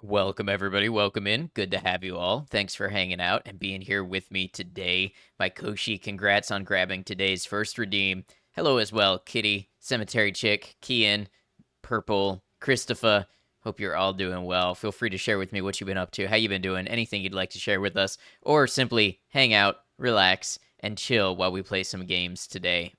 Welcome, everybody. Welcome in. Good to have you all. Thanks for hanging out and being here with me today. My Koshi, congrats on grabbing today's first redeem. Hello as well, Kitty, Cemetery Chick, Kian, Purple, Christopher. Hope you're all doing well. Feel free to share with me what you've been up to, how you've been doing, anything you'd like to share with us, or simply hang out, relax, and chill while we play some games today.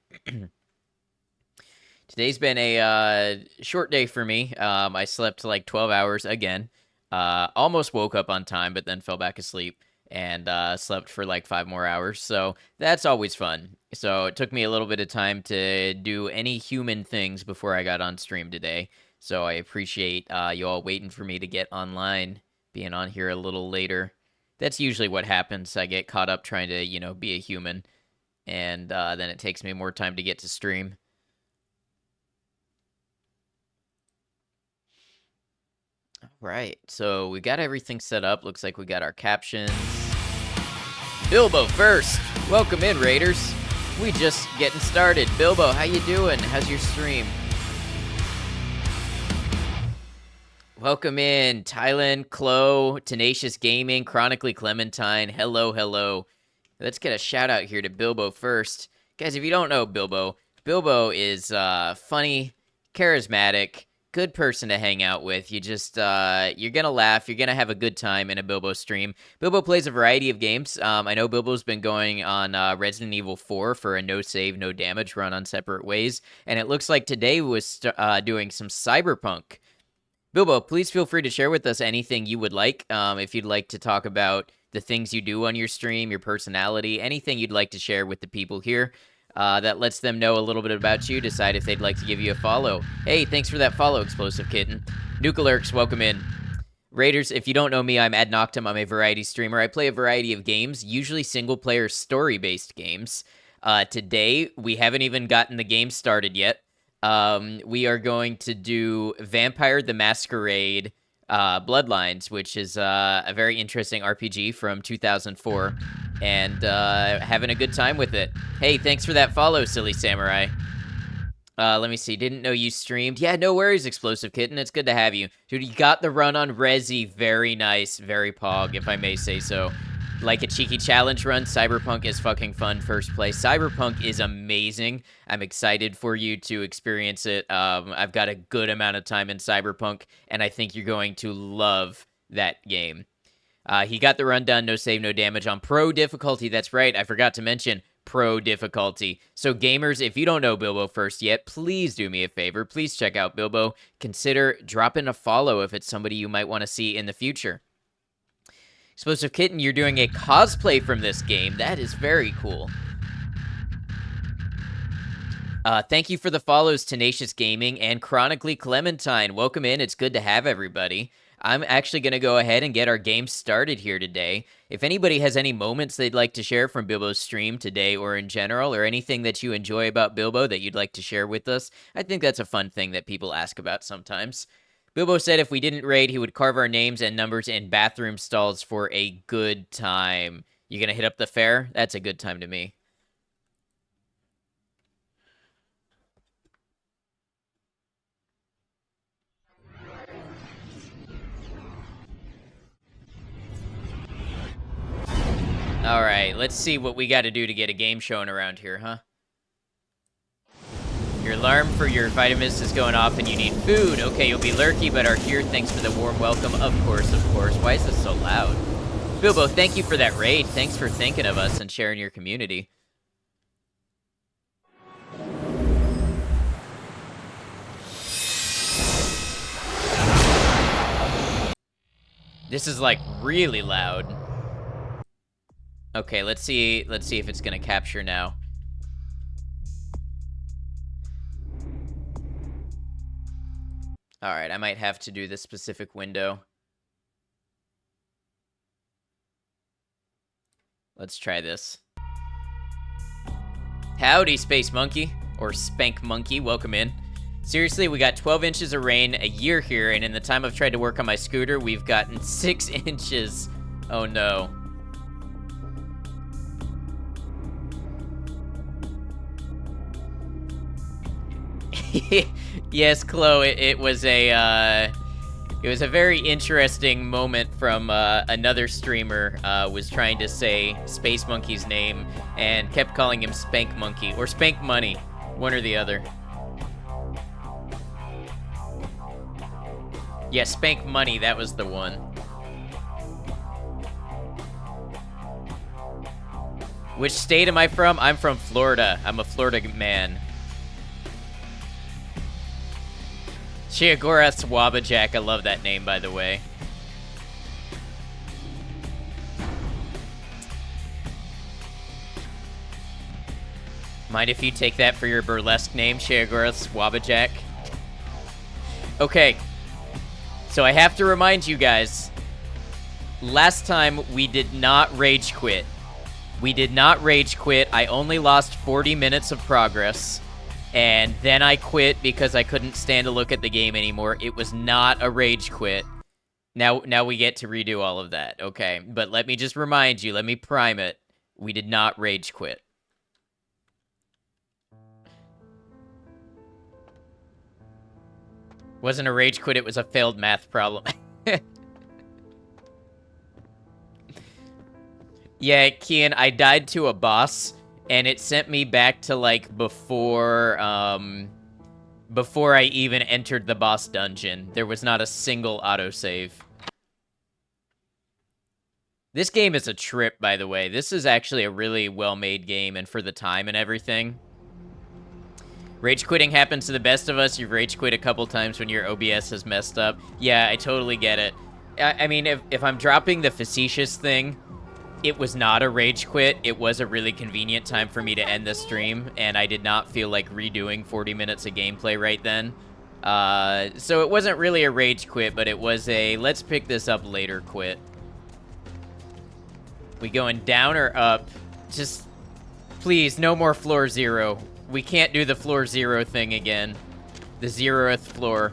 Today's been a short day for me. I slept like 12 hours again. Almost woke up on time, but then fell back asleep and slept for like 5 more hours. So that's always fun. So it took me a little bit of time to do any human things before I got on stream today. So I appreciate you all waiting for me to get online, being on here a little later. That's usually what happens. I get caught up trying to, be a human, and then it takes me more time to get to stream. Right, so we got everything set up. Looks like we got our captions. Bilbo first. Welcome in, Raiders. We just getting started. Bilbo, how you doing? How's your stream? Welcome in, Tylen, Chloe, Tenacious Gaming, Chronically Clementine. Hello, hello. Let's get a shout out here to Bilbo first. Guys, if you don't know Bilbo, Bilbo is funny, charismatic, good person to hang out with. You're gonna laugh, you're gonna have a good time in a Bilbo stream. Bilbo plays a variety of games. I know Bilbo's been going on Resident Evil 4 for a no save, no damage run on Separate Ways, and it looks like today was doing some Cyberpunk. Bilbo, please feel free to share with us anything you would like. If you'd like to talk about the things you do on your stream, your personality, anything you'd like to share with the people here. That lets them know a little bit about you, decide if they'd like to give you a follow. Hey, thanks for that follow, Explosive Kitten. Nuclearks, welcome in. Raiders, if you don't know me, I'm Ad Noctum. I'm a variety streamer. I play a variety of games, usually single-player story-based games. Today, we haven't even gotten the game started yet. We are going to do Vampire the Masquerade Bloodlines, which is a very interesting RPG from 2004, and having a good time with it. Hey, thanks for that follow, Silly Samurai. Let me see. Didn't know you streamed. Yeah, no worries, Explosive Kitten. It's good to have you. Dude, you got the run on Resi. Very nice. Very pog, if I may say so. Like a cheeky challenge run, Cyberpunk is fucking fun first play. Cyberpunk is amazing. I'm excited for you to experience it. I've got a good amount of time in Cyberpunk, and I think you're going to love that game. He got the run done, no save, no damage on Pro difficulty. That's right, I forgot to mention Pro difficulty. So gamers, if you don't know Bilbo first yet, please do me a favor. Please check out Bilbo. Consider dropping a follow if it's somebody you might want to see in the future. Explosive Kitten, you're doing a cosplay from this game. That is very cool. Thank you for the follows, Tenacious Gaming and Chronically Clementine. Welcome in. It's good to have everybody. I'm actually going to go ahead and get our game started here today. If anybody has any moments they'd like to share from Bilbo's stream today or in general, or anything that you enjoy about Bilbo that you'd like to share with us, I think that's a fun thing that people ask about sometimes. Bilbo said if we didn't raid, he would carve our names and numbers in bathroom stalls for a good time. You gonna hit up the fair? That's a good time to me. All right, let's see what we got to do to get a game shown around here, huh? Your alarm for your vitamins is going off and you need food. Okay, you'll be lurky, but are here. Thanks for the warm welcome. Of course, of course. Why is this so loud? Bilbo, thank you for that raid. Thanks for thinking of us and sharing your community. This is like really loud. Okay, let's see if it's gonna capture now. All right, I might have to do this specific window. Let's try this. Howdy, Space Monkey, or Spank Monkey, welcome in. Seriously, we got 12 inches of rain a year here, and in the time I've tried to work on my scooter, we've gotten 6 inches. Oh no. Yes, Chloe, it was It was a very interesting moment from another streamer was trying to say Space Monkey's name and kept calling him Spank Monkey or Spank Money, one or the other. Yeah, Spank Money, that was the one. Which state am I from? I'm from Florida. I'm a Florida man. Shiagora Swabajak, I love that name, by the way. Mind if you take that for your burlesque name, Shiagora Swabajak? Okay. So I have to remind you guys, last time we did not rage quit. We did not rage quit. I only lost 40 minutes of progress. And then I quit because I couldn't stand to look at the game anymore. It was not a rage quit. Now we get to redo all of that. Okay, but let me just remind you, let me prime it. We did not rage quit. Wasn't a rage quit, it was a failed math problem. Yeah, Kian, I died to a boss, and it sent me back to, like, before I even entered the boss dungeon. There was not a single autosave. This game is a trip, by the way. This is actually a really well-made game, and for the time and everything. Rage quitting happens to the best of us. You've rage quit a couple times when your OBS has messed up. Yeah, I totally get it. I mean, if I'm dropping the facetious thing, it was not a rage quit. It was a really convenient time for me to end the stream, and I did not feel like redoing 40 minutes of gameplay right then. So it wasn't really a rage quit, but it was a let's pick this up later quit. We going down or up? Just, please, no more floor 0. We can't do the floor 0 thing again. The 0th floor.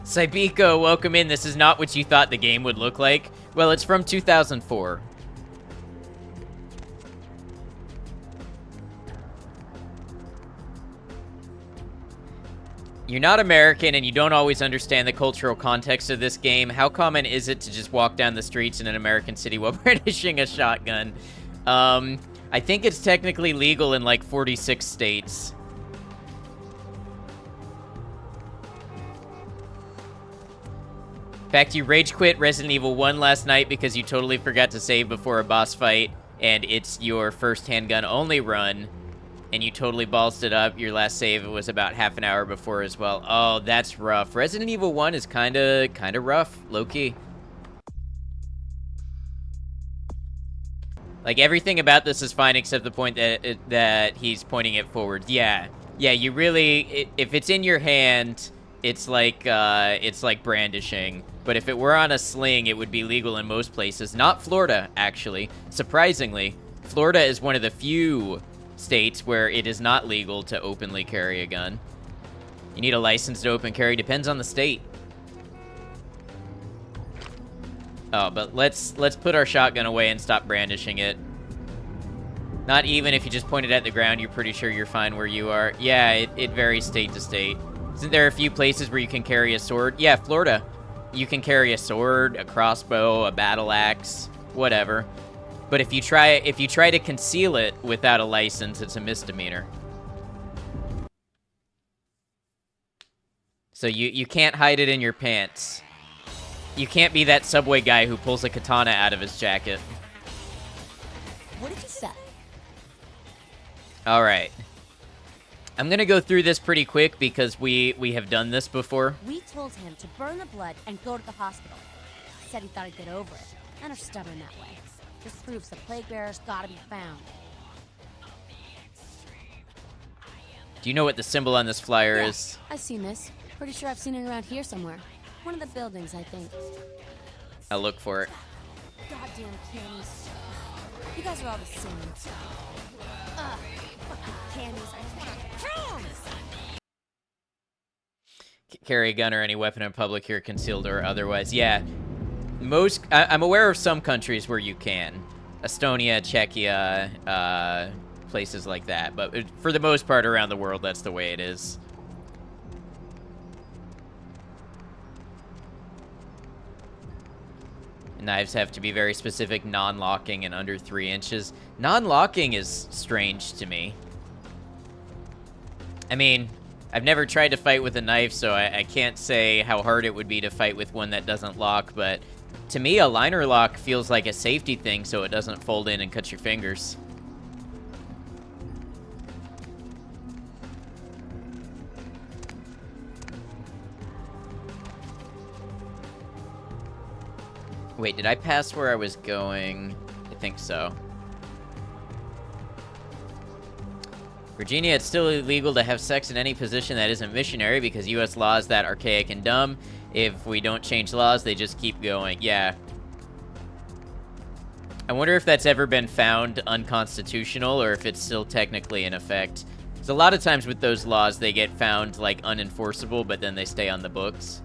Saibiko, welcome in. This is not what you thought the game would look like. Well, it's from 2004. You're not American and you don't always understand the cultural context of this game. How common is it to just walk down the streets in an American city while brandishing a shotgun? I think it's technically legal in like 46 states. In fact, you rage quit Resident Evil 1 last night because you totally forgot to save before a boss fight, and it's your first handgun only run, and you totally ballsed it up. Your last save was about half an hour before as well. Oh, that's rough. Resident Evil 1 is kind of rough, low-key. Like, everything about this is fine except the point that he's pointing it forward. Yeah, you really, if it's in your hand, it's like brandishing. But if it were on a sling, it would be legal in most places. Not Florida, actually. Surprisingly, Florida is one of the few states where it is not legal to openly carry a gun. You need a license to open carry. Depends on the state. Oh, but let's put our shotgun away and stop brandishing it. Not even if you just point it at the ground, you're pretty sure you're fine where you are. Yeah, it varies state to state. Isn't there a few places where you can carry a sword? Yeah, Florida. You can carry a sword, a crossbow, a battle axe, whatever. But if you try to conceal it without a license, it's a misdemeanor. So you can't hide it in your pants. You can't be that subway guy who pulls a katana out of his jacket. What did you say? All right. I'm going to go through this pretty quick because we have done this before. We told him to burn the blood and go to the hospital. Said he thought he'd get over it. And are stubborn that way. This proves the plague bearer's gotta be found. Do you know what the symbol on this flyer is? I've seen this. Pretty sure I've seen it around here somewhere. One of the buildings, I think. I'll look for it. Goddamn candies. You guys are all the same. Fucking candies. I want to kill 'em! carry a gun or any weapon in public here, concealed or otherwise. Yeah, I'm aware of some countries where you can. Estonia, Czechia, places like that. But for the most part around the world, that's the way it is. Knives have to be very specific, non-locking and under 3 inches. Non-locking is strange to me. I mean, I've never tried to fight with a knife, so I can't say how hard it would be to fight with one that doesn't lock, but to me, a liner lock feels like a safety thing so it doesn't fold in and cut your fingers. Wait, did I pass where I was going? I think so. Virginia, it's still illegal to have sex in any position that isn't missionary because U.S. law is that archaic and dumb. If we don't change laws, they just keep going. Yeah. I wonder if that's ever been found unconstitutional or if it's still technically in effect. Because a lot of times with those laws, they get found, like, unenforceable, but then they stay on the books.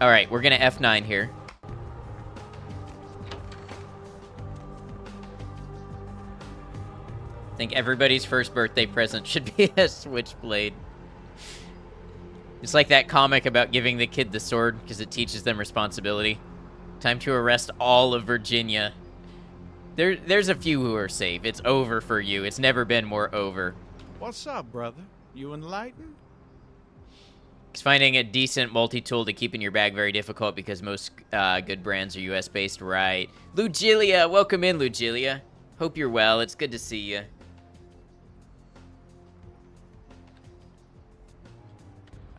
All right, we're gonna F9 here. I think everybody's first birthday present should be a switchblade. It's like that comic about giving the kid the sword because it teaches them responsibility. Time to arrest all of Virginia. There's a few who are safe. It's over for you. It's never been more over. What's up, brother? You enlightened? It's finding a decent multi-tool to keep in your bag very difficult because most good brands are US-based, right? Lugilia, welcome in, Lugilia. Hope you're well. It's good to see you.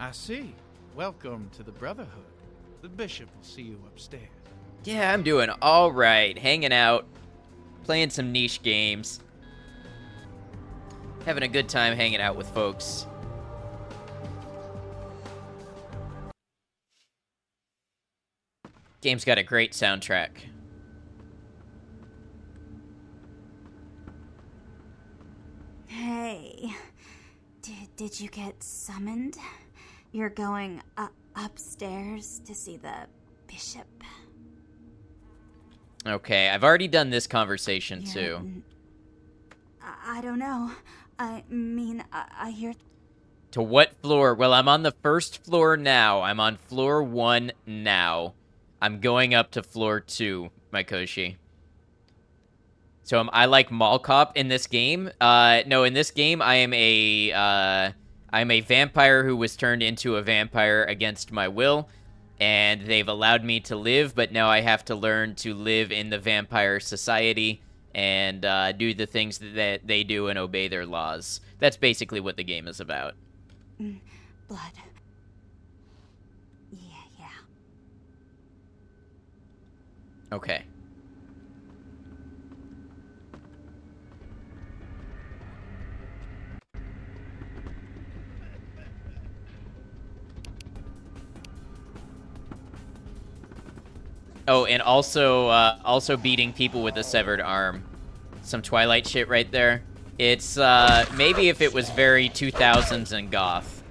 I see. Welcome to the Brotherhood. The bishop will see you upstairs. Yeah, I'm doing all right. Hanging out, playing some niche games. Having a good time hanging out with folks. Game's got a great soundtrack. Hey, did you get summoned? You're going upstairs to see the bishop. Okay, I've already done this conversation too. I don't know. I mean, I hear... To what floor? Well, I'm on the first floor now. I'm on floor 1 now. I'm going up to floor 2, Maikoshi. So I like mall cop in this game. No, in this game, I'm a vampire who was turned into a vampire against my will, and they've allowed me to live, but now I have to learn to live in the vampire society and do the things that they do and obey their laws. That's basically what the game is about. Blood. Yeah. Okay. Oh, and also beating people with a severed arm. Some Twilight shit right there. It's, maybe if it was very 2000s and goth.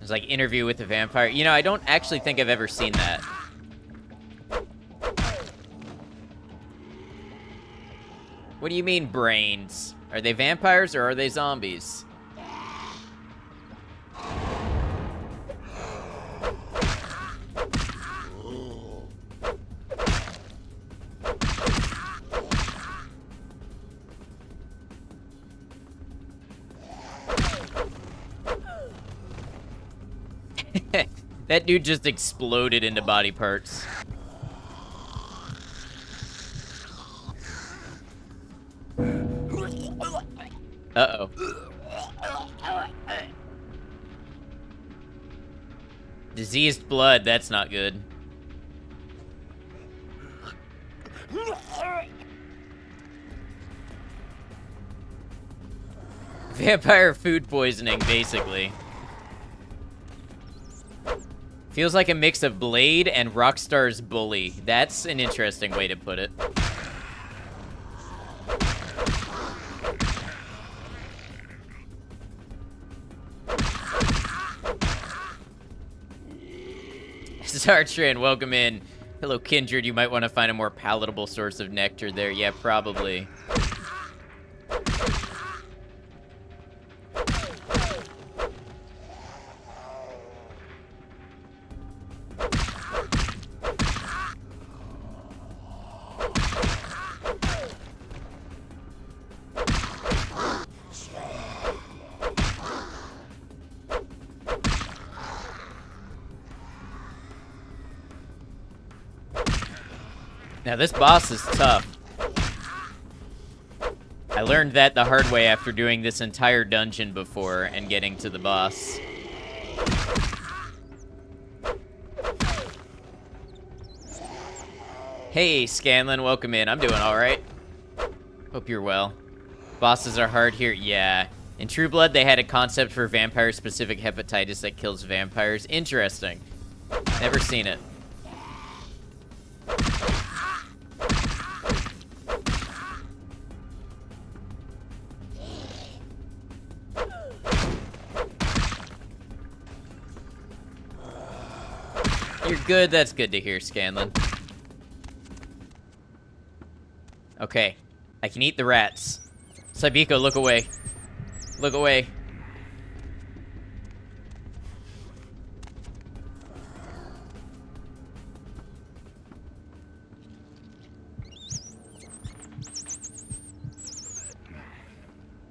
It's like Interview with a Vampire. You know, I don't actually think I've ever seen that. What do you mean, brains? Are they vampires or are they zombies? That dude just exploded into body parts. Uh-oh. Diseased blood, that's not good. Vampire food poisoning, basically. Feels like a mix of Blade and Rockstar's Bully. That's an interesting way to put it. Sartran, welcome in. Hello, Kindred. You might want to find a more palatable source of nectar there. Yeah, probably. Now, this boss is tough. I learned that the hard way after doing this entire dungeon before and getting to the boss. Hey, Scanlan, welcome in. I'm doing alright. Hope you're well. Bosses are hard here. Yeah. In True Blood, they had a concept for vampire-specific hepatitis that kills vampires. Interesting. Never seen it. You're good. That's good to hear, Scanlan. Okay. I can eat the rats. Saibiko, look away. Look away.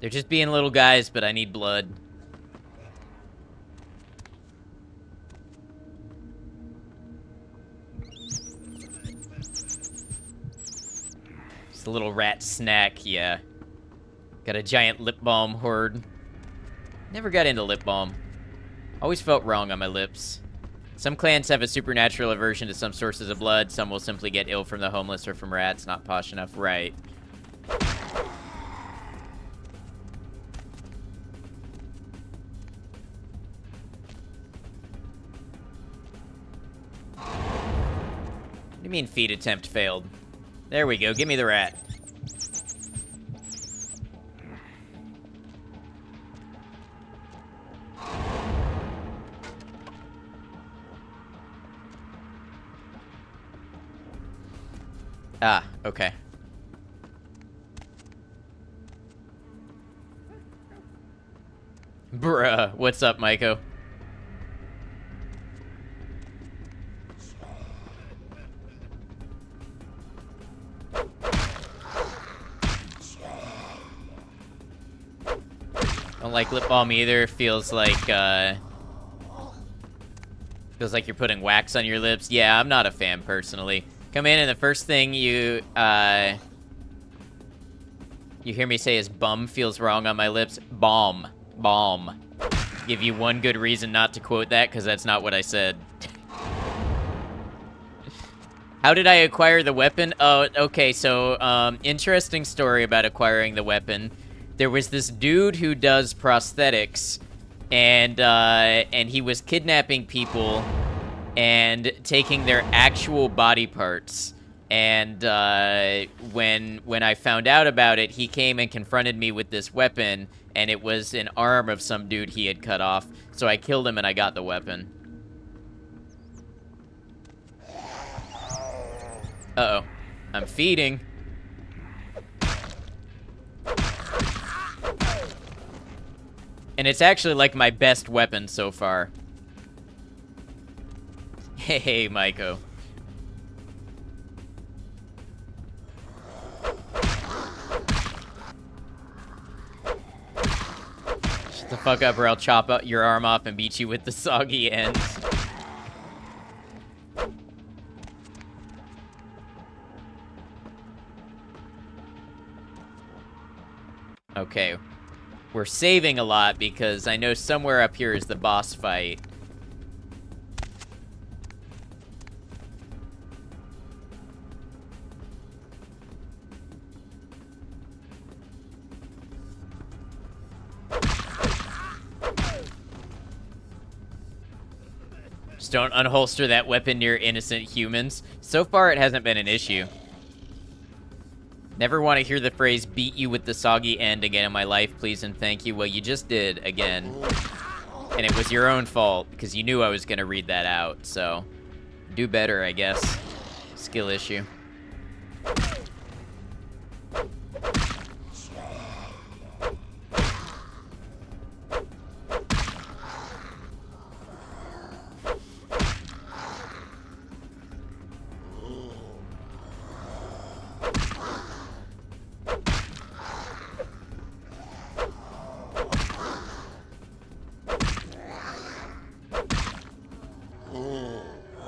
They're just being little guys, but I need blood. Just a little rat snack, yeah. Got a giant lip balm horde. Never got into lip balm. Always felt wrong on my lips. Some clans have a supernatural aversion to some sources of blood. Some will simply get ill from the homeless or from rats. Not posh enough. Right. What do you mean feed attempt failed? There we go. Give me the rat. Ah, okay. Bruh, what's up, Maiko? Don't like lip balm either. Feels like you're putting wax on your lips. Yeah, I'm not a fan personally. Come in and the first thing you hear me say is bum feels wrong on my lips. Balm. Balm. Give you one good reason not to quote that, because that's not what I said. How did I acquire the weapon? Oh, okay, so, interesting story about acquiring the weapon. There was this dude who does prosthetics, and he was kidnapping people and taking their actual body parts. And when I found out about it, he came and confronted me with this weapon, and it was an arm of some dude he had cut off. So I killed him and I got the weapon. Uh-oh. I'm feeding. And it's actually like my best weapon so far. Hey, Maiko. Shut the fuck up or I'll chop your arm off and beat you with the soggy end. Okay. We're saving a lot because I know somewhere up here is the boss fight. Just don't unholster that weapon near innocent humans. So far, it hasn't been an issue. Never want to hear the phrase, beat you with the soggy end again in my life, please and thank you. Well, you just did, again. And it was your own fault, because you knew I was going to read that out, so... do better, I guess. Skill issue.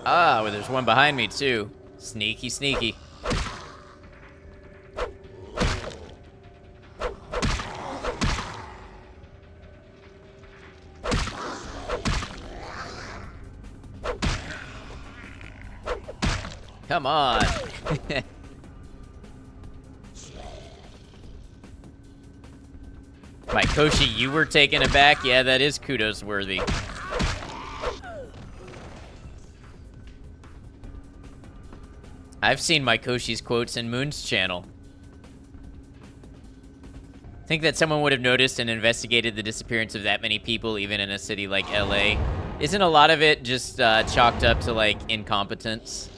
Ah, well, there's one behind me, too. Sneaky, sneaky. Come on. Mykoshi, you were taken aback? Yeah, that is kudos worthy. I've seen Mykoshi's quotes in Moon's channel. Think that someone would have noticed and investigated the disappearance of that many people, even in a city like LA. Isn't a lot of it just chalked up to, like, incompetence?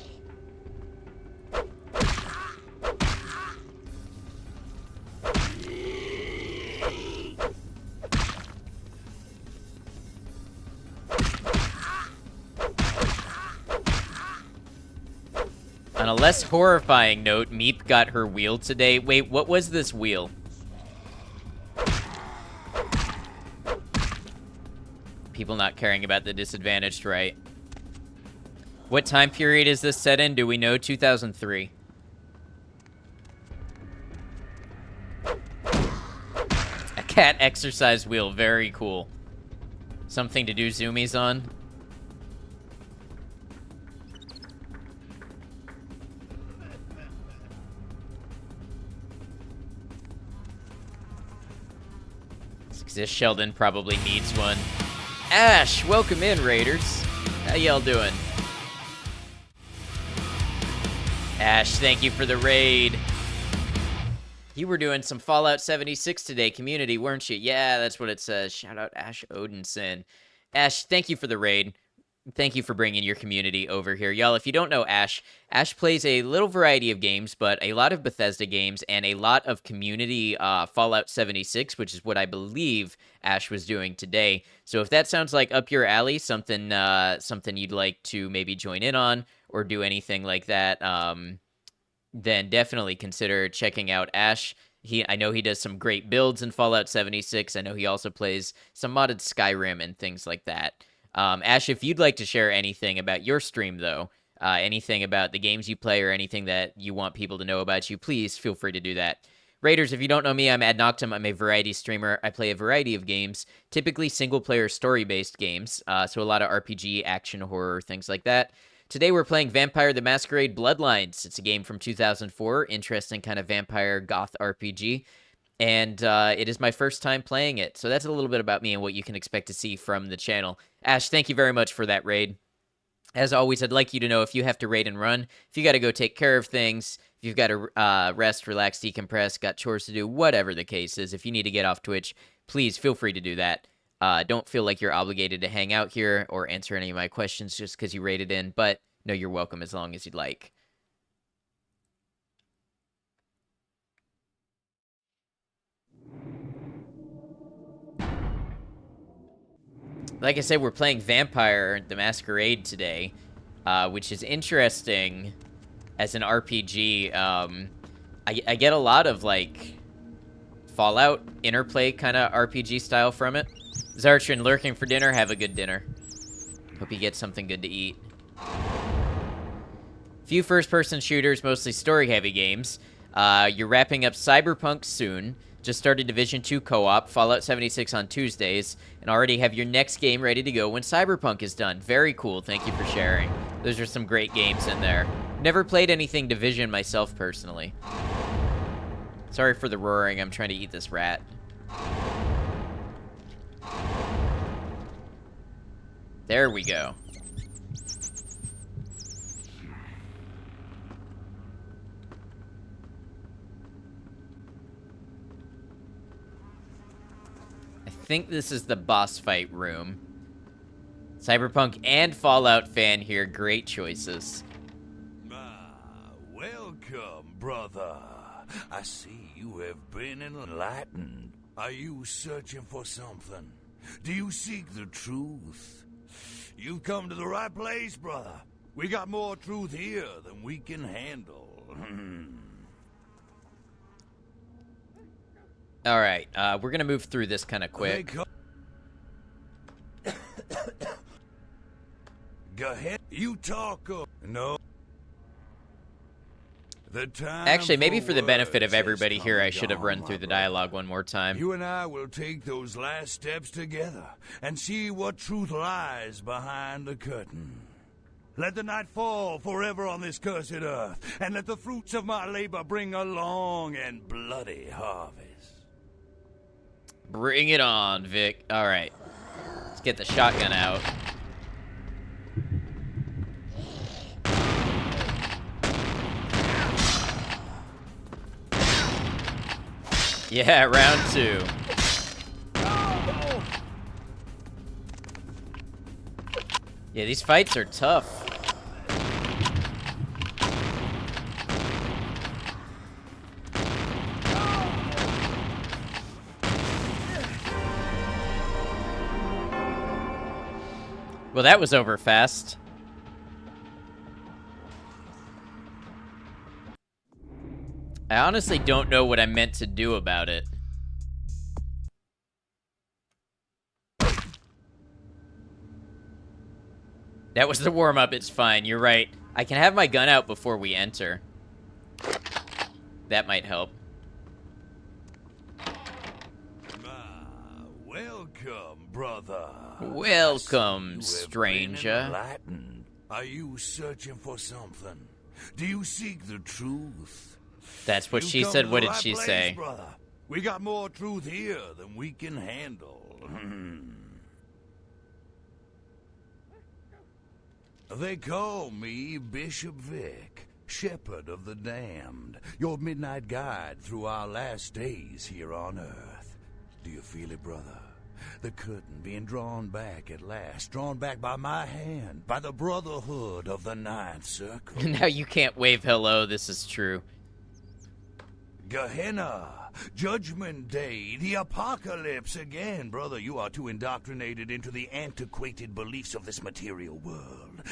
On a less horrifying note, Meep got her wheel today. Wait, what was this wheel? People not caring about the disadvantaged, right? What time period is this set in? Do we know? 2003. A cat exercise wheel. Very cool. Something to do zoomies on. This Sheldon probably needs one. Ash, welcome in, Raiders. How y'all doing? Ash, thank you for the raid. You were doing some Fallout 76 today, community, weren't you? Yeah, that's what it says. Shout out Ash Odinson. Ash, thank you for the raid. Thank you for bringing your community over here. Y'all, if you don't know Ash, Ash plays a little variety of games, but a lot of Bethesda games and a lot of community Fallout 76, which is what I believe Ash was doing today. So if that sounds like up your alley, something you'd like to maybe join in on or do anything like that, then definitely consider checking out Ash. I know he does some great builds in Fallout 76. I know he also plays some modded Skyrim and things like that. Ash, if you'd like to share anything about your stream, though, anything about the games you play or anything that you want people to know about you, please feel free to do that. Raiders, if you don't know me, I'm Ad Noctum. I'm a variety streamer. I play a variety of games, typically single-player story-based games, so a lot of RPG, action, horror, things like that. Today we're playing Vampire the Masquerade Bloodlines. It's a game from 2004, interesting kind of vampire goth RPG. And it is my first time playing it. So that's a little bit about me and what you can expect to see from the channel. Ash, thank you very much for that raid. As always, I'd like you to know if you have to raid and run, if you got to go take care of things, if you've got to rest, relax, decompress, got chores to do, whatever the case is, if you need to get off Twitch, please feel free to do that. Don't feel like you're obligated to hang out here or answer any of my questions just because you raided in, but no, you're welcome as long as you'd like. Like I said, we're playing Vampire the Masquerade today, which is interesting as an RPG. I get a lot of, like, Fallout interplay kind of RPG style from it. Zartrin lurking for dinner. Have a good dinner. Hope you get something good to eat. Few first-person shooters, mostly story-heavy games. You're wrapping up Cyberpunk soon. Just started Division 2 co-op, Fallout 76 on Tuesdays, and already have your next game ready to go when Cyberpunk is done. Very cool. Thank you for sharing. Those are some great games in there. Never played anything Division myself, personally. Sorry for the roaring. I'm trying to eat this rat. There we go. I think this is the boss fight room. Cyberpunk and Fallout fan here. Great choices. Welcome, brother. I see you have been enlightened. Are you searching for something? Do you seek the truth? You've come to the right place, brother. We got more truth here than we can handle. All right, we're gonna move through this kind of quick. Go ahead. You talk up. No. The time Actually, maybe for the benefit of words has everybody here, I come should have and run gone, through the my brother. dialogue one more time. You and I will take those last steps together and see what truth lies behind the curtain. Let the night fall forever on this cursed earth, and let the fruits of my labor bring a long and bloody harvest. Bring it on, Vic. All right, let's get the shotgun out. Yeah, round 2. Yeah, these fights are tough. Well, that was over fast. I honestly don't know what I meant to do about it. That was the warm-up, it's fine, you're right. I can have my gun out before we enter. That might help. Welcome, brother. Welcome, You have been stranger. enlightened. Are you searching for something? Do you seek the truth? That's what You've she come said, to what the did right she place, say? brother. We got more truth here than we can handle. They call me Bishop Vic, Shepherd of the Damned, your midnight guide through our last days here on Earth. Do you feel it, brother? The curtain being drawn back at last, drawn back by my hand, by the Brotherhood of the Ninth Circle. Now you can't wave hello, this is true. Gehenna, Judgment Day, the Apocalypse again. Brother, you are too indoctrinated into the antiquated beliefs of this material world.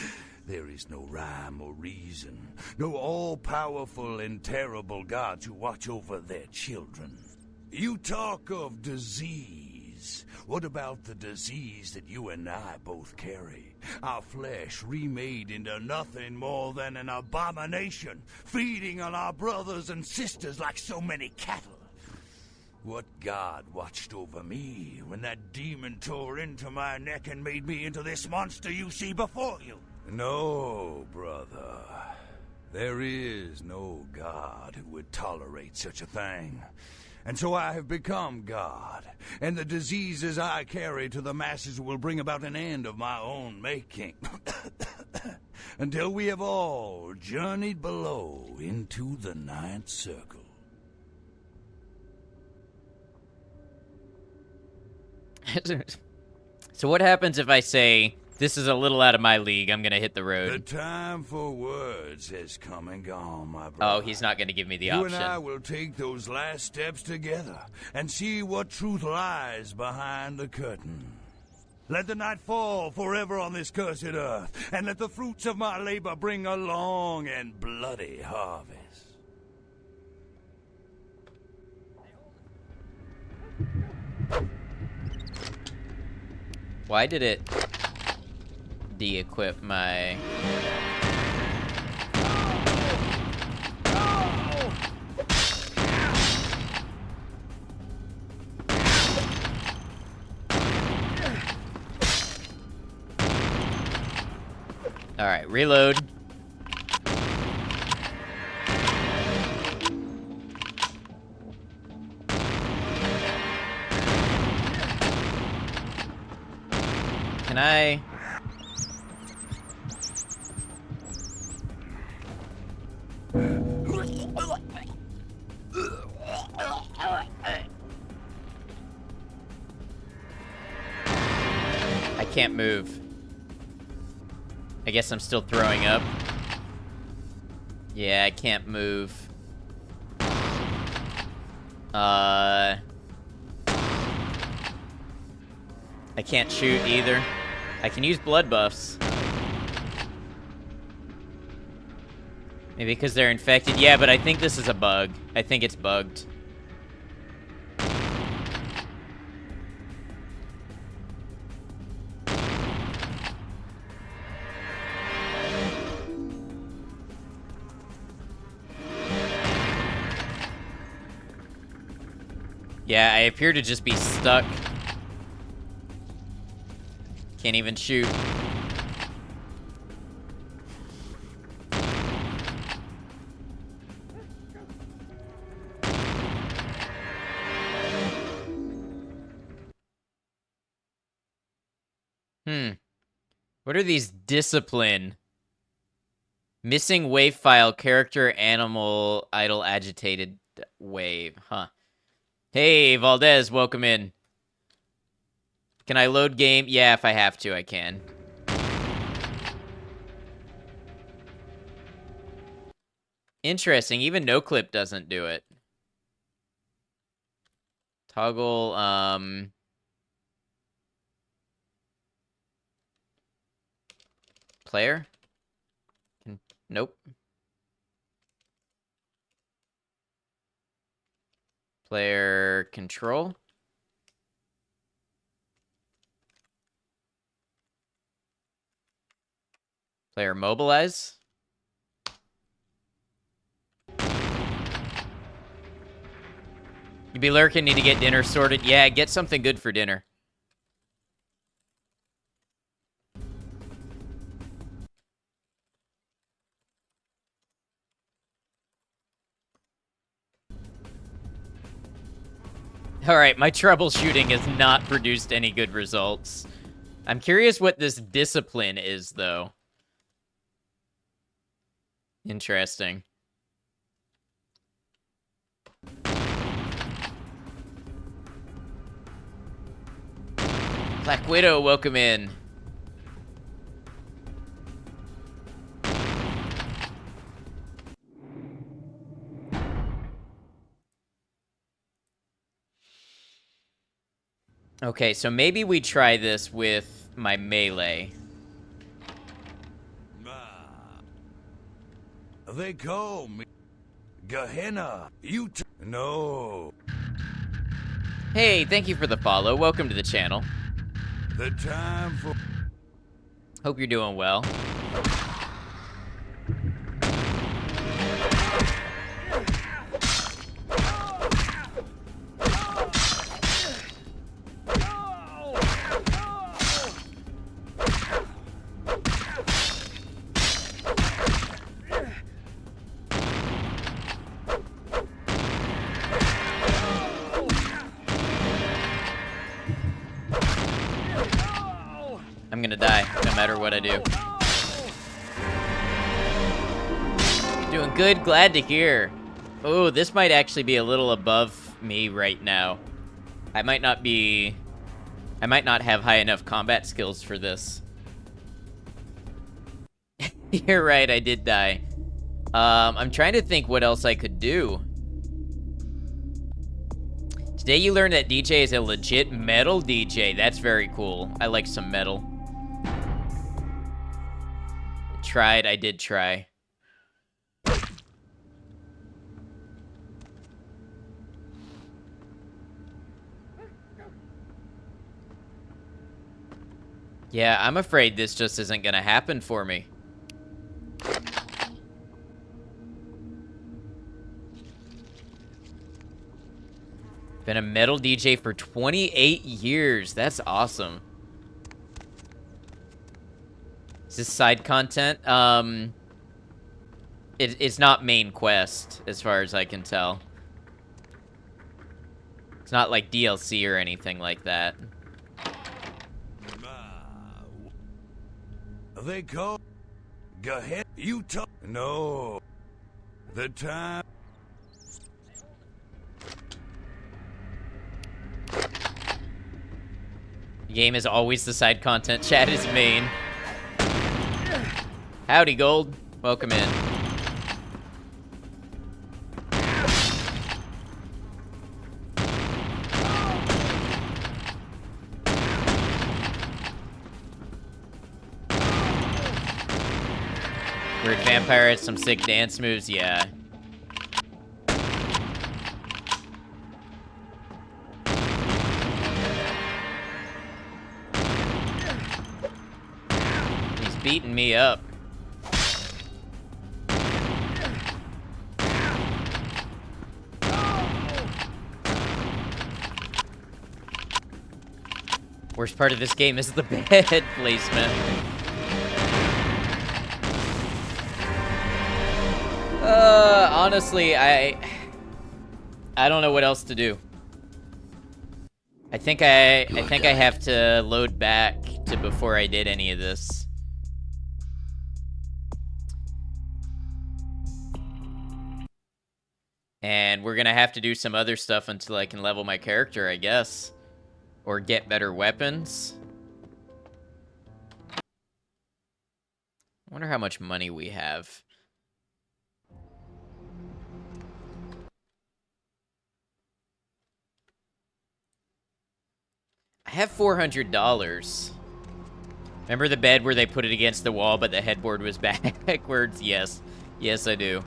There is no rhyme or reason, no all-powerful and terrible God to watch over their children. You talk of disease. What about the disease that you and I both carry? Our flesh remade into nothing more than an abomination, feeding on our brothers and sisters like so many cattle. What God watched over me when that demon tore into my neck and made me into this monster you see before you? No, brother. There is no God who would tolerate such a thing. And so I have become God, and the diseases I carry to the masses will bring about an end of my own making. Until we have all journeyed below into the Ninth Circle. So what happens if I say, this is a little out of my league, I'm gonna hit the The road? time for words has come and gone, my Oh, brother. he's not gonna give me the You and I option. will take those last steps together and see what truth lies behind the curtain. Let the night fall forever on this cursed earth, and let the fruits of my labor bring a long and bloody harvest. Why did it de-equip my... Alright, reload. Can I... I can't move. I guess I'm still throwing up. Yeah, I can't move. I can't shoot either. I can use blood buffs. Maybe because they're infected. Yeah, but I think this is a bug. I think it's bugged. Yeah, I appear to just be stuck. Can't even shoot. What are these discipline? Missing wave file, character, animal, idle, agitated wave. Huh. Hey, Valdez, welcome in. Can I load game? Yeah, if I have to, I can. Interesting, even no clip doesn't do it. Toggle, player? Nope. Player control? Player mobilize? You be lurking, need to get dinner sorted. Yeah, get something good for dinner. Alright, my troubleshooting has not produced any good results. I'm curious what this discipline is, though. Interesting. Black Widow, welcome in. Okay, so maybe we try this with my melee. They call me Gehenna. No. Hey, thank you for the follow. Welcome to the channel. The time for... Hope you're doing well. I'm gonna die, no matter what I do. Doing good, glad to hear. Oh, this might actually be a little above me right now. I might not have high enough combat skills for this. You're right, I did die. I'm trying to think what else I could do. Today you learned that DJ is a legit metal DJ. That's very cool. I like some metal. I did try. Yeah, I'm afraid this just isn't gonna happen for me. Been a metal DJ for 28 years. That's awesome. Is this side content? It's not main quest, as far as I can tell. It's not like DLC or anything like that. They call Gehenna. No. The time. The game is always the side content. Chat is main. Howdy, Gold. Welcome in. Weird vampire has some sick dance moves, yeah. He's beating me up. Worst part of this game is the bed placement. Honestly, I don't know what else to do. I think I have to load back to before I did any of this. And we're gonna have to do some other stuff until I can level my character, I guess. Or get better weapons. I wonder how much money we have. I have $400. Remember the bed where they put it against the wall, but the headboard was backwards? Yes. Yes, I do.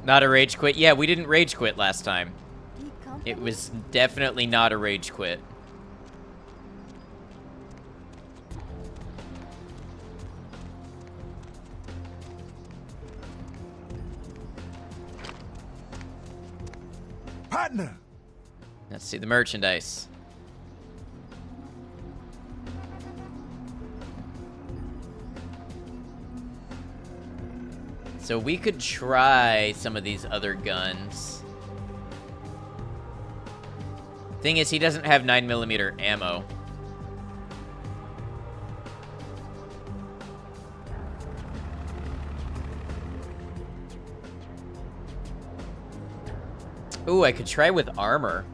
Not a rage quit? Yeah, we didn't rage quit last time. It was definitely not a rage quit. Partner! Let's see the merchandise. So we could try some of these other guns. Thing is, he doesn't have 9mm ammo. Ooh, I could try with armor.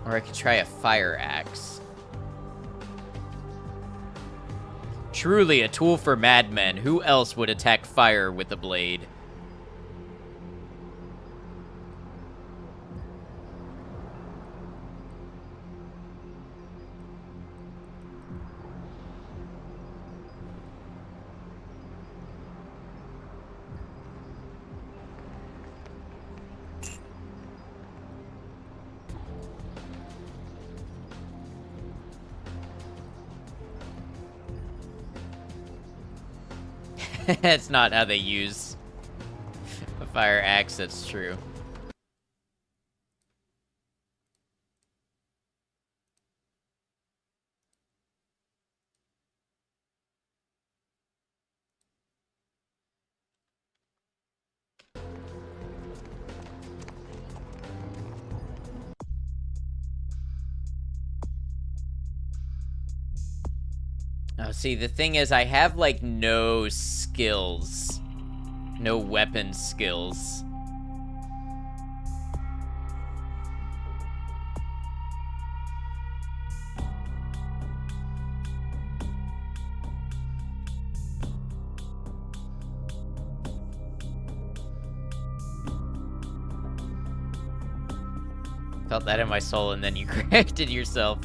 Or I could try a fire axe. Truly a tool for madmen. Who else would attack fire with a blade? That's not how they use a fire axe, that's true. Oh, see, the thing is, I have, like, no skills. No weapon skills. Felt that in my soul, and then you corrected yourself.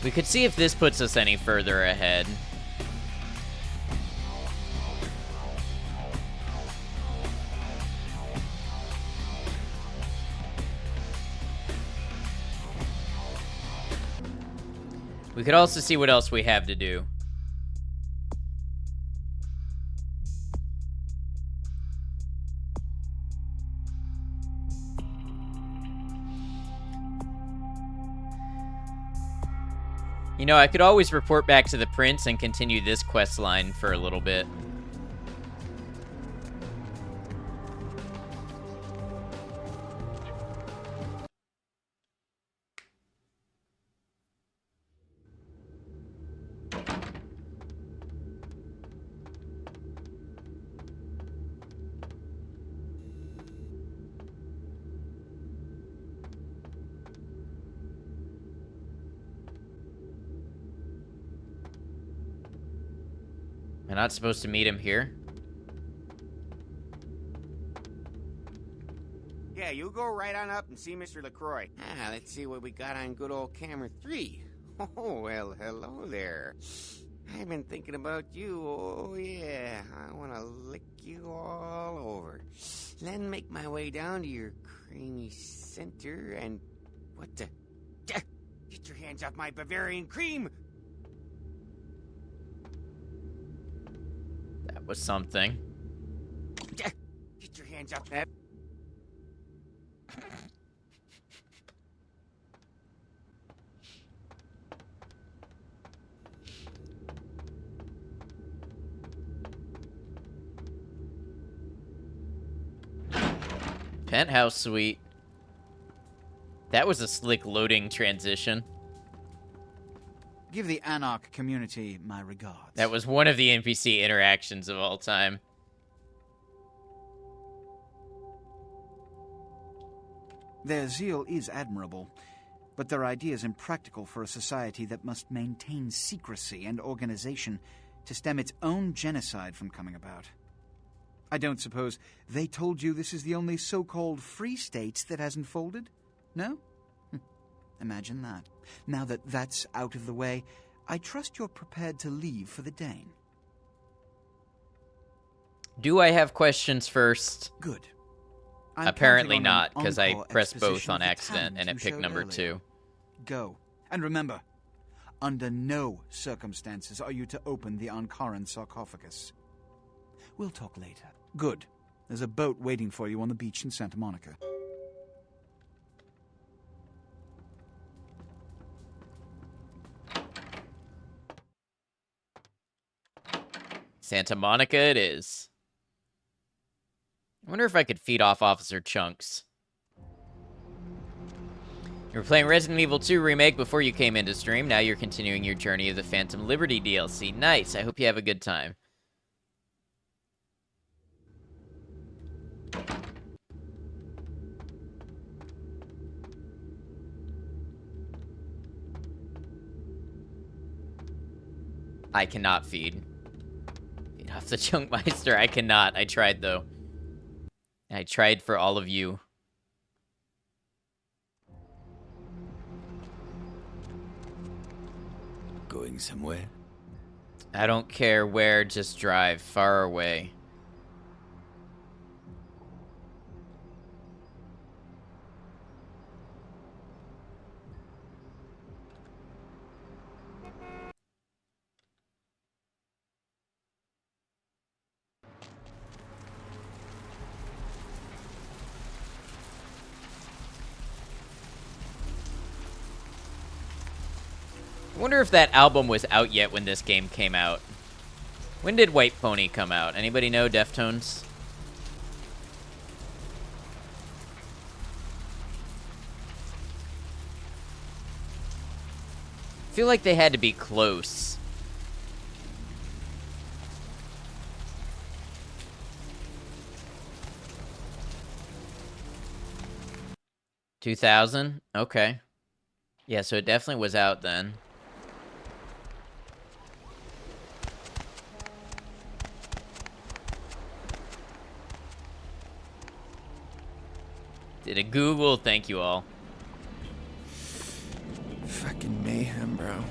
We could see if this puts us any further ahead. We could also see what else we have to do. You know, I could always report back to the prince and continue this quest line for a little bit. Am I not supposed to meet him here? Yeah, you go right on up and see Mr. LaCroix. Let's see what we got on good old camera 3. Oh, well, hello there. I've been thinking about you, oh yeah. I want to lick you all over. Then make my way down to your creamy center and... What the... Get your hands off my Bavarian cream! That was something. Get your hands off that... Penthouse suite. That was a slick loading transition. Give the Anarch community my regards. That was one of the NPC interactions of all time. Their zeal is admirable, but their ideas impractical for a society that must maintain secrecy and organization to stem its own genocide from coming about. I don't suppose they told you this is the only so-called free state that hasn't folded? No? Imagine that. Now that that's out of the way, I trust you're prepared to leave for the Dane. Do I have questions first? Good. I'm Apparently counting on not, an because I encore pressed both exposition on of the accident and talent it you picked showed number earlier. 2. Go. And remember, under no circumstances are you to open the Ankaran sarcophagus. We'll talk later. Good. There's a boat waiting for you on the beach in Santa Monica. Santa Monica it is. I wonder if I could feed off Officer Chunks. You were playing Resident Evil 2 Remake before you came into stream. Now you're continuing your journey of the Phantom Liberty DLC. Nice. I hope you have a good time. I cannot feed. Feed off the Chunkmeister. I cannot. I tried, though. I tried for all of you. Going somewhere? I don't care where, just drive far away. I wonder if that album was out yet when this game came out. When did White Pony come out? Anybody know, Deftones? I feel like they had to be close. $2000? Okay. Yeah, so it definitely was out then. Did a Google? Thank you all. Fucking mayhem, bro.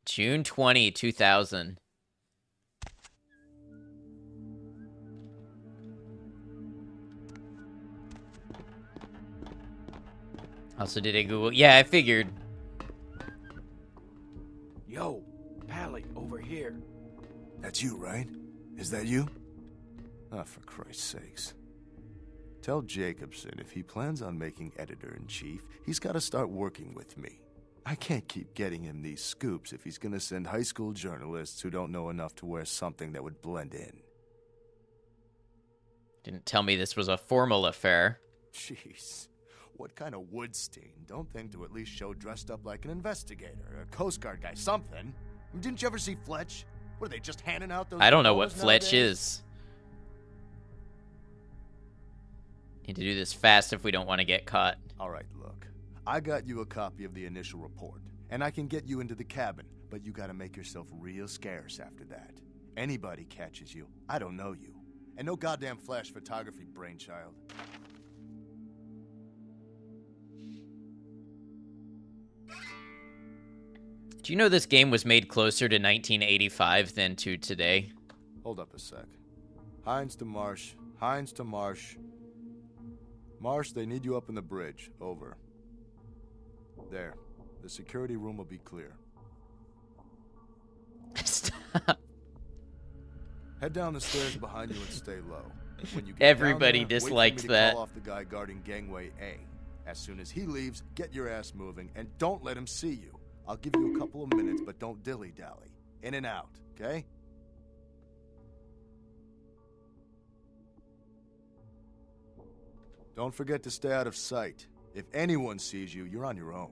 June 20, 2000. Also, did I Google? Yeah, I figured. Yo, Pally, over here. That's you, right? Is that you? Ah, for Christ's sakes. Tell Jacobson if he plans on making editor-in-chief, he's got to start working with me. I can't keep getting him these scoops if he's going to send high school journalists who don't know enough to wear something that would blend in. Didn't tell me this was a formal affair. Jeez. What kind of Woodstein don't think to at least show dressed up like an investigator, a Coast Guard guy, something? Didn't you ever see Fletch? What, are they just handing out those... I don't know what diplomas Fletch nowadays? is. Need to do this fast if we don't want to get caught. All right, look. I got you a copy of the initial report, and I can get you into the cabin, but you gotta make yourself real scarce after that. Anybody catches you, I don't know you. And no goddamn flash photography, brainchild. Do you know this game was made closer to 1985 than to today? Hold up a sec. Hines to Marsh. Hines to Marsh. Marsh, they need you up in the bridge. Over. There. The security room will be clear. Stop. Head down the stairs behind you and stay low. When you get Everybody down there, disliked wait for me to that. call off the guy guarding gangway A. As soon as he leaves, get your ass moving and don't let him see you. I'll give you a couple of minutes, but don't dilly-dally. In and out, okay? Don't forget to stay out of sight. If anyone sees you, you're on your own.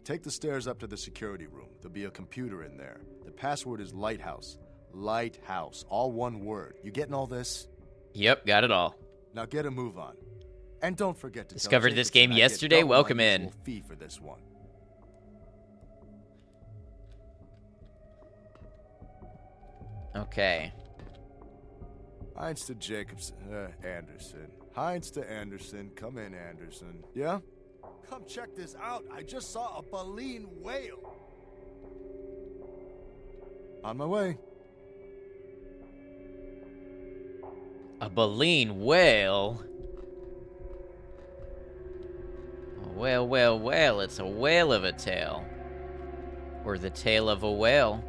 Take the stairs up to the security room. There'll be a computer in there. The password is Lighthouse. Lighthouse. All one word. You getting all this? Yep, got it all. Now get a move on. And don't forget to Discovered tell this Jacobson game I get yesterday? double my Welcome in. usual fee for this one. Okay. Hines to Jacobson. Anderson. Hines to Anderson. Come in, Anderson. Yeah? Come check this out. I just saw a baleen whale. On my way. A baleen whale? Well, well, well, it's a whale of a tale. Or the tail of a whale.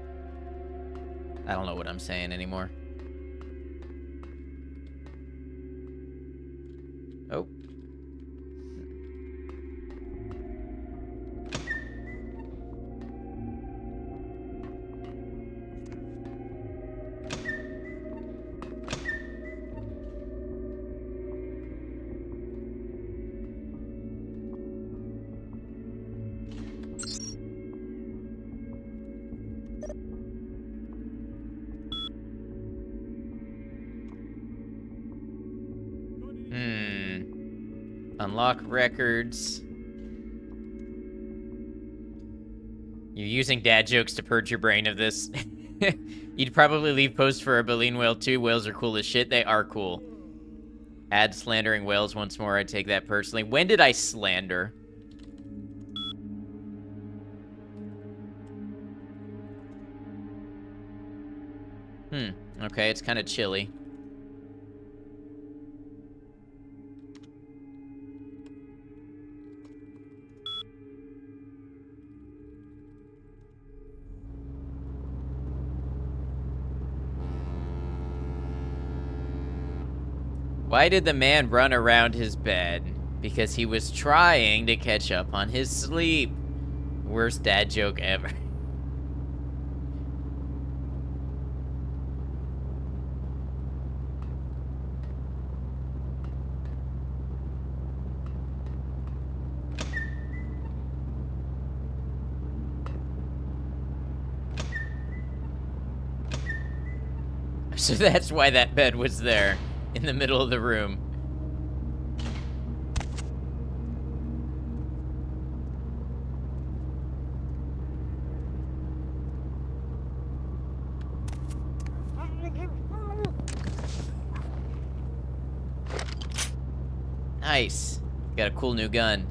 I don't know what I'm saying anymore. Oh. Unlock records. You're using dad jokes to purge your brain of this. You'd probably leave posts for a baleen whale too. Whales are cool as shit. They are cool. Add slandering whales once more. I take that personally. When did I slander? Okay, it's kind of chilly. Why did the man run around his bed? Because he was trying to catch up on his sleep. Worst dad joke ever. So that's why that bed was there, in the middle of the room. Nice. Got a cool new gun.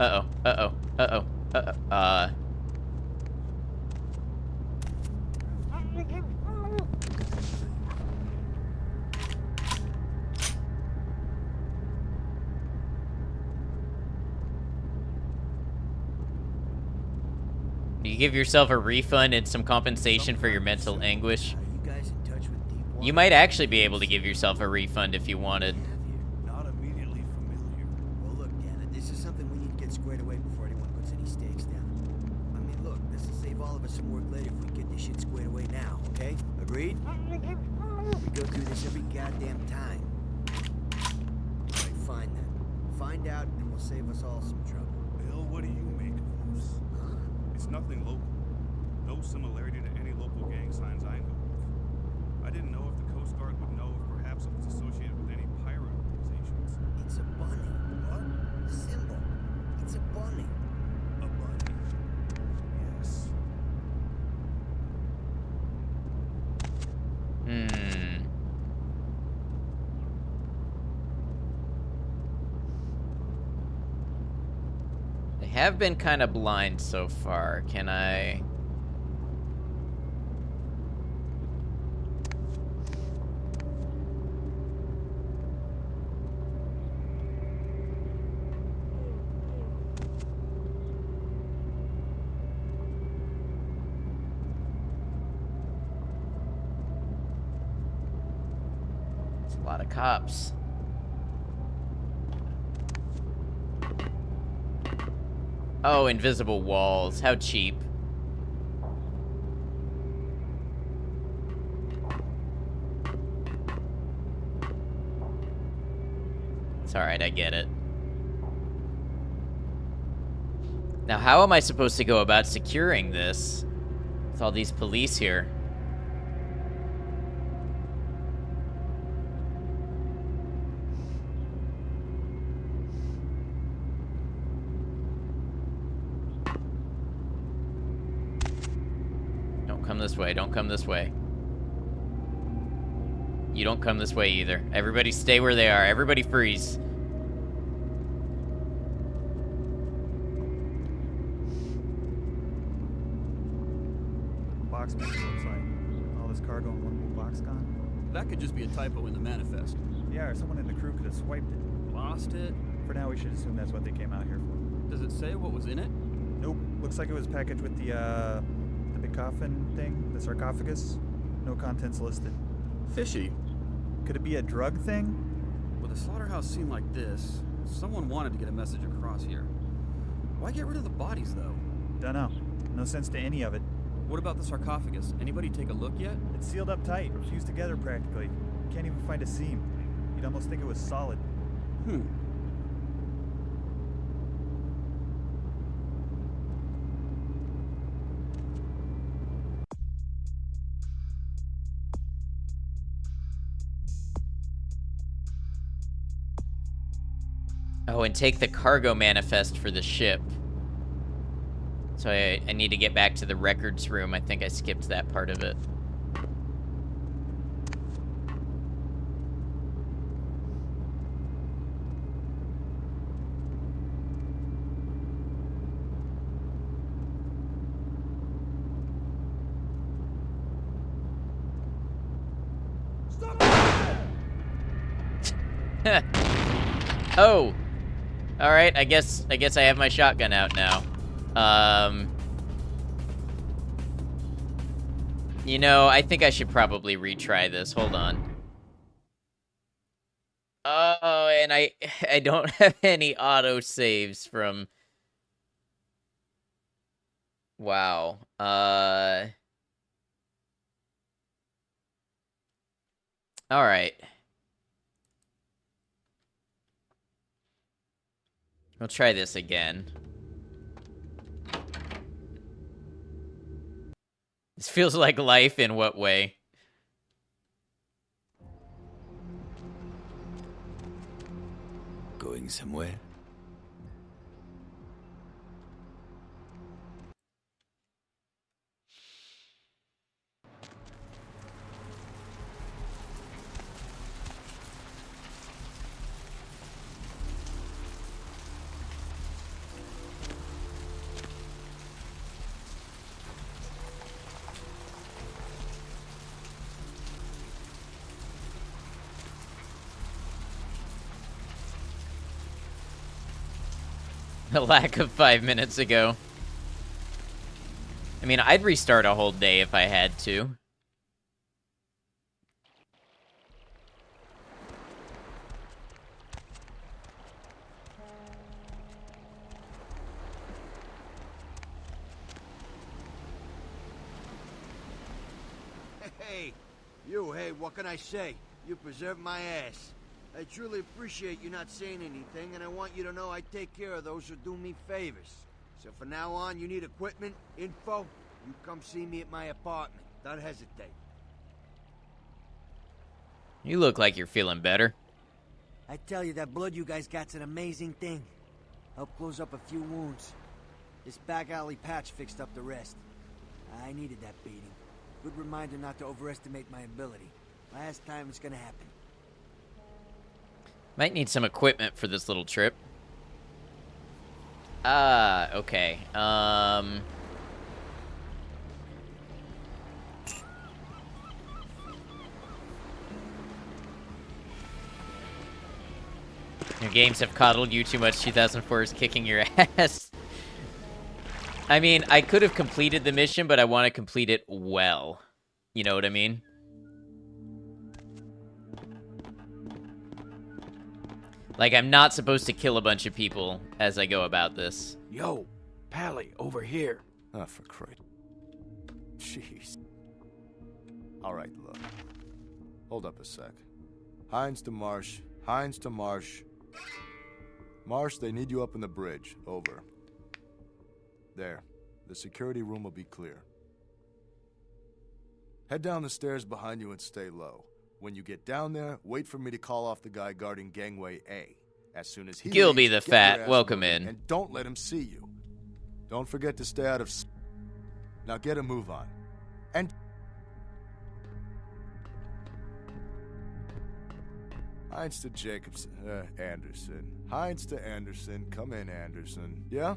Uh-oh, uh-oh, uh-oh, uh-oh, You give yourself a refund and some compensation for your mental anguish. Are you guys in touch with Deepwater? You might actually be able to give yourself a refund if you wanted. Not immediately familiar. Well, look, damn it, this is something we need to get squared away before anyone puts any stakes down. I mean, look, this will save all of us some work later if we get this shit squared away now, okay? Agreed? We go through this every goddamn time. Alright, fine then. Find out and we'll save us all some trouble. Bill, what do you make of this? It's nothing local. No similarity to any local gang signs I know of. I didn't know if the Coast Guard would know if perhaps it was associated with any pirate organizations. It's a bunny. What? The symbol. It's a bunny. A bunny. Yes. They have been kind of blind so far. Can I... It's a lot of cops. Oh, invisible walls. How cheap. It's alright, I get it. Now, how am I supposed to go about securing this with all these police here? Come this way. Don't come this way. You don't come this way either. Everybody stay where they are. Everybody freeze. Box makes it looks like. All this cargo in one big box gone? That could just be a typo in the manifest. Yeah, or someone in the crew could have swiped it. Lost it? For now, we should assume that's what they came out here for. Does it say what was in it? Nope. Looks like it was packaged with the big coffin thing, the sarcophagus. No contents listed. Fishy. Could it be a drug thing? With a slaughterhouse scene like this, someone wanted to get a message across here. Why get rid of the bodies, though? Dunno. No sense to any of it. What about the sarcophagus? Anybody take a look yet? It's sealed up tight, fused together practically. Can't even find a seam. You'd almost think it was solid. Oh, and take the cargo manifest for the ship. So I need to get back to the records room. I think I skipped that part of it. Oh! Alright, I guess I have my shotgun out now. You know, I think I should probably retry this. Hold on. Oh, and I don't have any auto saves from... Wow. Alright. We'll try this again. This feels like life in what way? Going somewhere? A lack of 5 minutes ago. I mean, I'd restart a whole day if I had to. Hey, what can I say? You preserved my ass. I truly appreciate you not saying anything, and I want you to know I take care of those who do me favors. So from now on, you need equipment, info, you come see me at my apartment. Don't hesitate. You look like you're feeling better. I tell you, that blood you guys got's an amazing thing. Helped close up a few wounds. This back alley patch fixed up the rest. I needed that beating. Good reminder not to overestimate my ability. Last time it's gonna happen. Might need some equipment for this little trip. Okay. Your games have coddled you too much. 2004 is kicking your ass. I mean, I could have completed the mission, but I want to complete it well. You know what I mean? Like, I'm not supposed to kill a bunch of people as I go about this. Yo, Pally, over here. Ah, for Christ. Jeez. Alright, look. Hold up a sec. Hines to Marsh. Hines to Marsh. Marsh, they need you up in the bridge. Over. There. The security room will be clear. Head down the stairs behind you and stay low. When you get down there, wait for me to call off the guy guarding gangway A. As soon as he Gilby leaves, the get Fat, your ass welcome moving, in. And don't let him see you. Don't forget to stay out of... Now get a move on. And... Hines to Jacobson. Anderson. Hines to Anderson. Come in, Anderson. Yeah?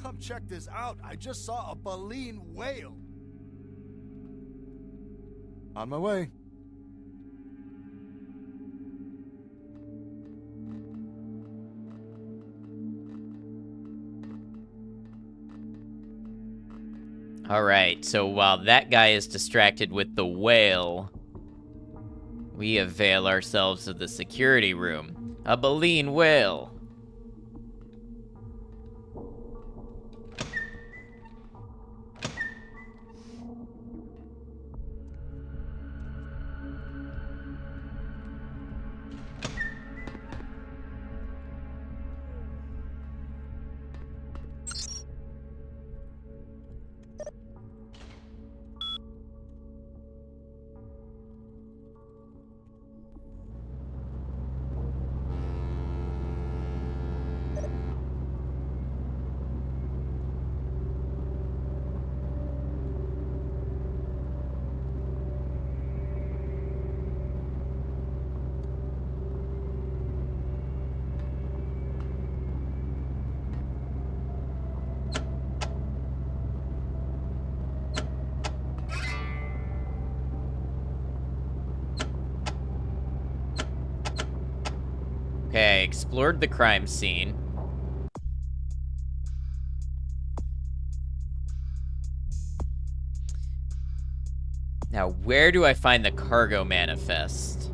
Come check this out. I just saw a baleen whale. On my way. Alright, so while that guy is distracted with the whale, we avail ourselves of the security room. A baleen whale. Okay, explored the crime scene. Now, where do I find the cargo manifest?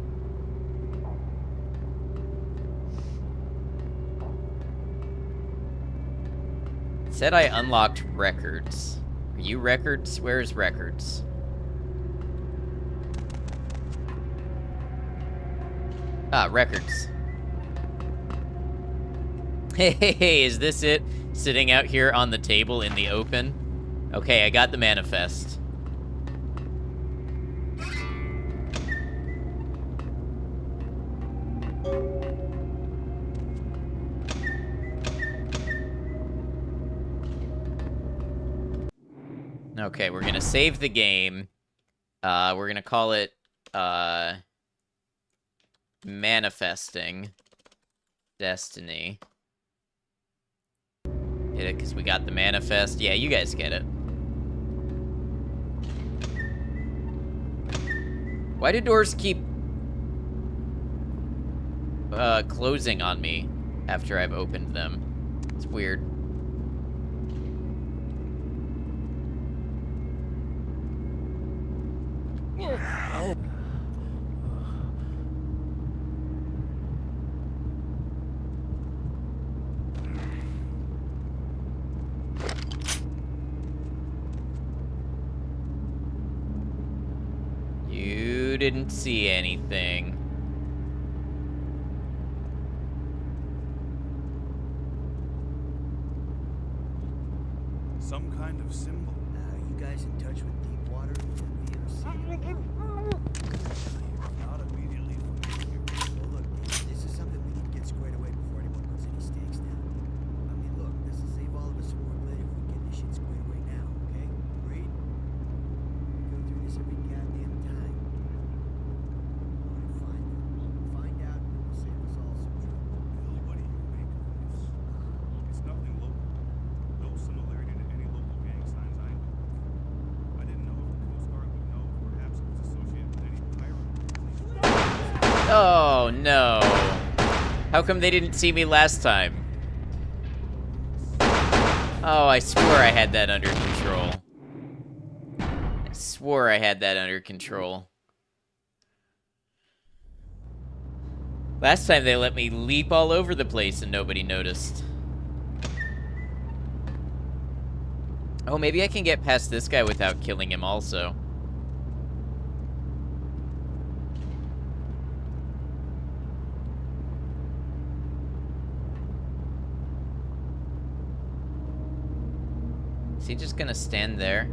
It said I unlocked records. Are you records? Where's records? Ah, records. Hey, is this it? Sitting out here on the table in the open? Okay, I got the manifest. Okay, we're gonna save the game. We're gonna call it, Manifesting Destiny. Get it? Because we got the manifest. Yeah, you guys get it. Why do doors keep closing on me after I've opened them? It's weird. You didn't see anything. Some kind of symbol. You guys in touch with Deepwater and VMC? Not immediately familiar. Well, look, this is something we need to get squared away before anyone puts any stakes down. I mean, look, this will save all of us some work later if we get this shit squared away now, okay? Agreed? We go through this every goddamn time. All right, find out, and it'll save us all some trouble. Bill, what do you make of this? It's nothing local. No similarity to any local gang signs I know of. I didn't know if the Coast Guard would know if perhaps it was associated with any pirate organization. Oh, no. How come they didn't see me last time? Oh, I swore I had that under control. I swore I had that under control. Last time they let me leap all over the place and nobody noticed. Oh, maybe I can get past this guy without killing him also. Is he just gonna stand there?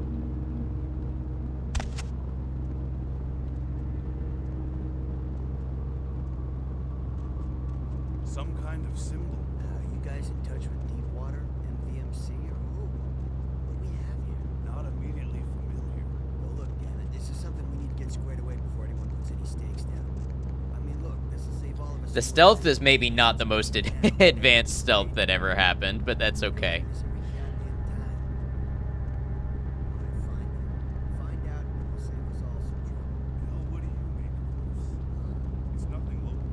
Some kind of symbol. You guys in touch with Deepwater and VMC or who? What do we have here? Not immediately familiar. Well, look, damn it, this is something we need to get squared away before anyone puts any stakes down. I mean, look, this will save all of us. The stealth is maybe not the most advanced stealth that ever happened, but that's okay. Find out, and it'll save us all some trouble. Bill, what do you make of this? It's nothing local.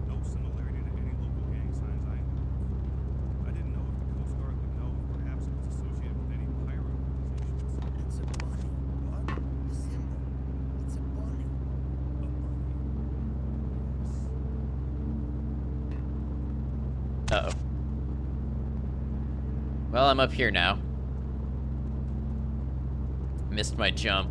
No similarity to any local gang signs I know of. I didn't know if the Coast Guard would know if perhaps it was associated with any pirate organizations. It's a bunny. What? The symbol. It's a bunny. A bunny. Uh-oh. Well, I'm up here now. Missed my jump.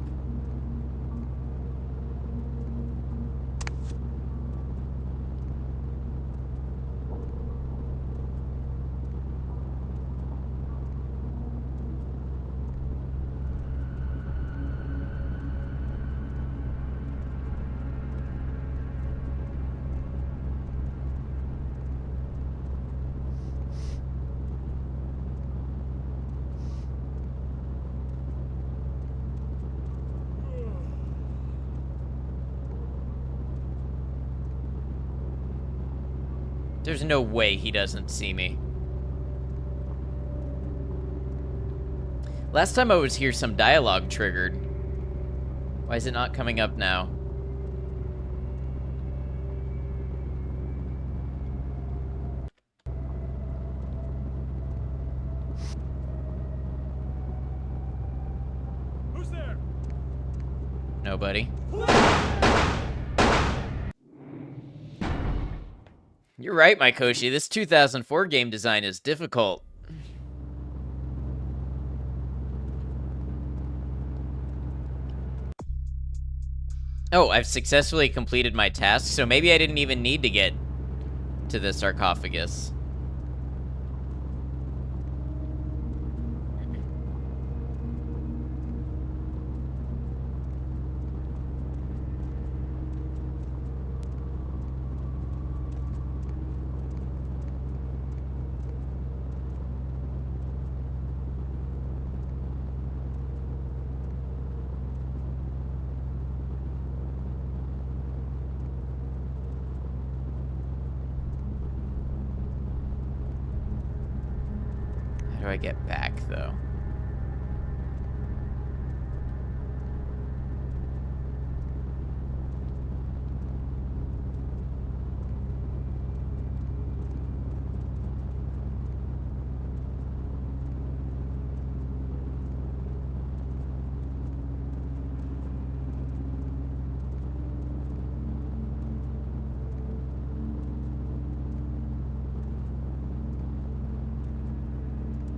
There's no way he doesn't see me. Last time I was here, some dialogue triggered. Why is it not coming up now? Who's there? Nobody. You're right, Mykoshi. This 2004 game design is difficult. Oh, I've successfully completed my task, so maybe I didn't even need to get to the sarcophagus. How do I get back, though?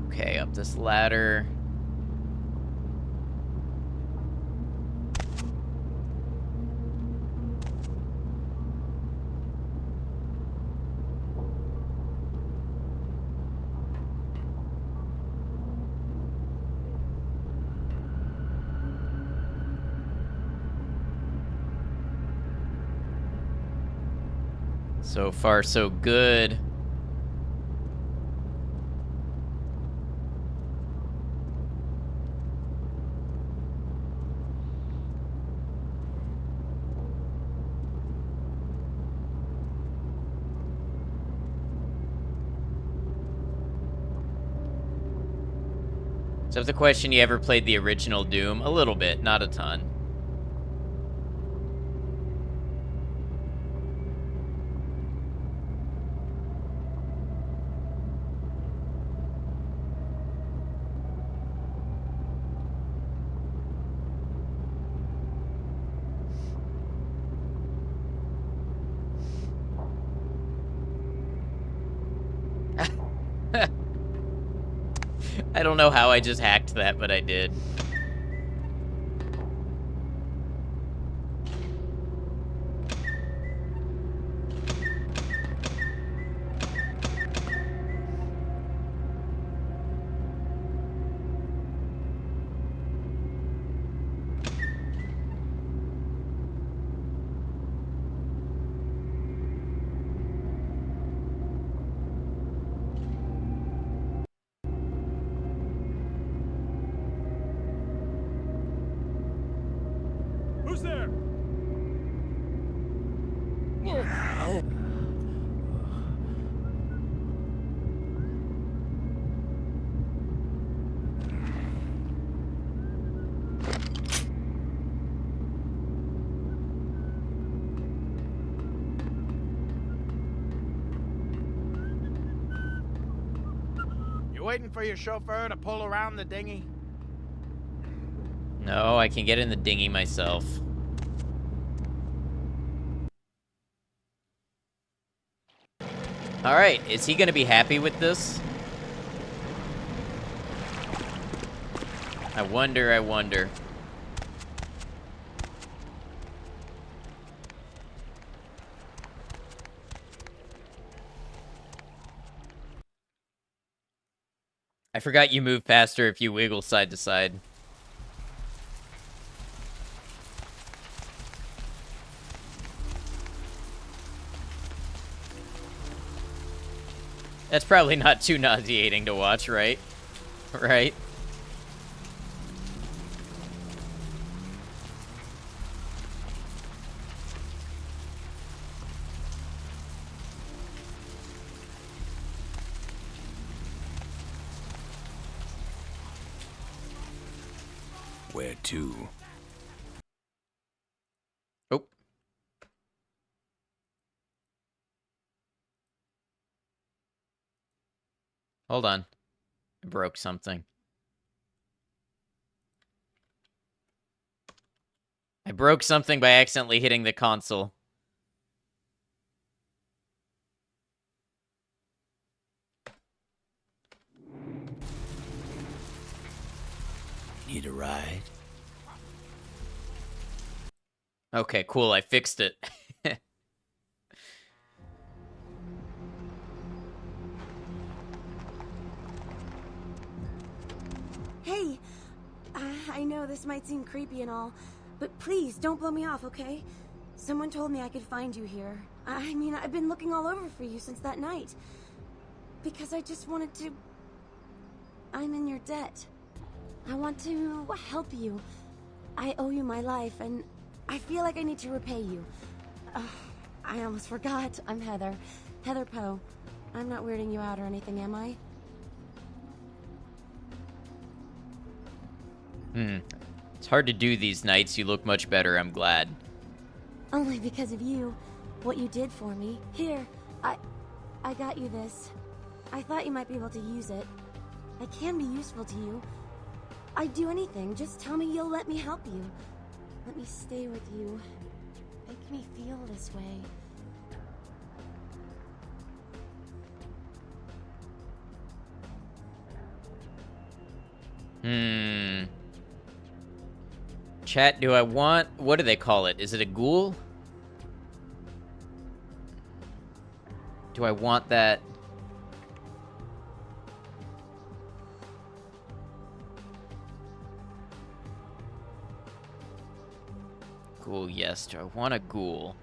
Okay, up this ladder. So far, so good. So if the question, you ever played the original Doom? A little bit, not a ton. I don't know how I just hacked that, but I did. Who's there? You waiting for your chauffeur to pull around the dinghy? No, I can get in the dinghy myself. Alright, is he gonna be happy with this? I wonder, I wonder. I forgot you move faster if you wiggle side to side. That's probably not too nauseating to watch, right? Right? Where to? Oh. Hold on. I broke something. I broke something by accidentally hitting the console. Need a ride? Okay, cool. I fixed it. Hey, I know this might seem creepy and all, but please don't blow me off, okay? Someone told me I could find you here. I mean, I've been looking all over for you since that night. Because I just wanted to... I'm in your debt. I want to help you. I owe you my life, and I feel like I need to repay you. I almost forgot. I'm Heather. Heather Poe. I'm not weirding you out or anything, am I? It's hard to do these nights. You look much better. I'm glad. Only because of you. What you did for me. Here, I got you this. I thought you might be able to use it. I can be useful to you. I'd do anything. Just tell me you'll let me help you. Let me stay with you. Make me feel this way. Chat, do I want... What do they call it? Is it a ghoul? Do I want that... Ghoul, yes. Do I want a ghoul?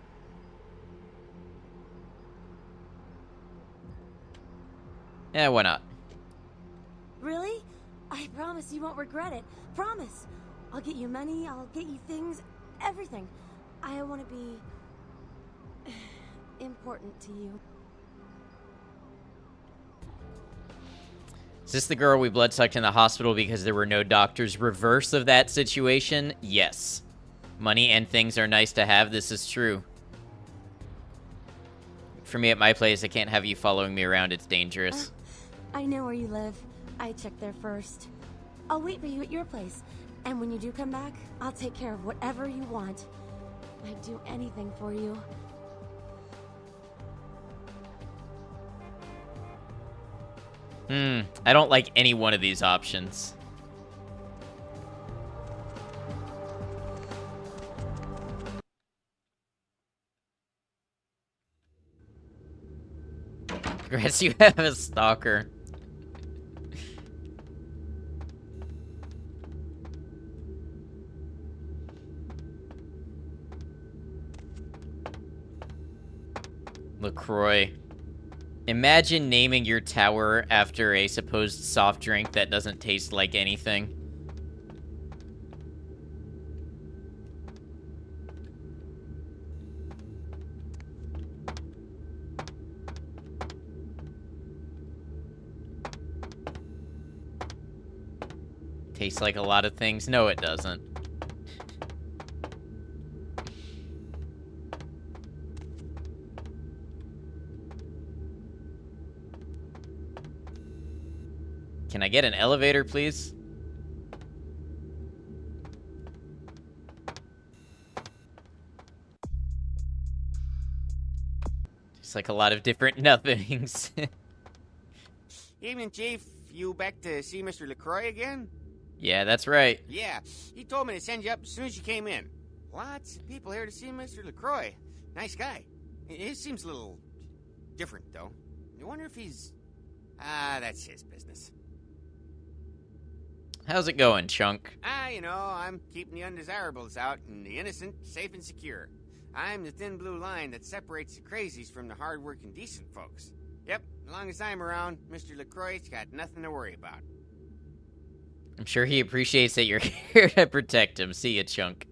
Yeah, why not? Really? I promise you won't regret it. Promise. I'll get you money, I'll get you things, everything. I want to be important to you. Is this the girl we bloodsucked in the hospital because there were no doctors? Reverse of that situation? Yes. Money and things are nice to have. This is true. For me at my place, I can't have you following me around. It's dangerous. I know where you live. I checked there first. I'll wait for you at your place. And when you do come back, I'll take care of whatever you want. I'd do anything for you. I don't like any one of these options. Congrats, you have a stalker. LaCroix. Imagine naming your tower after a supposed soft drink that doesn't taste like anything. Tastes like a lot of things. No, it doesn't. Can I get an elevator, please? Just like a lot of different nothings. Evening, Chief. You back to see Mr. LaCroix again? Yeah, that's right. Yeah, he told me to send you up as soon as you came in. Lots of people here to see Mr. LaCroix. Nice guy. He seems a little different, though. I wonder if he's... that's his business. How's it going, Chunk? You know, I'm keeping the undesirables out and the innocent safe and secure. I'm the thin blue line that separates the crazies from the hard-working, decent folks. Yep, as long as I'm around, Mr. LaCroix's got nothing to worry about. I'm sure he appreciates that you're here to protect him. See ya, Chunk.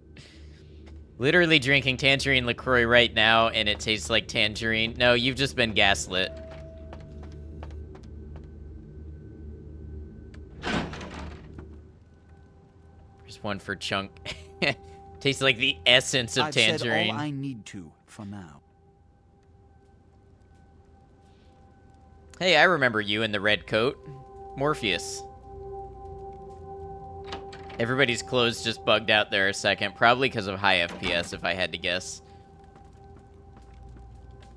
Literally drinking Tangerine LaCroix right now, and it tastes like tangerine. No, you've just been gaslit. There's one for Chunk. Tastes like the essence of tangerine. I've said all I need to for now. Hey, I remember you in the red coat. Morpheus. Everybody's clothes just bugged out there a second. Probably because of high FPS, if I had to guess.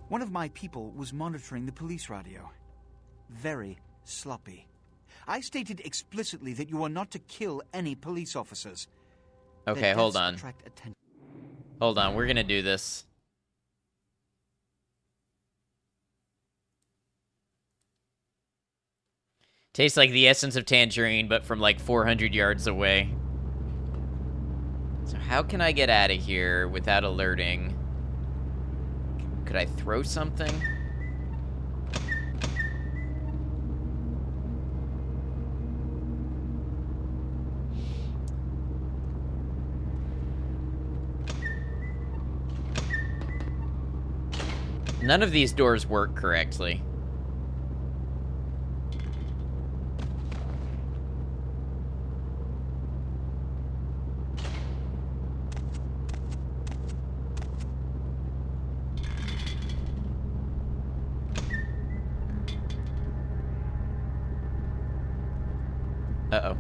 One of my people was monitoring the police radio. Very sloppy. I stated explicitly that you are not to kill any police officers. Okay, hold on. Attract attention. Hold on, we're gonna do this. Tastes like the essence of tangerine, but from like 400 yards away. So how can I get out of here without alerting? Could I throw something? None of these doors work correctly. Uh-oh.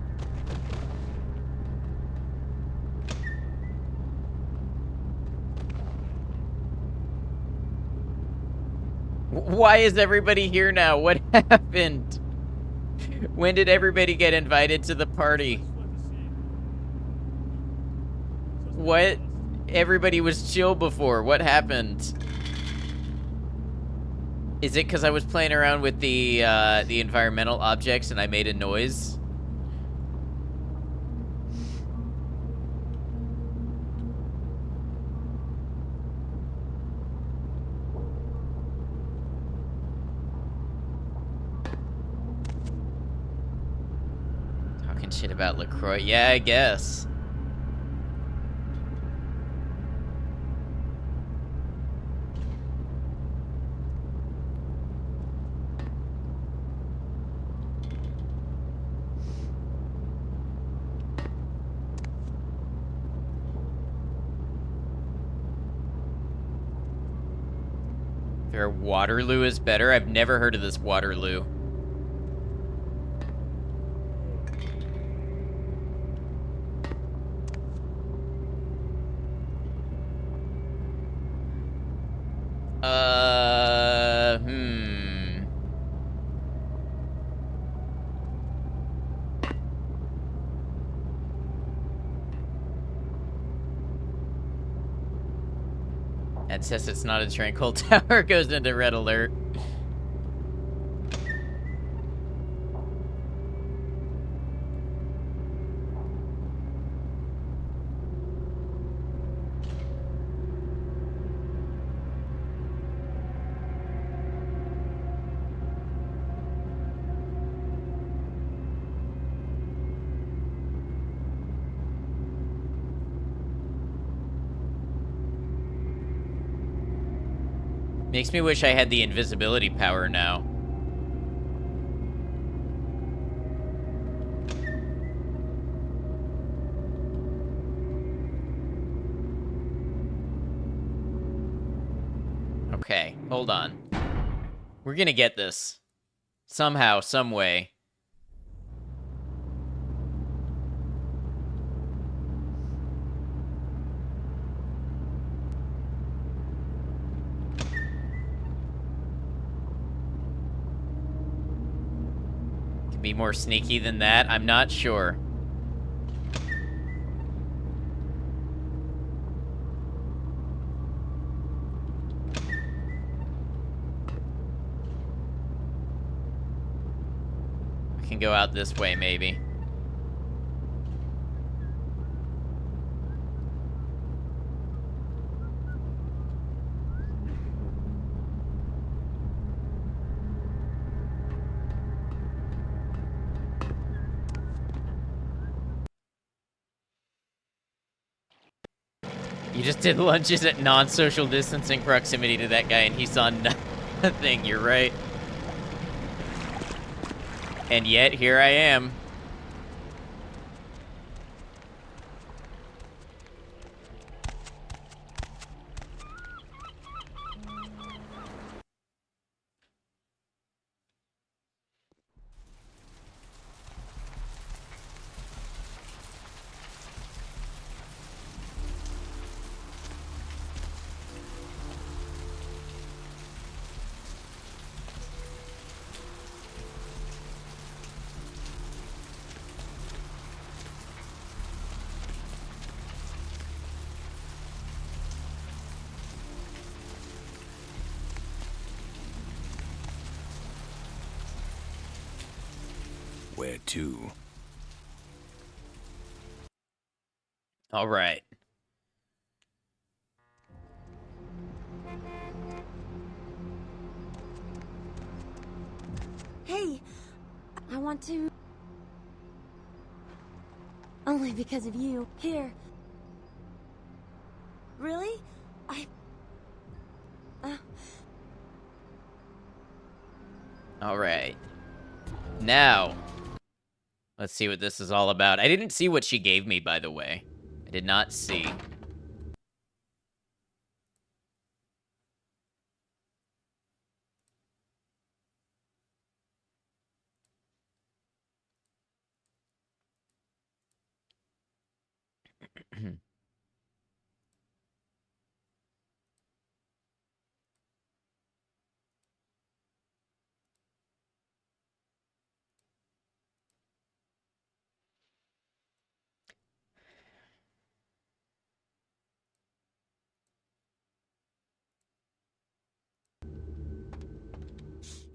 Why is everybody here now? What happened? When did everybody get invited to the party? What? Everybody was chill before. What happened? Is it because I was playing around with the environmental objects and I made a noise? Talking shit about LaCroix. Yeah, I guess. Their Waterloo is better? I've never heard of this Waterloo. Hmm. That says it's not a tranquil tower, goes into red alert. Makes me wish I had the invisibility power now. Okay, hold on. We're gonna get this. Somehow, some way. Can be more sneaky than that? I'm not sure. We can go out this way, maybe. You just did lunges at non-social distancing proximity to that guy, and he saw nothing. You're right. And yet, here I am. Where to? All right. Hey, I want to... Only because of you. Here. Really? All right. Now, let's see what this is all about. I didn't see what she gave me, by the way. I did not see.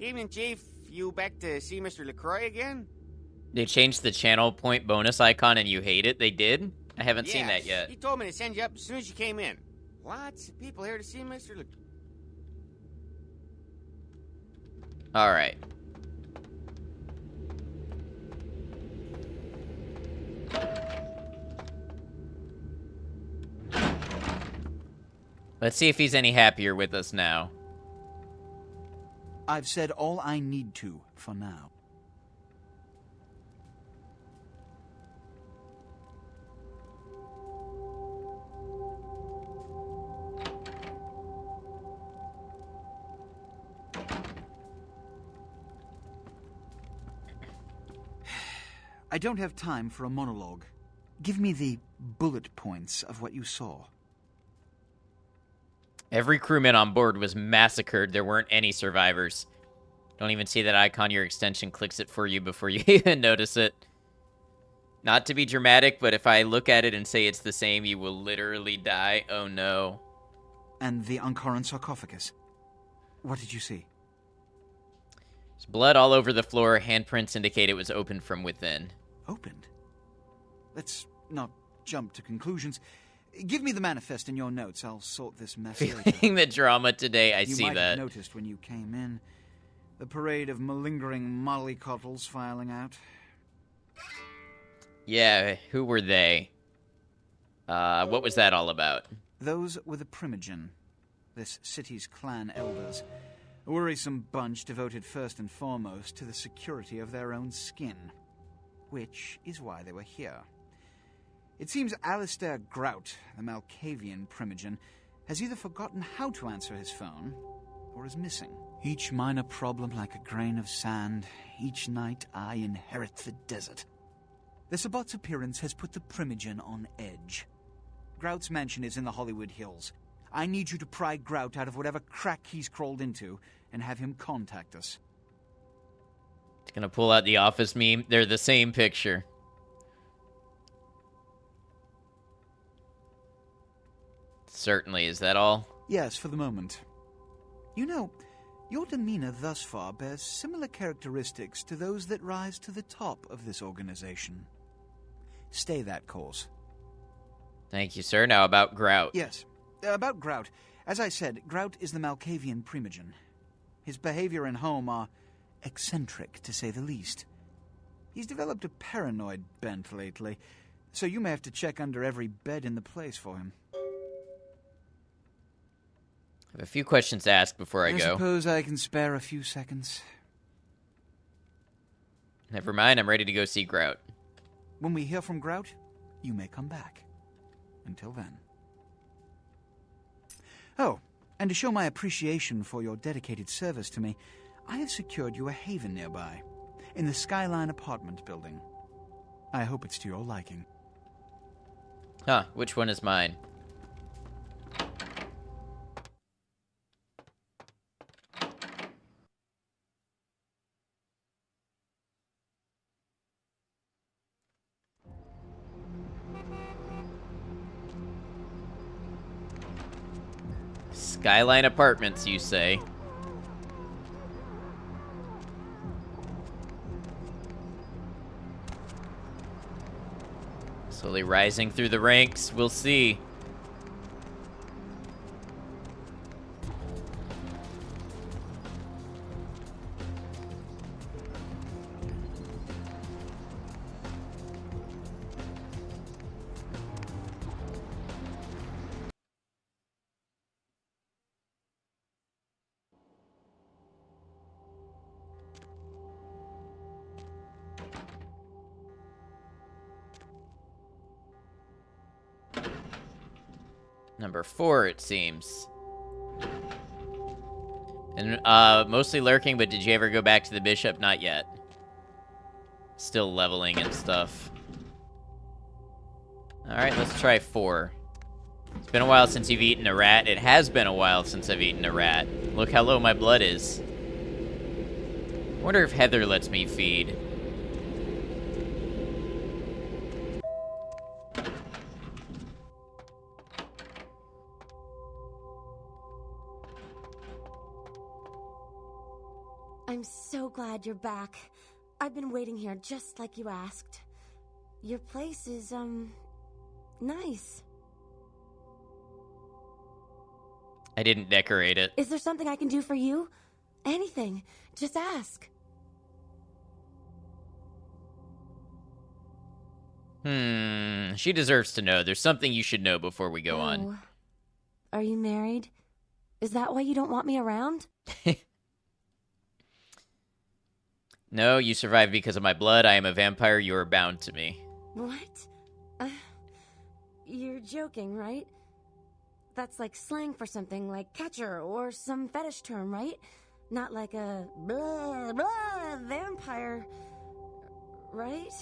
Evening, Chief. You back to see Mr. LaCroix again? They changed the channel point bonus icon and you hate it? They did? I haven't seen that yet. He told me to send you up as soon as you came in. Lots of people here to see Mr. LaCroix. All right. Let's see if he's any happier with us now. I've said all I need to for now. I don't have time for a monologue. Give me the bullet points of what you saw. Every crewman on board was massacred. There weren't any survivors. Don't even see that icon. Your extension clicks it for you before you even notice it. Not to be dramatic, but if I look at it and say it's the same, you will literally die. Oh no. And the Ankaran sarcophagus. What did you see? There's blood all over the floor. Handprints indicate it was opened from within. Opened? Let's not jump to conclusions. Give me the manifest in your notes. I'll sort this mess later. Feeling the drama today, I you see might that. have noticed when you came in. The parade of malingering mollycoddles filing out. Yeah, who were they? What was that all about? Those were the Primogen, this city's clan elders. A worrisome bunch devoted first and foremost to the security of their own skin. Which is why they were here. It seems Alistair Grout, the Malkavian Primogen, has either forgotten how to answer his phone, or is missing. Each minor problem like a grain of sand. Each night I inherit the desert. The Sabbat's appearance has put the Primogen on edge. Grout's mansion is in the Hollywood Hills. I need you to pry Grout out of whatever crack he's crawled into, and have him contact us. It's gonna pull out the Office meme. They're the same picture. Certainly, is that all? Yes, for the moment. You know, your demeanor thus far bears similar characteristics to those that rise to the top of this organization. Stay that course. Thank you, sir. Now about Grout. Yes, about Grout. As I said, Grout is the Malkavian Primogen. His behavior and home are eccentric, to say the least. He's developed a paranoid bent lately, so you may have to check under every bed in the place for him. I have a few questions to ask before I I go. suppose I can spare a few seconds. Never mind, I'm ready to go see Grout. When we hear from Grout, you may come back. Until then. Oh, and to show my appreciation for your dedicated service to me, I have secured you a haven nearby, in the Skyline apartment building. I hope it's to your liking. Huh, which one is mine? Skyline Apartments, you say? Slowly rising through the ranks, we'll see. Number 4, it seems. And, mostly lurking, but did you ever go back to the Bishop? Not yet. Still leveling and stuff. Alright, let's try 4. It's been a while since you've eaten a rat. It has been a while since I've eaten a rat. Look how low my blood is. I wonder if Heather lets me feed. I'm so glad you're back. I've been waiting here just like you asked. Your place is, nice. I didn't decorate it. Is there something I can do for you? Anything. Just ask. She deserves to know. There's something you should know before we go on. Are you married? Is that why you don't want me around? No, you survived because of my blood. I am a vampire. You are bound to me. What? You're joking, right? That's like slang for something like catcher or some fetish term, right? Not like a blah, blah, vampire, right?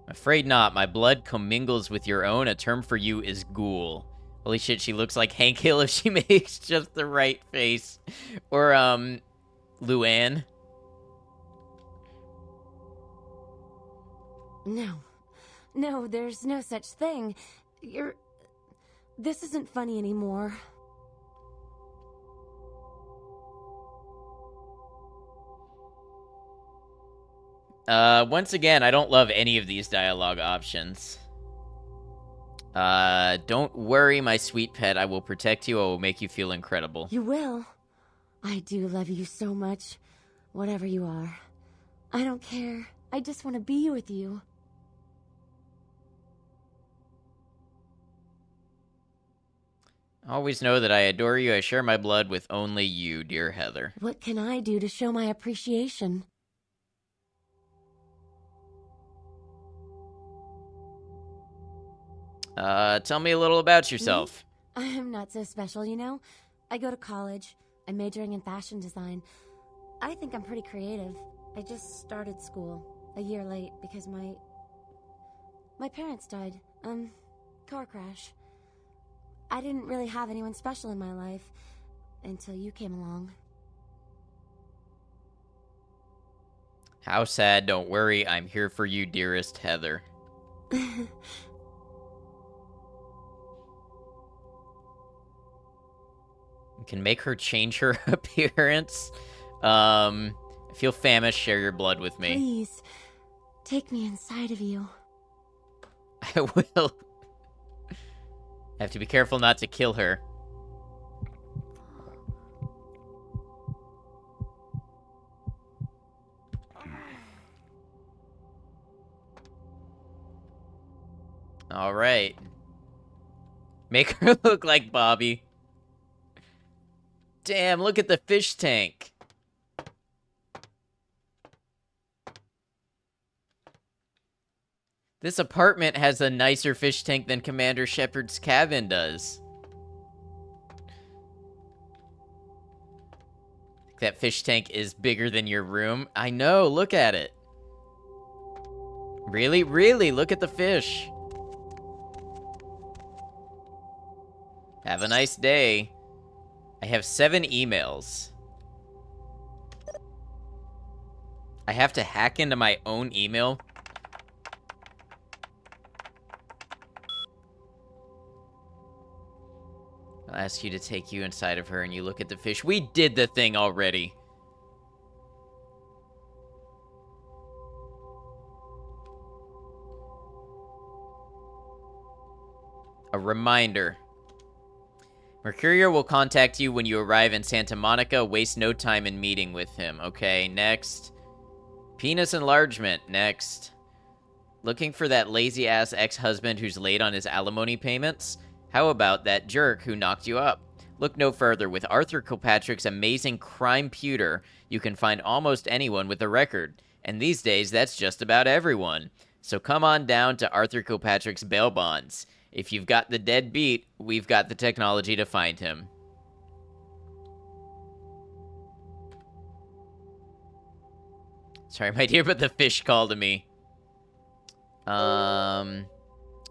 Afraid not. My blood commingles with your own. A term for you is ghoul. Holy shit, she looks like Hank Hill if she makes just the right face. Or, Luann. No. No, there's no such thing. This isn't funny anymore. Once again, I don't love any of these dialogue options. Don't worry, my sweet pet. I will protect you. I will make you feel incredible. You will. I do love you so much. Whatever you are. I don't care. I just want to be with you. Always know that I adore you. I share my blood with only you, dear Heather. What can I do to show my appreciation? Tell me a little about yourself. I'm not so special, you know? I go to college. I'm majoring in fashion design. I think I'm pretty creative. I just started school a year late because my parents died. Car crash. I didn't really have anyone special in my life until you came along. How sad. Don't worry. I'm here for you, dearest Heather. Can make her change her appearance. I feel famished. Share your blood with me. Please, take me inside of you. I will. I have to be careful not to kill her. All right. Make her look like Bobby. Damn, look at the fish tank. This apartment has a nicer fish tank than Commander Shepard's cabin does. That fish tank is bigger than your room. I know, look at it. Really? Really? Look at the fish. Have a nice day. I have 7 emails. I have to hack into my own email. I'll ask you to take you inside of her and you look at the fish. We did the thing already. A reminder. Mercurial will contact you when you arrive in Santa Monica. Waste no time in meeting with him. Okay, next. Penis enlargement. Next. Looking for that lazy-ass ex-husband who's late on his alimony payments? How about that jerk who knocked you up? Look no further. With Arthur Kilpatrick's amazing crime pewter, you can find almost anyone with a record. And these days, that's just about everyone. So come on down to Arthur Kilpatrick's bail bonds. If you've got the dead beat, we've got the technology to find him. Sorry, my dear, but the fish called to me.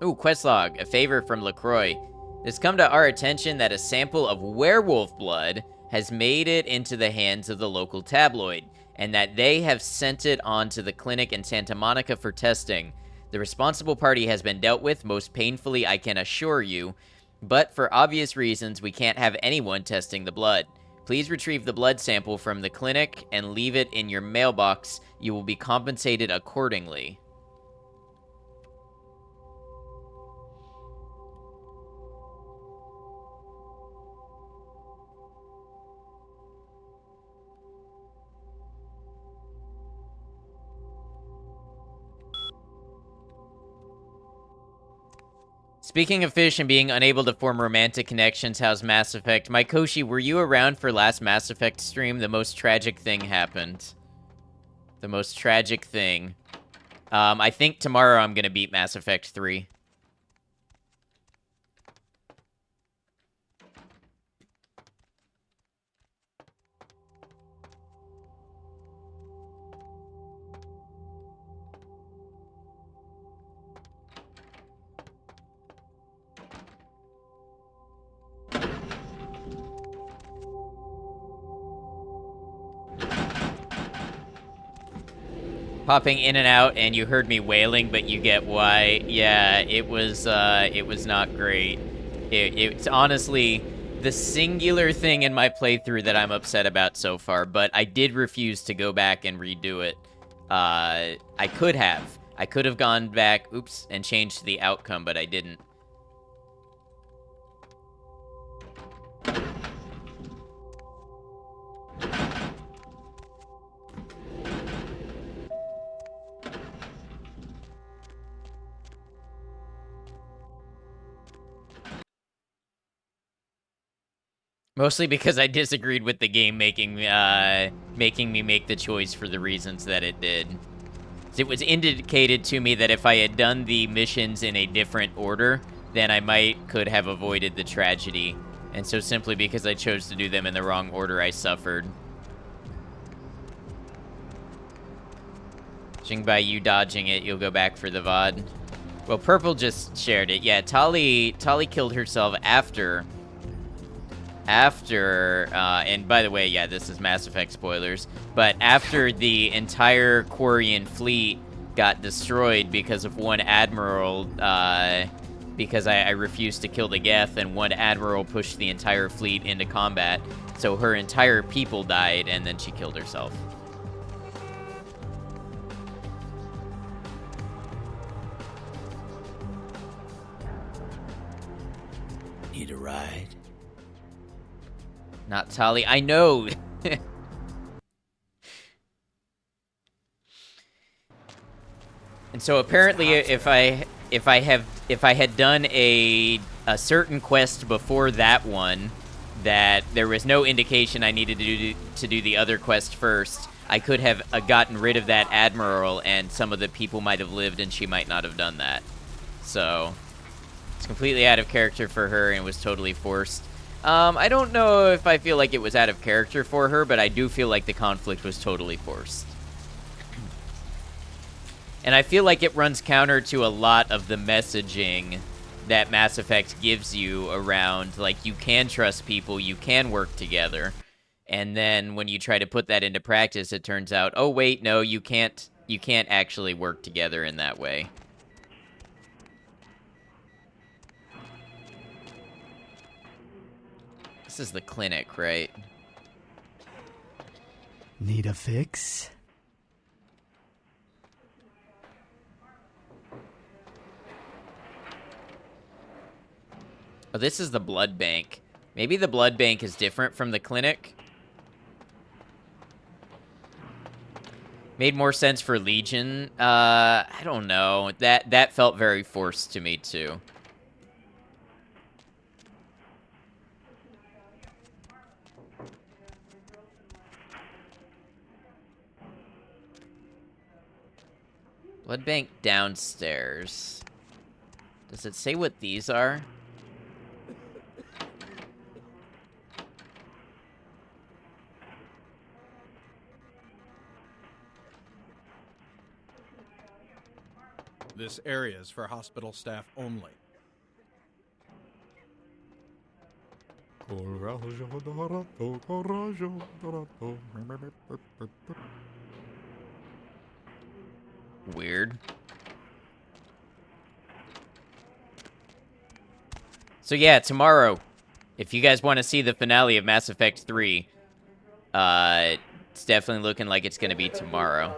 Ooh, quest log. A favor from LaCroix. It's come to our attention that a sample of werewolf blood has made it into the hands of the local tabloid, and that they have sent it on to the clinic in Santa Monica for testing. The responsible party has been dealt with, most painfully, I can assure you, but for obvious reasons, we can't have anyone testing the blood. Please retrieve the blood sample from the clinic and leave it in your mailbox. You will be compensated accordingly. Speaking of fish and being unable to form romantic connections, how's Mass Effect? Mykoshi, were you around for last Mass Effect stream? The most tragic thing happened. The most tragic thing. I think tomorrow I'm gonna beat Mass Effect 3. Popping in and out, and you heard me wailing, but you get why. Yeah, it was not great. It's honestly the singular thing in my playthrough that I'm upset about so far, but I did refuse to go back and redo it. I could have. I could have gone back, oops, and changed the outcome, but I didn't. Mostly because I disagreed with the game making me make the choice for the reasons that it did. It was indicated to me that if I had done the missions in a different order, then I could have avoided the tragedy. And so simply because I chose to do them in the wrong order, I suffered. Judging by you dodging it, you'll go back for the VOD. Well, Purple just shared it. Yeah, Tali killed herself after, and by the way, yeah, this is Mass Effect spoilers, but after the entire Quarian fleet got destroyed because of one admiral, because I refused to kill the Geth, and one admiral pushed the entire fleet into combat, so her entire people died, and then she killed herself. Need a ride? Not Tali. I know. And so apparently, if I had done a certain quest before that one, that there was no indication I needed to do the other quest first, I could have gotten rid of that admiral, and some of the people might have lived, and she might not have done that. So it's completely out of character for her, and was totally forced. I don't know if I feel like it was out of character for her, but I do feel like the conflict was totally forced. And I feel like it runs counter to a lot of the messaging that Mass Effect gives you around, like, you can trust people, you can work together. And then when you try to put that into practice, it turns out, oh wait, no, you can't actually work together in that way. This is the clinic, right? Need a fix? Oh, this is the blood bank. Maybe the blood bank is different from the clinic. Made more sense for Legion. I don't know. That felt very forced to me too. Blood bank downstairs. Does it say what these are? This area is for hospital staff only. Weird. So yeah, tomorrow, if you guys want to see the finale of Mass Effect 3, it's definitely looking like it's going to be tomorrow.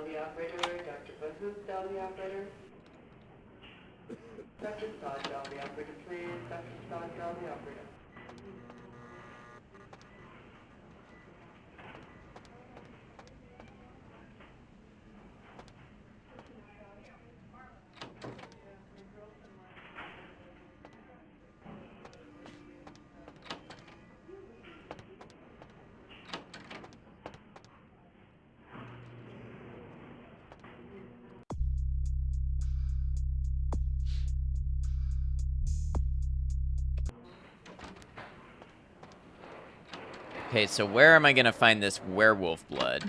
Okay, so where am I gonna find this werewolf blood?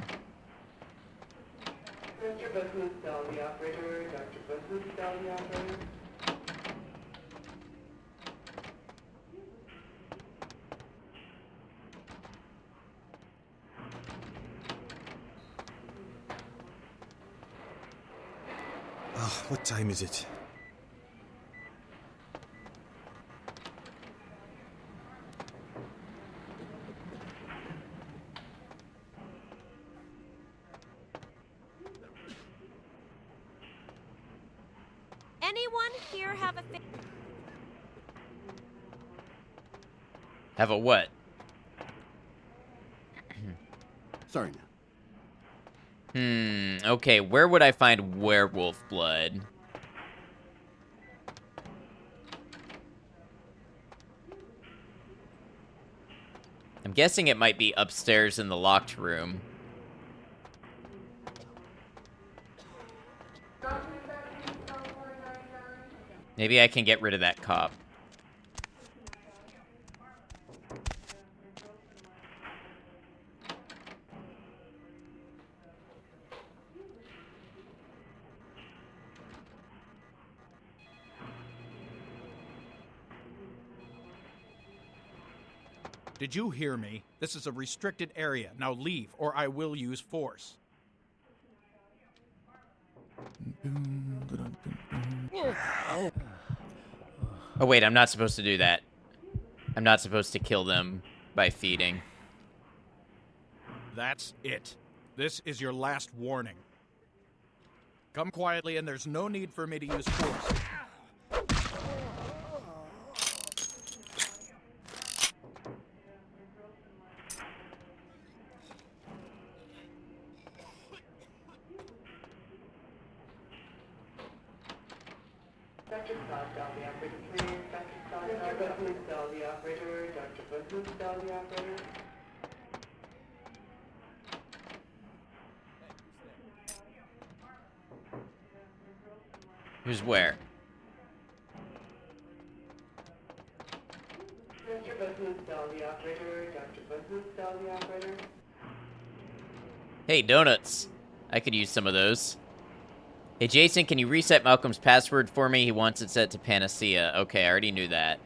Mr. Booth, tell the operator. Dr. Booth, tell the operator. Oh, what time is it? Anyone here have a Have a what? Sorry now. Okay, where would I find werewolf blood? I'm guessing it might be upstairs in the locked room. Maybe I can get rid of that cop. Did you hear me? This is a restricted area. Now leave, or I will use force. Oh wait, I'm not supposed to do that. I'm not supposed to kill them by feeding. That's it. This is your last warning. Come quietly, and there's no need for me to use force. Dr. Scott, tell the operator, please. Dr. Scott, Dr. Booth, tell the operator. Dr. Booth, tell the operator. Who's where? Mr. Booth, tell the operator. Dr. Booth, tell the operator. Hey, donuts. I could use some of those. Hey, Jason, can you reset Malcolm's password for me? He wants it set to Panacea. Okay, I already knew that.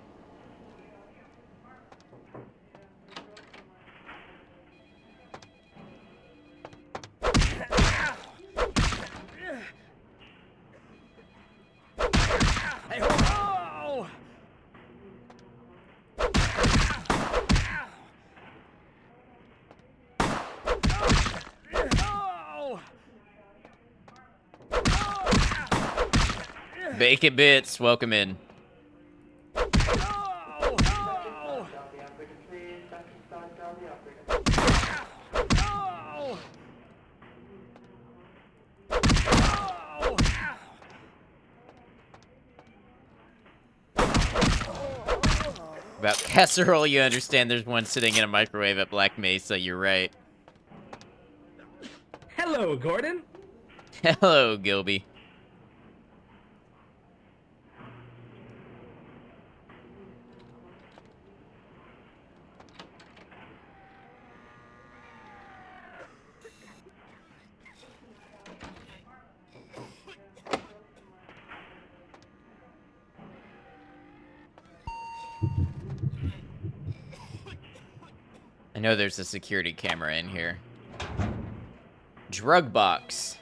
Hey, ho! Bacon Bits, welcome in. About casserole, you understand there's one sitting in a microwave at Black Mesa, you're right. Hello, Gordon. Hello, Gilby. I know there's a security camera in here. Drug box.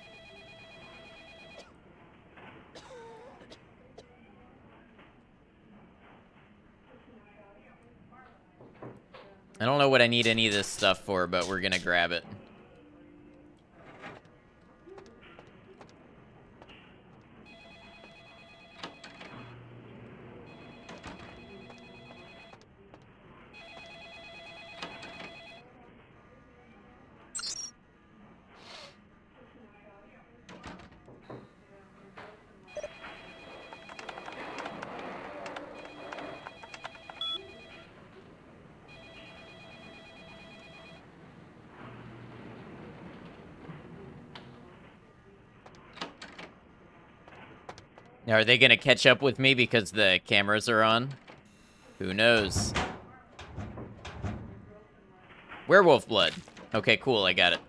I don't know what I need any of this stuff for, but we're gonna grab it. Now, are they gonna catch up with me because the cameras are on? Who knows? Werewolf blood. Okay, cool, I got it.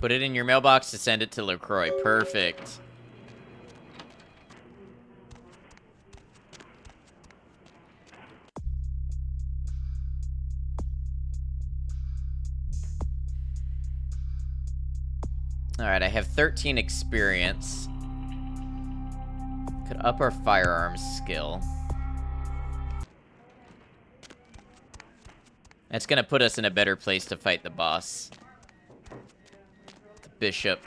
Put it in your mailbox to send it to LaCroix. Perfect. Alright, I have 13 experience. Could up our firearms skill. That's gonna put us in a better place to fight the boss. The bishop.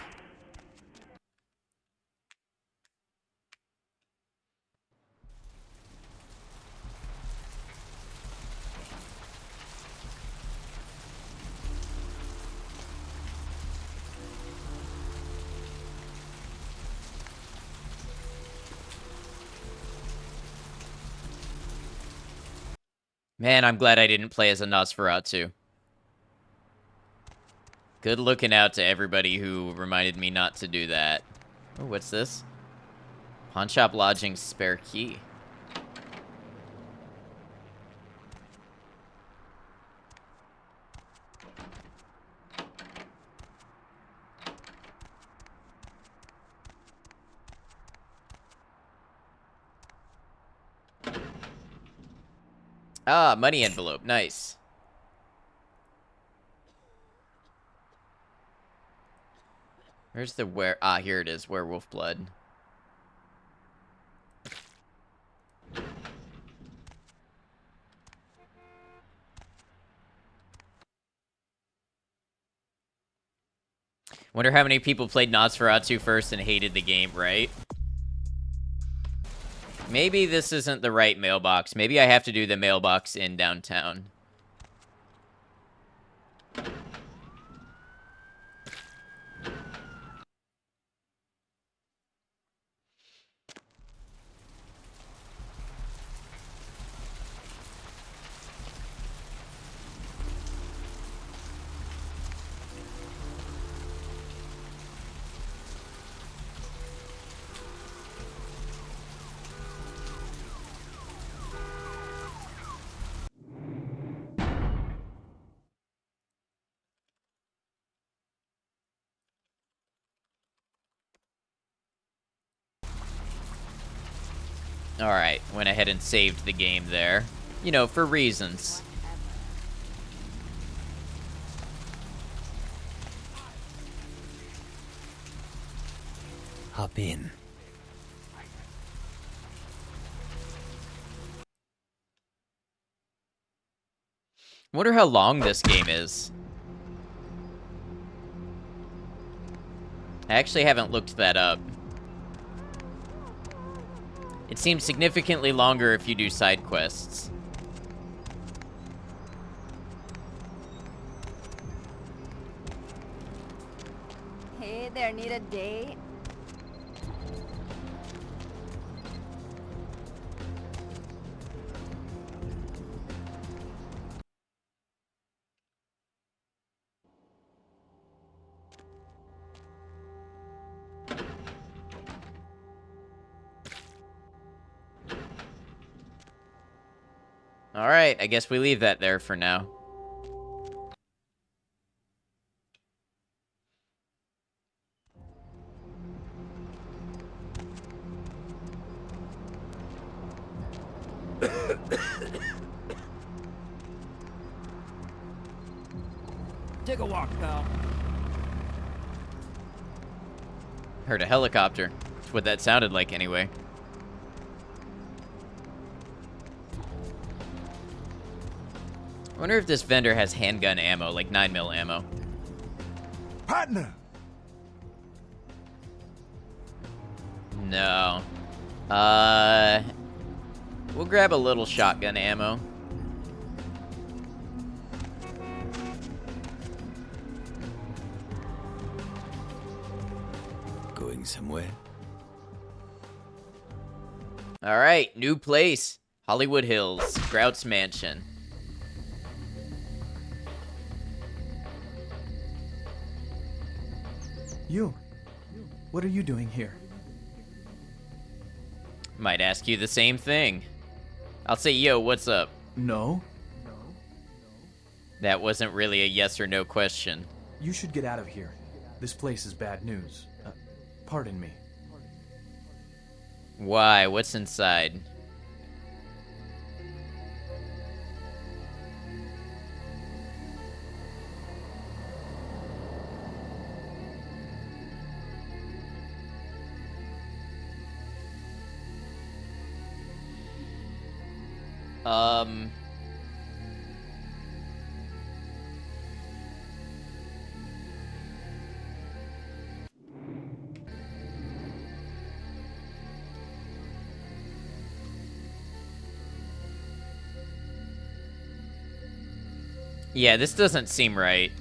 Man, I'm glad I didn't play as a Nosferatu. Good looking out to everybody who reminded me not to do that. Oh, what's this? Pawn shop lodging spare key. Ah, money envelope. Nice. Where's the Ah, here it is. Werewolf blood. Wonder how many people played Nosferatu first and hated the game, right? Maybe this isn't the right mailbox. Maybe I have to do the mailbox in downtown. Alright, went ahead and saved the game there. You know, for reasons. Hop in. Wonder how long this game is. I actually haven't looked that up. It seems significantly longer if you do side quests. Hey there, need a date? Alright, I guess we leave that there for now. Take a walk, pal. Heard a helicopter. That's what that sounded like anyway. I wonder if this vendor has handgun ammo, like 9mm ammo. Partner! No. We'll grab a little shotgun ammo. Going somewhere? Alright, new place. Hollywood Hills, Grout's Mansion. You. What are you doing here? Might ask you the same thing. I'll say, yo, what's up? No. That wasn't really a yes or no question. You should get out of here. This place is bad news. Pardon me. Why? What's inside? Yeah, this doesn't seem right.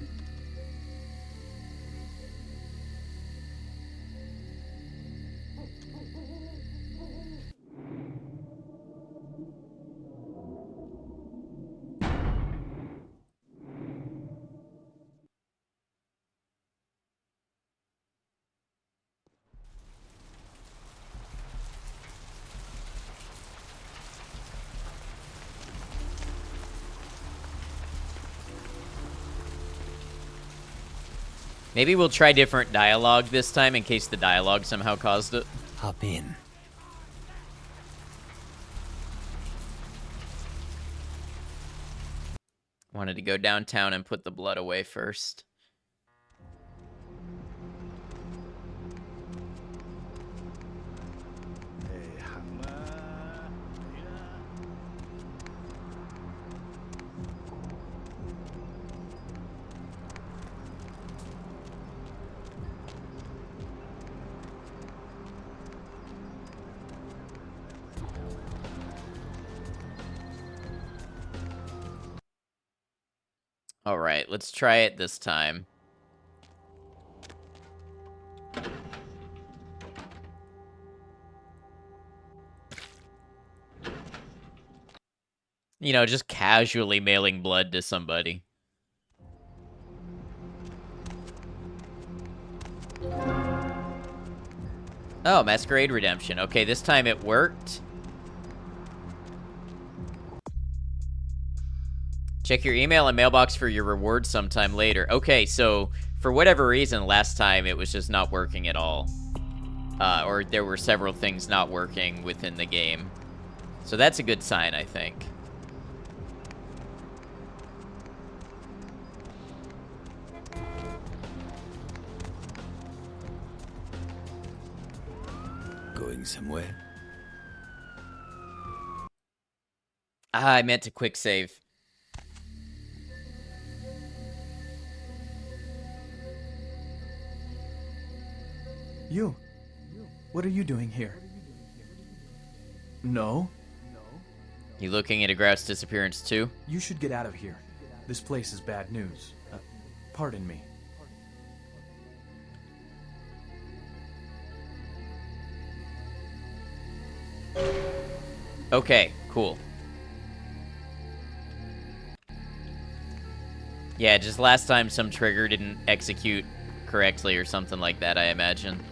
Maybe we'll try different dialogue this time in case the dialogue somehow caused it. Hop in. Wanted to go downtown and put the blood away first. All right, let's try it this time. You know, just casually mailing blood to somebody. Oh, Masquerade Redemption. Okay, this time it worked. Check your email and mailbox for your reward sometime later. Okay, so for whatever reason, last time it was just not working at all. Or there were several things not working within the game. So that's a good sign, I think. Going somewhere? I meant to quick save. You. What are you doing here? No. You looking into Grout's disappearance too? You should get out of here. This place is bad news. Pardon me. Okay, cool. Yeah, just last time some trigger didn't execute correctly or something like that, I imagine.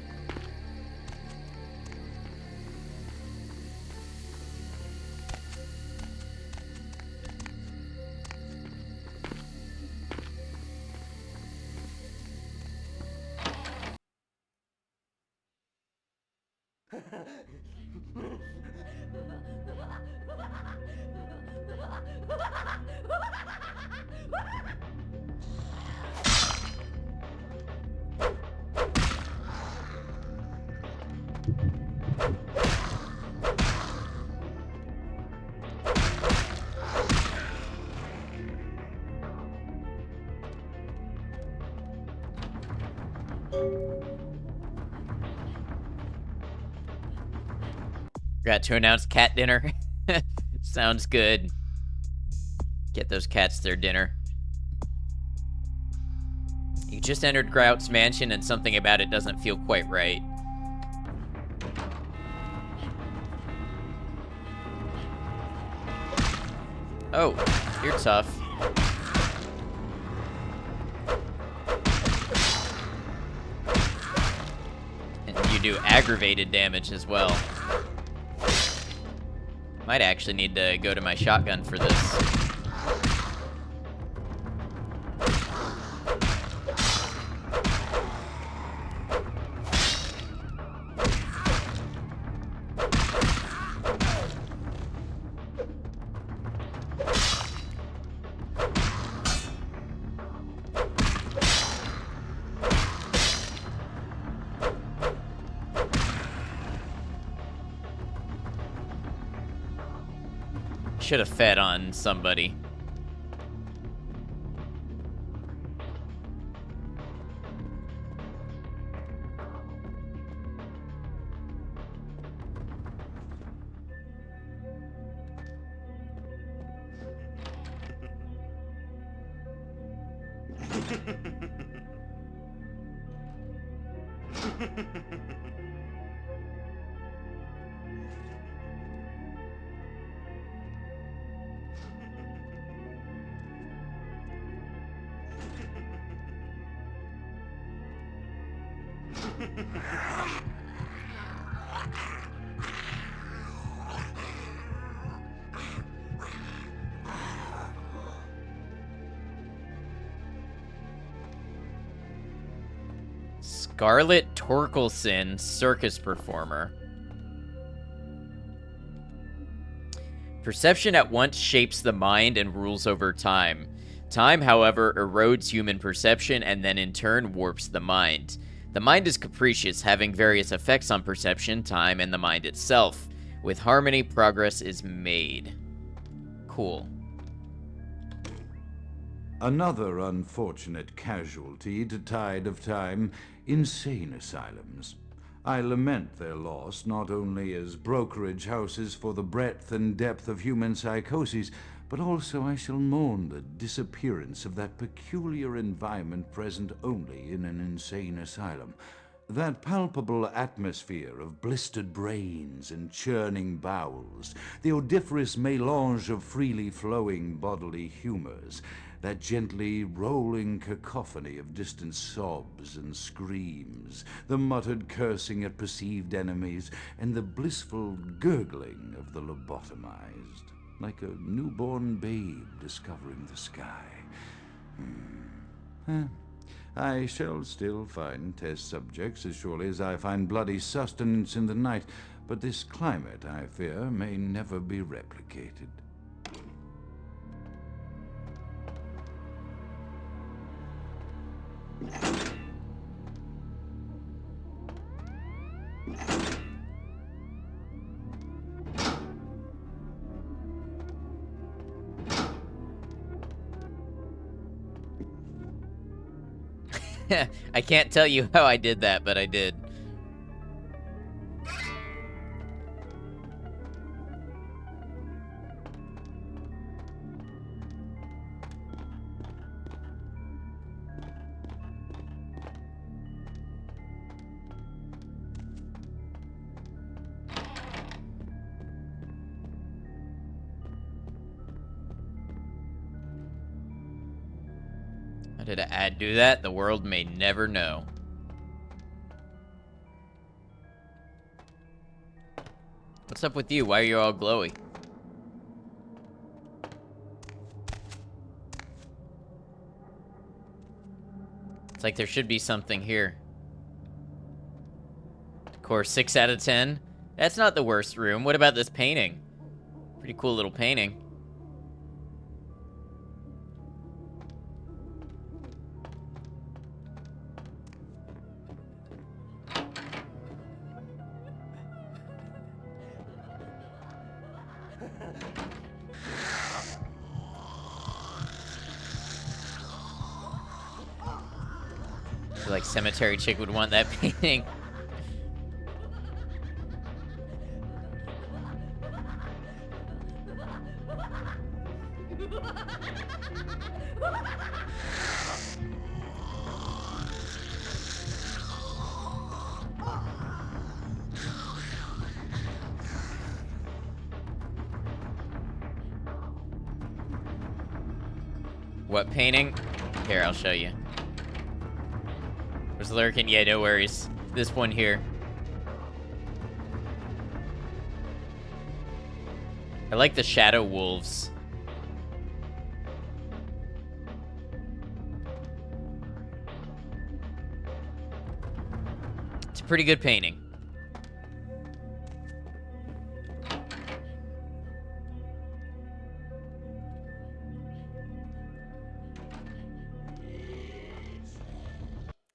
Got to announce cat dinner. Sounds good. Get those cats their dinner. You just entered Grout's mansion and something about it doesn't feel quite right. Oh, you're tough. And you do aggravated damage as well. Might actually need to go to my shotgun for this. Should have fed on somebody. Scarlett Torkelson, circus performer. Perception at once shapes the mind and rules over time. Time, however, erodes human perception and then in turn warps the mind. The mind is capricious, having various effects on perception, time, and the mind itself. With harmony, progress is made. Cool. Another unfortunate casualty to tide of time, insane asylums. I lament their loss not only as brokerage houses for the breadth and depth of human psychoses, but also I shall mourn the disappearance of that peculiar environment present only in an insane asylum. That palpable atmosphere of blistered brains and churning bowels, the odoriferous melange of freely flowing bodily humors, that gently rolling cacophony of distant sobs and screams, the muttered cursing at perceived enemies, and the blissful gurgling of the lobotomized, like a newborn babe discovering the sky. I shall still find test subjects as surely as I find bloody sustenance in the night, but this climate, I fear, may never be replicated. I can't tell you how I did that, but I did. How did an ad do that? The world may never know. What's up with you? Why are you all glowy? It's like there should be something here. Decor 6 out of 10. That's not the worst room. What about this painting? Pretty cool little painting. I feel like Cemetery Chick would want that painting. What painting? Here, I'll show you. Where's lurking? Yeah, no worries. This one here. I like the shadow wolves. It's a pretty good painting.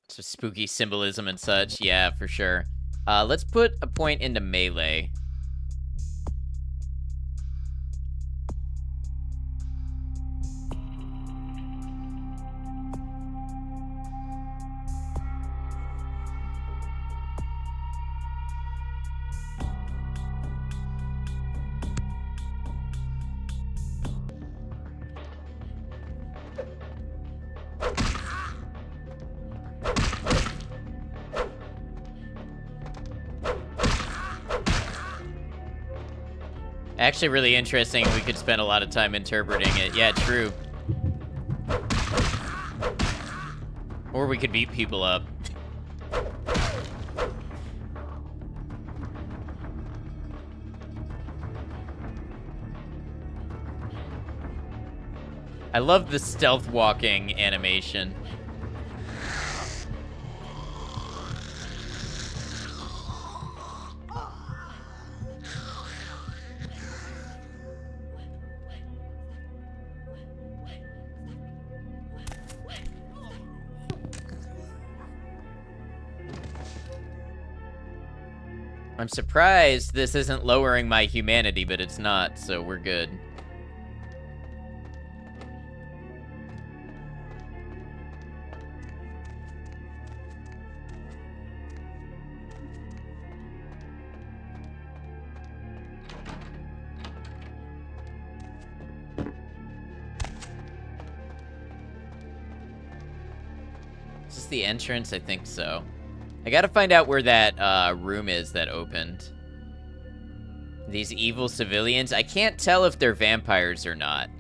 Some spooky symbolism and such. Yeah, for sure. Let's put a point into melee. Actually, really interesting. We could spend a lot of time interpreting it. Yeah, true. Or we could beat people up. I love the stealth walking animation. I'm surprised this isn't lowering my humanity, but it's not, so we're good. Is this the entrance? I think so. I gotta find out where that room is that opened. These evil civilians. I can't tell if they're vampires or not.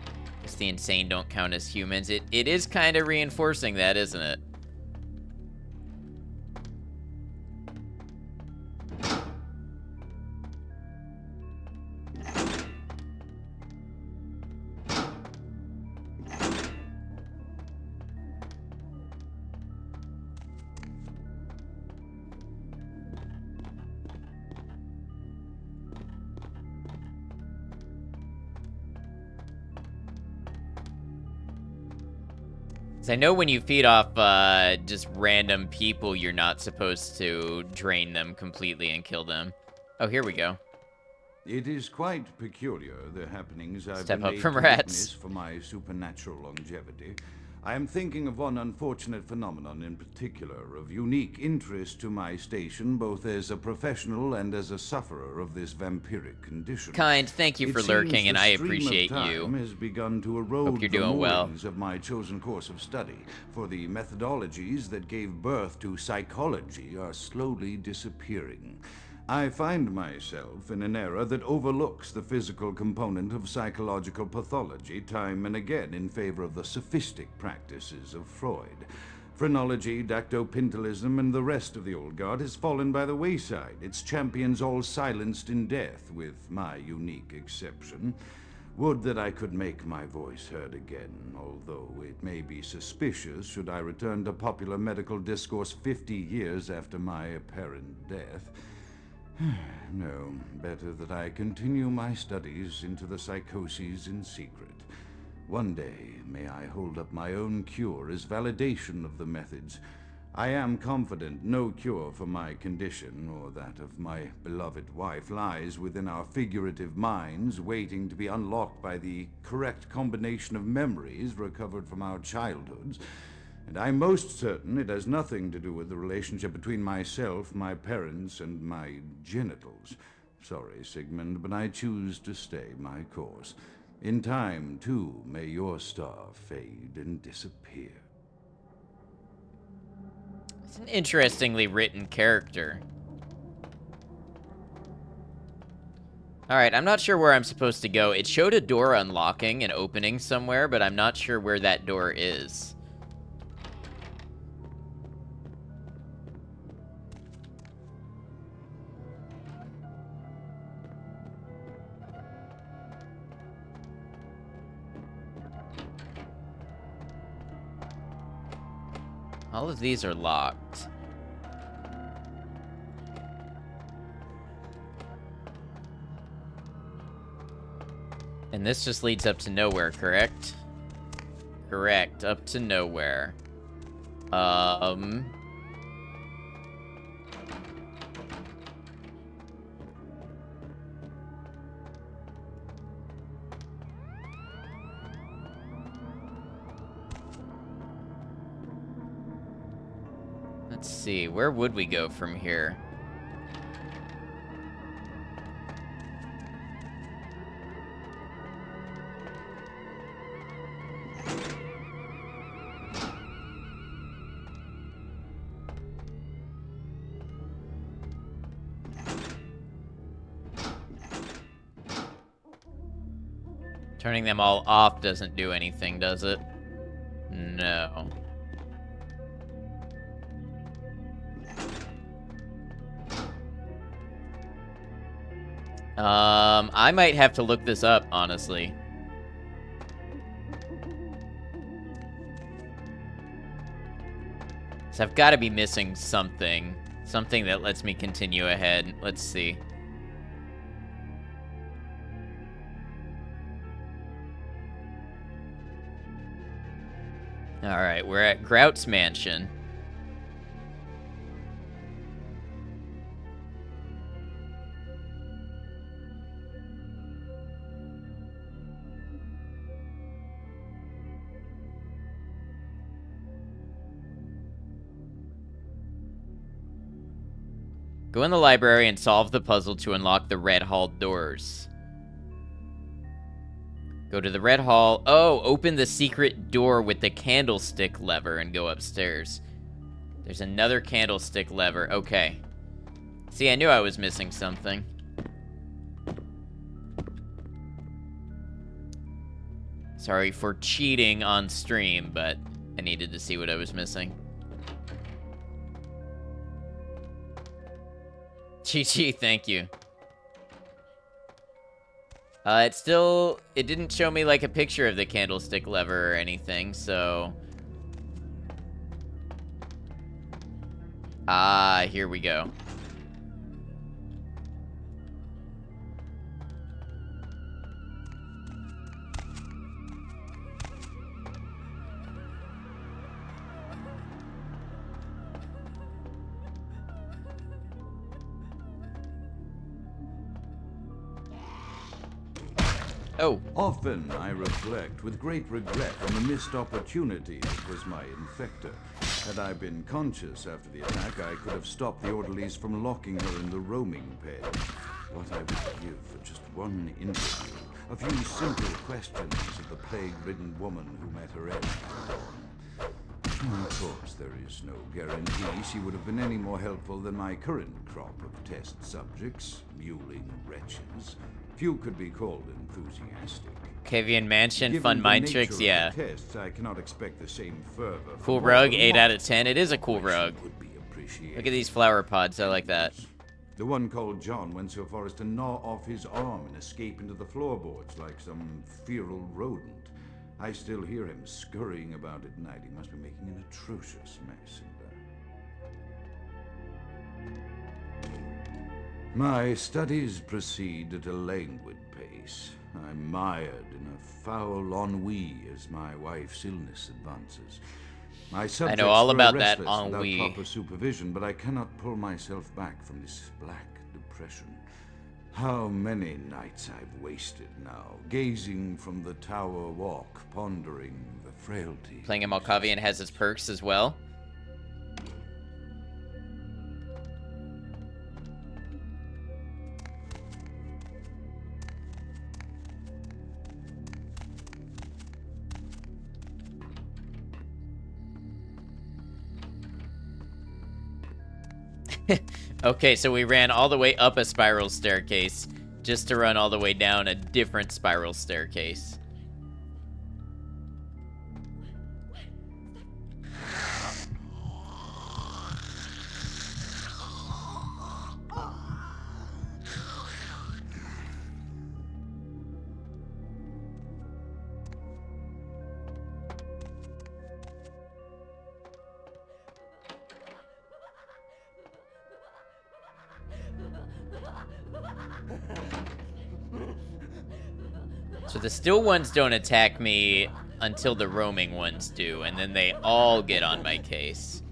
Because the insane don't count as humans. It is kind of reinforcing that, isn't it? I know when you feed off just random people, you're not supposed to drain them completely and kill them. Oh, here we go. It is quite peculiar, the happenings I've Step been up made from to rats. witness for my supernatural longevity. I am thinking of one unfortunate phenomenon in particular, of unique interest to my station, both as a professional and as a sufferer of this vampiric condition. Kind, thank you for lurking, and I appreciate you. Has begun to erode Hope you're the doing well. moorings of my chosen course of study, for the methodologies that gave birth to psychology are slowly disappearing. I find myself in an era that overlooks the physical component of psychological pathology time and again in favor of the sophistic practices of Freud. Phrenology, dactopintilism, and the rest of the old guard has fallen by the wayside, its champions all silenced in death, with my unique exception. Would that I could make my voice heard again, although it may be suspicious should I return to popular medical discourse 50 years after my apparent death. No, better that I continue my studies into the psychoses in secret. One day, may I hold up my own cure as validation of the methods. I am confident no cure for my condition, or that of my beloved wife, lies within our figurative minds, waiting to be unlocked by the correct combination of memories recovered from our childhoods. And I'm most certain it has nothing to do with the relationship between myself, my parents, and my genitals. Sorry, Sigmund, but I choose to stay my course. In time, too, may your star fade and disappear. It's an interestingly written character. Alright, I'm not sure where I'm supposed to go. It showed a door unlocking and opening somewhere, but I'm not sure where that door is. All of these are locked. And this just leads up to nowhere, correct? Correct, up to nowhere. Let's see, where would we go from here? Turning them all off doesn't do anything, does it? No. I might have to look this up, honestly. So I've got to be missing something. Something that lets me continue ahead. Let's see. Alright, we're at Grout's mansion. Go in the library and solve the puzzle to unlock the Red Hall doors. Go to the Red Hall. Oh, open the secret door with the candlestick lever and go upstairs. There's another candlestick lever. Okay. See, I knew I was missing something. Sorry for cheating on stream, but I needed to see what I was missing. Chi-Chi, thank you. It didn't show me like a picture of the candlestick lever or anything, so. Ah, here we go. Oh. Often I reflect with great regret on the missed opportunity that was my infector. Had I been conscious after the attack, I could have stopped the orderlies from locking her in the roaming pen. What I would give for just one interview, a few simple questions of the plague-ridden woman who met her end. Of course, there is no guarantee she would have been any more helpful than my current crop of test subjects, mewling wretches. Few could be called enthusiastic. Kavian Mansion, Given fun the mind nature tricks, of yeah. the tests, I cannot expect the same fervor. Cool from rug, all 8 the out of 10. It is a cool rug. Look at these flower pods, I like that. The one called John went so far as to gnaw off his arm and escape into the floorboards like some feral rodent. I still hear him scurrying about at night. He must be making an atrocious mess in there. My studies proceed at a languid pace. I'm mired in a foul ennui as my wife's illness advances. My subjects all about grow that restless ennui. without proper supervision, but I cannot pull myself back from this black depression. How many nights I've wasted now, gazing from the tower walk, pondering the frailty. Playing a Malkavian has its perks as well. Okay, so we ran all the way up a spiral staircase just to run all the way down a different spiral staircase. So the still ones don't attack me until the roaming ones do, and then they all get on my case.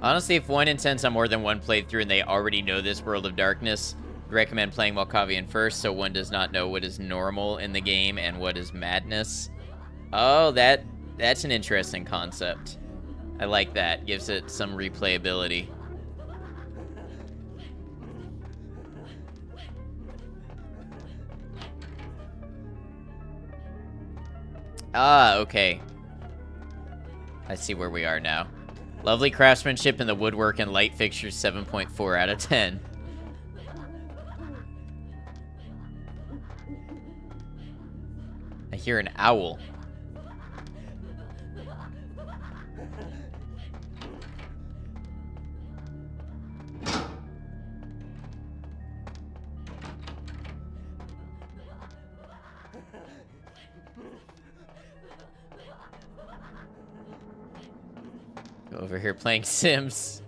Honestly, if 1 intends on more than one playthrough and they already know this World of Darkness, I'd recommend playing Malkavian first so one does not know what is normal in the game and what is madness. Oh, that's an interesting concept. I like that. Gives it some replayability. Ah, okay. I see where we are now. Lovely craftsmanship in the woodwork and light fixtures, 7.4 out of 10. I hear an owl. Over here playing Sims.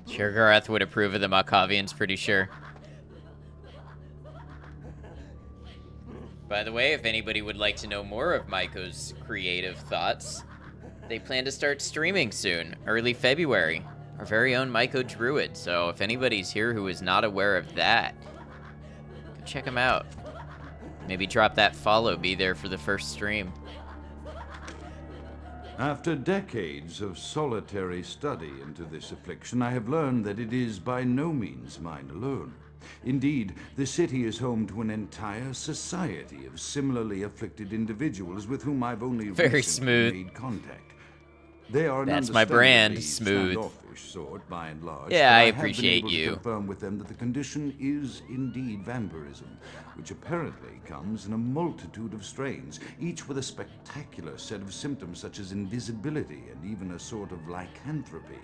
Shergarath would approve of the Malkavians, pretty sure. By the way, if anybody would like to know more of Maiko's creative thoughts, they plan to start streaming soon, early February. Our very own Maiko Druid. So if anybody's here who is not aware of that, go check them out. Maybe drop that follow, be there for the first stream. After decades of solitary study into this affliction, I have learned that it is by no means mine alone. Indeed, the city is home to an entire society of similarly afflicted individuals with whom I've only very recently smooth made contact. They are That's my brand, understandably smooth. standoffish sort, by and large. Yeah, but I have been appreciate able you. to confirm with them that the condition is indeed vampirism, which apparently comes in a multitude of strains, each with a spectacular set of symptoms such as invisibility and even a sort of lycanthropy.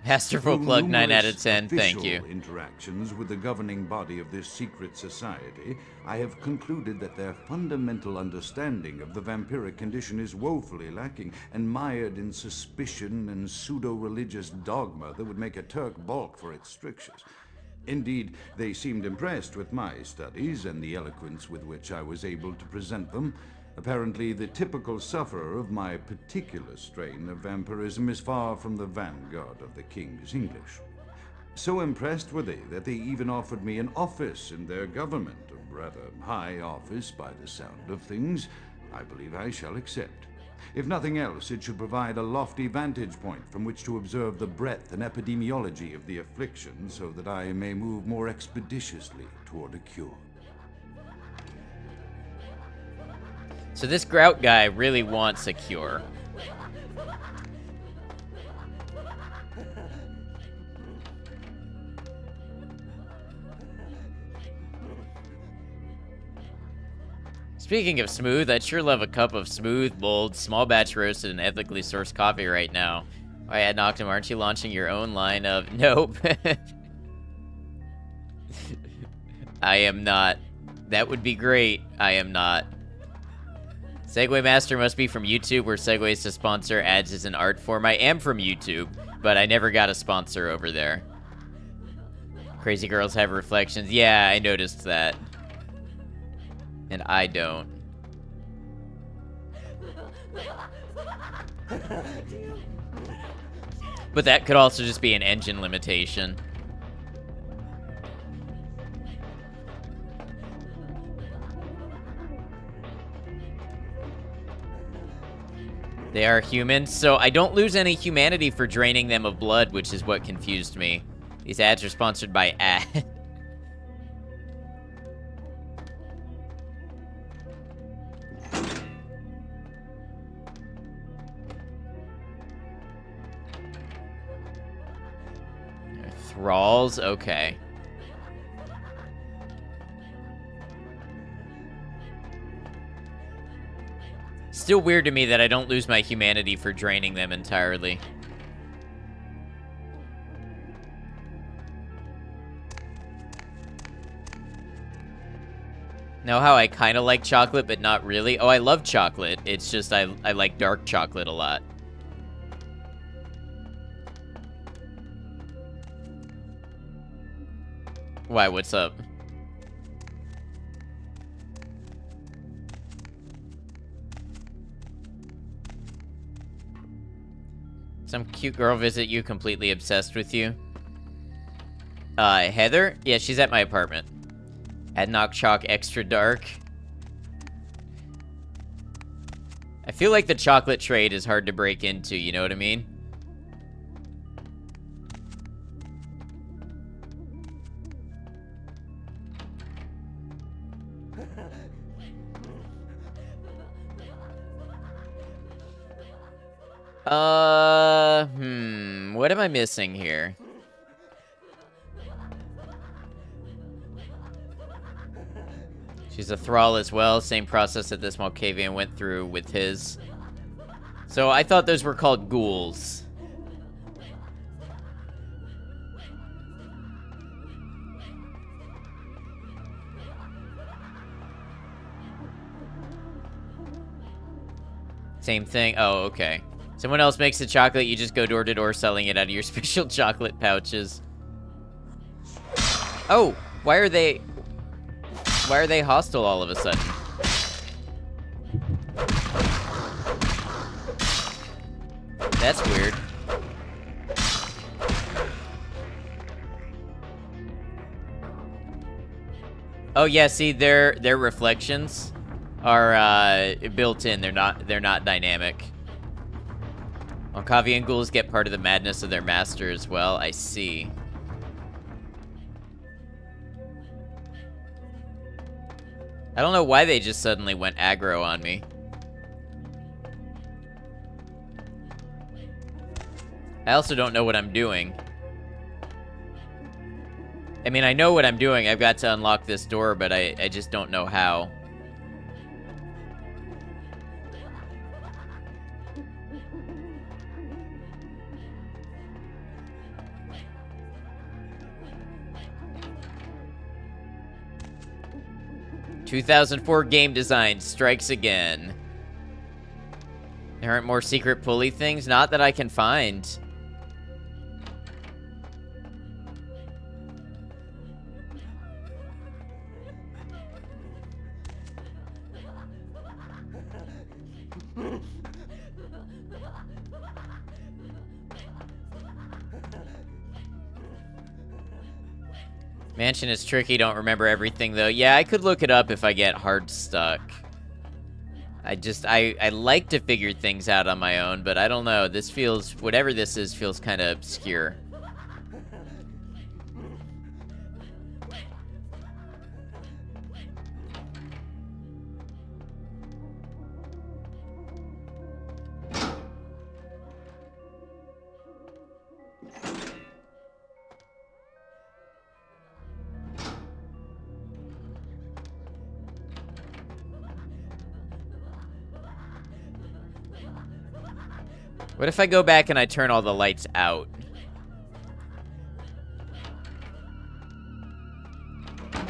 Masterful Through plug, 9 out of numerous 10. Thank you. official interactions with the governing body of this secret society, I have concluded that their fundamental understanding of the vampiric condition is woefully lacking and mired in suspicion and pseudo-religious dogma that would make a Turk balk for its strictures. Indeed, they seemed impressed with my studies and the eloquence with which I was able to present them. Apparently, the typical sufferer of my particular strain of vampirism is far from the vanguard of the King's English. So impressed were they that they even offered me an office in their government, a rather high office by the sound of things. I believe I shall accept. If nothing else, it should provide a lofty vantage point from which to observe the breadth and epidemiology of the affliction so that I may move more expeditiously toward a cure. So this Grout guy really wants a cure. Speaking of smooth, I'd sure love a cup of smooth, bold, small batch roasted and ethically sourced coffee right now. Why, Ad Noctum, aren't you launching your own line of... Nope. I am not. That would be great. I am not. Segway Master must be from YouTube, where segues to sponsor ads as an art form. I am from YouTube, but I never got a sponsor over there. Crazy girls have reflections. Yeah, I noticed that. And I don't. But that could also just be an engine limitation. They are humans, so I don't lose any humanity for draining them of blood, which is what confused me. These ads are sponsored by ad. Thralls? Okay. Still weird to me that I don't lose my humanity for draining them entirely. Know how I kind of like chocolate, but not really? Oh, I love chocolate. It's just I like dark chocolate a lot. Why, what's up? Some cute girl visit you, completely obsessed with you. Heather? Yeah, she's at my apartment. Adnock Chalk Extra Dark. I feel like the chocolate trade is hard to break into, you know what I mean? What am I missing here? She's a thrall as well. Same process that this Malkavian went through with his. So I thought those were called ghouls. Same thing? Oh, okay. Someone else makes the chocolate, you just go door to door selling it out of your special chocolate pouches. Oh, why are they hostile all of a sudden? That's weird. Oh yeah, see their reflections are built in. They're not dynamic. Malkavian ghouls get part of the madness of their master as well. I see. I don't know why they just suddenly went aggro on me. I also don't know what I'm doing. I mean, I know what I'm doing. I've got to unlock this door, but I just don't know how. "2004 game design strikes again. There aren't more secret pulley things? Not that I can find. Mansion is tricky, don't remember everything though. Yeah, I could look it up if I get hard stuck. I like to figure things out on my own, but I don't know. This feels, whatever this is, feels kind of obscure. What if I go back and I turn all the lights out?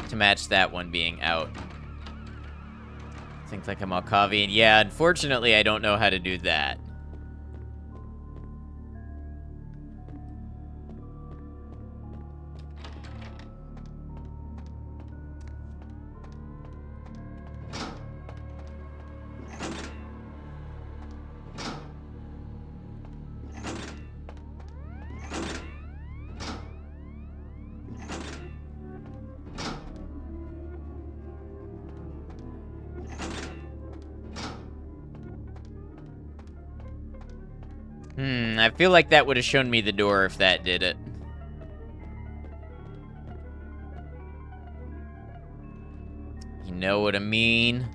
To match that one being out. Think like a Malkavian. Yeah, unfortunately, I don't know how to do that. I feel like that would have shown me the door if that did it. You know what I mean?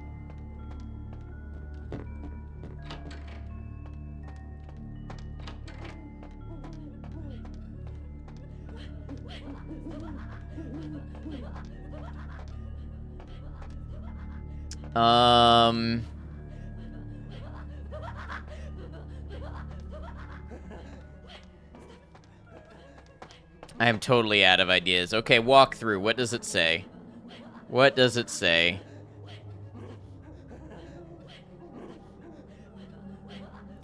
I am totally out of ideas. Okay, walk through. What does it say? What does it say?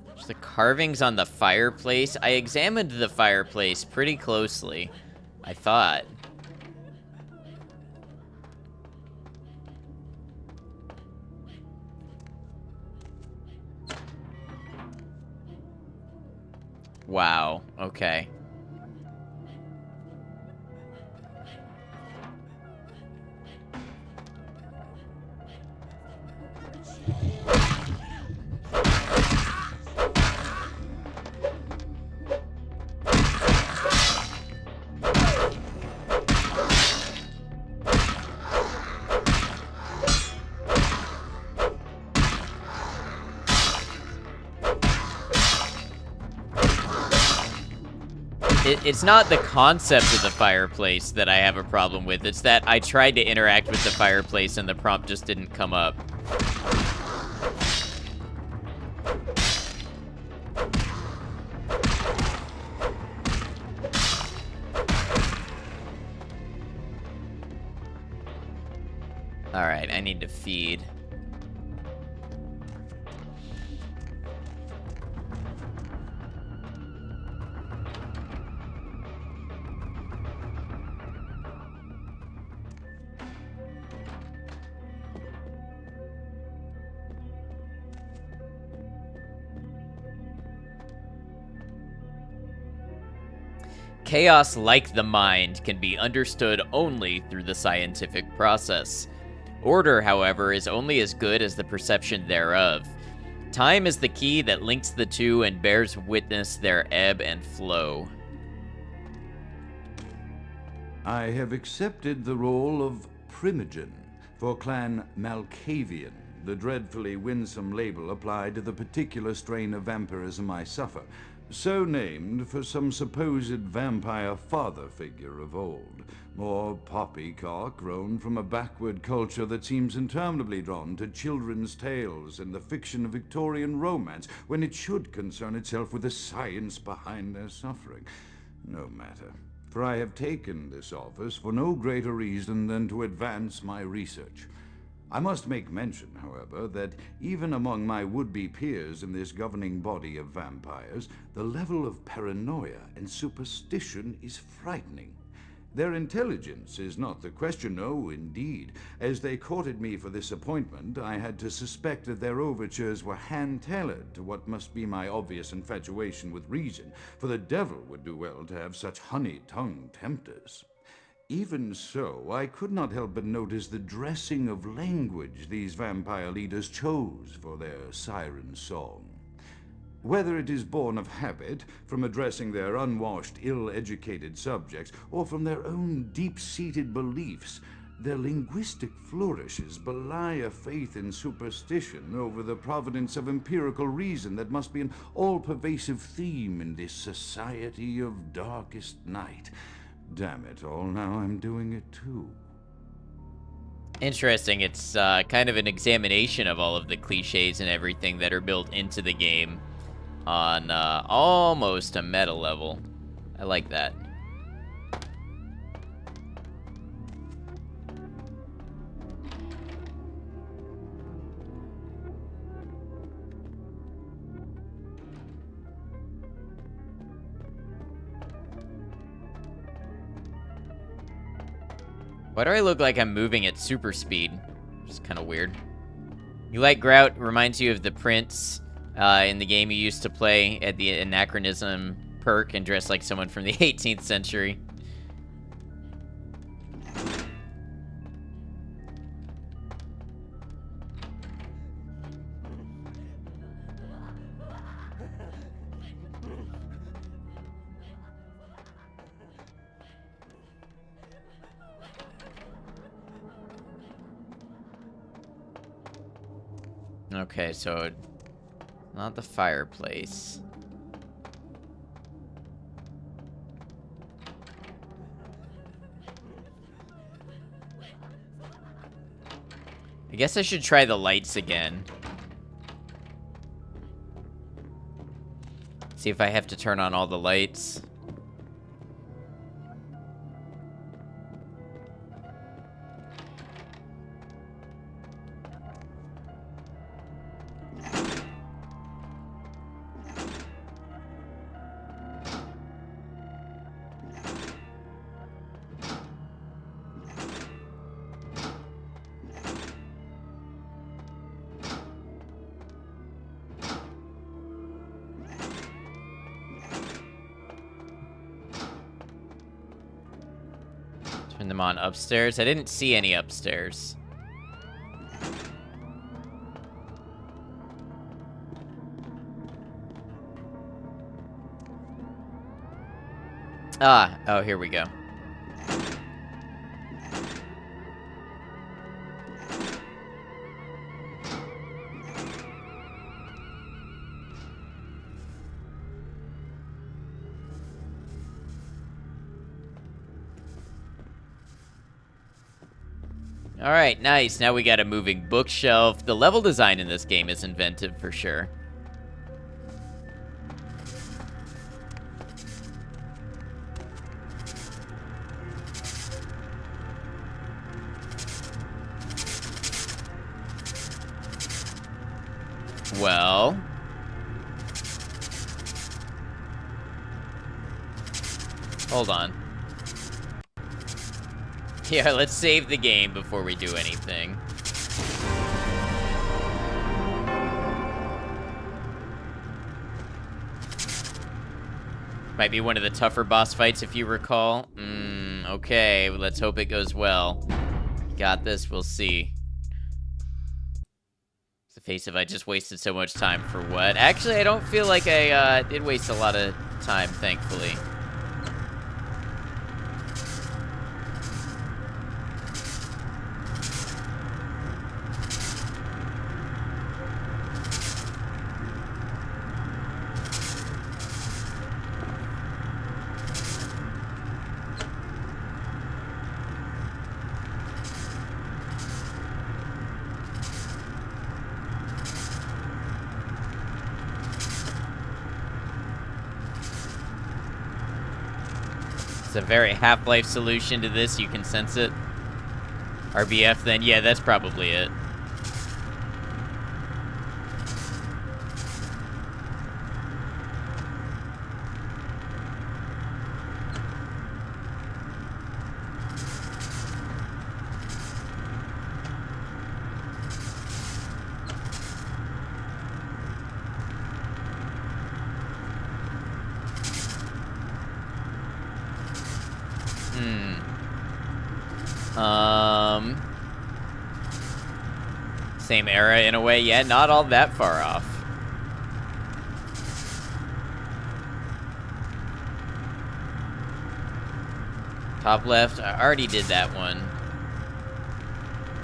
There's the carvings on the fireplace. I examined the fireplace pretty closely, I thought. Wow, okay. It's not the concept of the fireplace that I have a problem with. It's that I tried to interact with the fireplace and the prompt just didn't come up. Alright, I need to feed. Chaos, like the mind, can be understood only through the scientific process. Order, however, is only as good as the perception thereof. Time is the key that links the two and bears witness their ebb and flow. I have accepted the role of Primogen for Clan Malkavian, the dreadfully winsome label applied to the particular strain of vampirism I suffer, so named for some supposed vampire father figure of old, more poppycock grown from a backward culture that seems interminably drawn to children's tales and the fiction of Victorian romance, when it should concern itself with the science behind their suffering. No matter, for I have taken this office for no greater reason than to advance my research. I must make mention, however, that even among my would-be peers in this governing body of vampires, the level of paranoia and superstition is frightening. Their intelligence is not the question, no, indeed. As they courted me for this appointment, I had to suspect that their overtures were hand-tailored to what must be my obvious infatuation with reason, for the devil would do well to have such honey-tongued tempters. Even so, I could not help but notice the dressing of language these vampire leaders chose for their siren song. Whether it is born of habit, from addressing their unwashed, ill-educated subjects, or from their own deep-seated beliefs, their linguistic flourishes belie a faith in superstition over the providence of empirical reason that must be an all-pervasive theme in this society of darkest night. Damn it all, now I'm doing it too. Interesting. It's kind of an examination of all of the cliches and everything that are built into the game on almost a meta level. I like that. Why do I look like I'm moving at super speed? It's kind of weird. You like Grout reminds you of the prince in the game you used to play at the Anachronism perk and dress like someone from the 18th century. Okay, so not the fireplace. I guess I should try the lights again. See if I have to turn on all the lights. Turn them on upstairs. I didn't see any upstairs. Ah, oh, here we go. All right, nice. Now we got a moving bookshelf. The level design in this game is inventive for sure. Well, hold on. Yeah, let's save the game before we do anything. Might be one of the tougher boss fights if you recall. Okay, let's hope it goes well. Got this, we'll see. It's the face of I just wasted so much time for what? Actually, I don't feel like I did waste a lot of time, thankfully. It's a very Half-Life solution to this, you can sense it. RBF then, yeah, that's probably it. Same era in a way, yeah, not all that far off. Top left, I already did that one.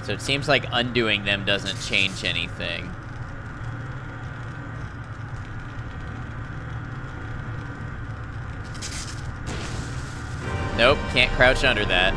So it seems like undoing them doesn't change anything. Nope, can't crouch under that.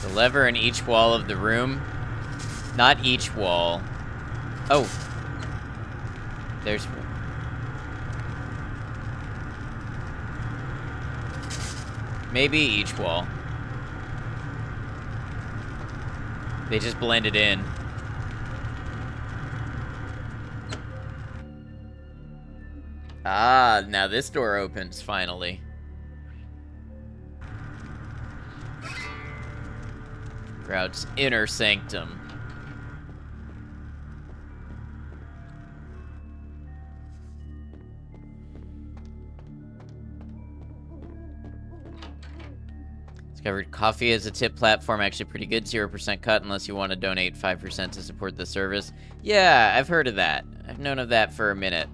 The lever in each wall of the room. Not each wall. Oh. There's... maybe each wall. They just blended in. Ah, now this door opens, finally. Grout's inner sanctum. Discovered coffee as a tip platform, actually pretty good. 0% cut unless you want to donate 5% to support the service. Yeah, I've heard of that. I've known of that for a minute.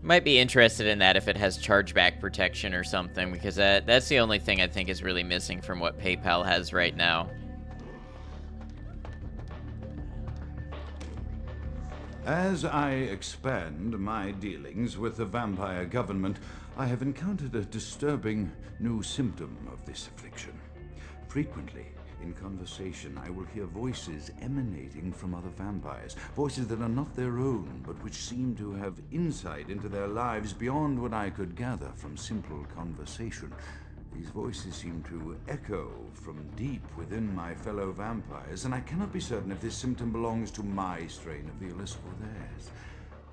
Might be interested in that if it has chargeback protection or something, because that's the only thing I think is really missing from what PayPal has right now. As I expand my dealings with the vampire government, I have encountered a disturbing new symptom of this affliction. Frequently, in conversation, I will hear voices emanating from other vampires, voices that are not their own, but which seem to have insight into their lives beyond what I could gather from simple conversation. These voices seem to echo from deep within my fellow vampires, and I cannot be certain if this symptom belongs to my strain of the illness or theirs,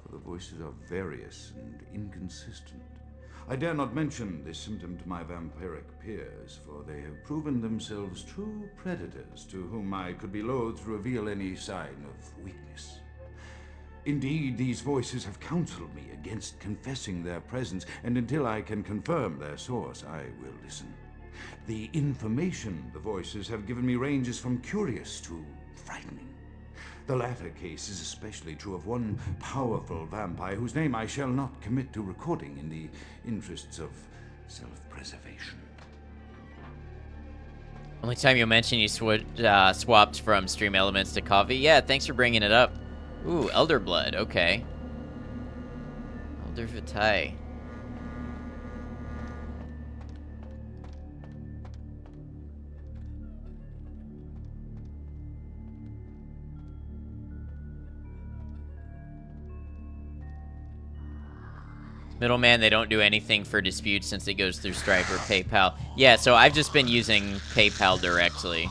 for the voices are various and inconsistent. I dare not mention this symptom to my vampiric peers, for they have proven themselves true predators to whom I could be loath to reveal any sign of weakness. Indeed, these voices have counseled me against confessing their presence, and until I can confirm their source, I will listen. The information the voices have given me ranges from curious to frightening. The latter case is especially true of one powerful vampire whose name I shall not commit to recording in the interests of self-preservation. Only time you'll mention you swapped from Stream Elements to coffee. Yeah, thanks for bringing it up. Ooh, Elder Blood, okay. Elder Vitae. Middleman, they don't do anything for disputes since it goes through Stripe or PayPal. Yeah, so I've just been using PayPal directly.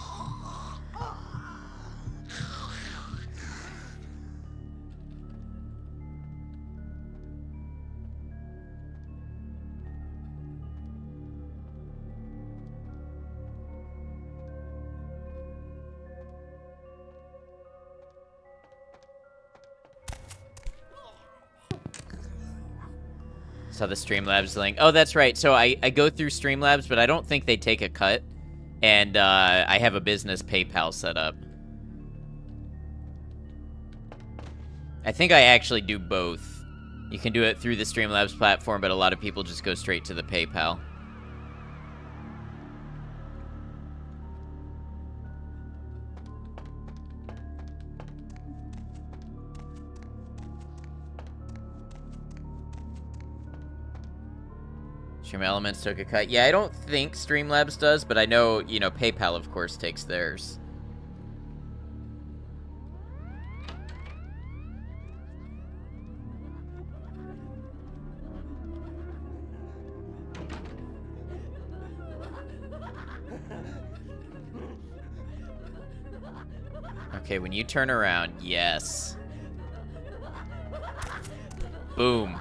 Saw the Streamlabs link. Oh, that's right. So I go through Streamlabs, but I don't think they take a cut. And I have a business PayPal set up. I think I actually do both. You can do it through the Streamlabs platform, but a lot of people just go straight to the PayPal. Stream Elements took a cut. Yeah, I don't think Streamlabs does, but I know, you know, PayPal, of course, takes theirs. Okay, when you turn around, yes. Boom.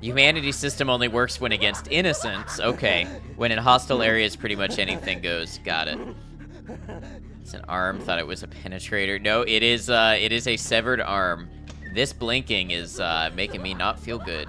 Humanity system only works when against innocents. Okay. When in hostile areas, pretty much anything goes. Got it. It's an arm. Thought it was a penetrator. No, it is a severed arm. This blinking is making me not feel good.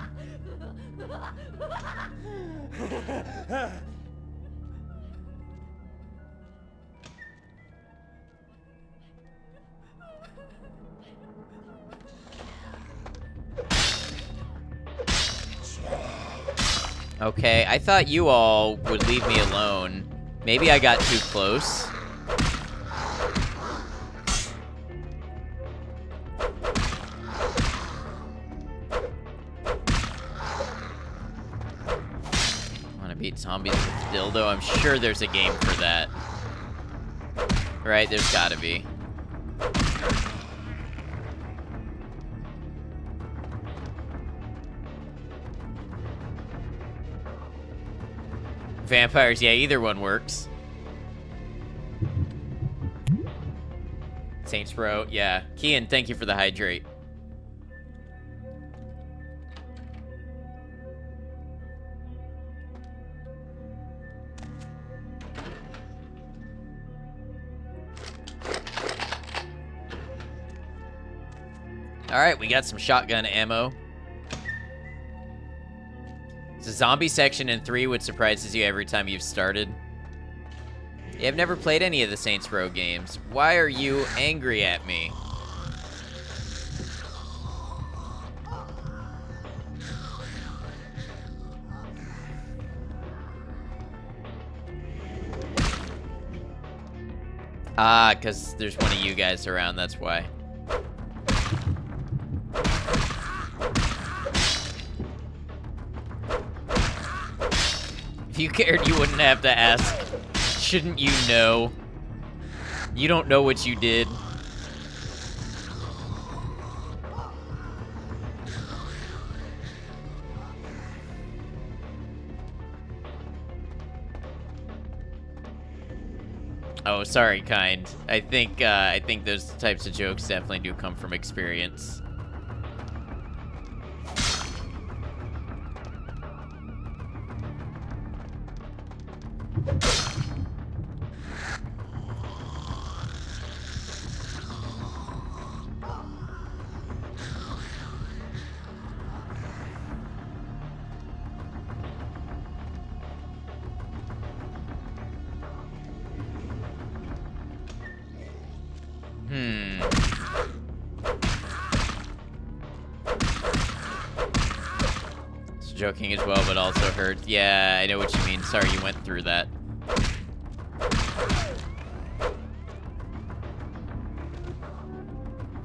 Okay, I thought you all would leave me alone. Maybe I got too close. Wanna beat zombies with dildo? I'm sure there's a game for that. Right, there's gotta be. Vampires, yeah, either one works. Saints Row, yeah. Kian, thank you for the hydrate. Alright, we got some shotgun ammo. The zombie section in 3 would surprises you every time you've started. Yeah, I've never played any of the Saints Row games. Why are you angry at me? Ah, because there's one of you guys around, that's why. If you cared, you wouldn't have to ask. Shouldn't you know? You don't know what you did. Oh, sorry, kind. I think those types of jokes definitely do come from experience. It's joking as well, but also hurts. Yeah, I know what you mean. Sorry you went through that.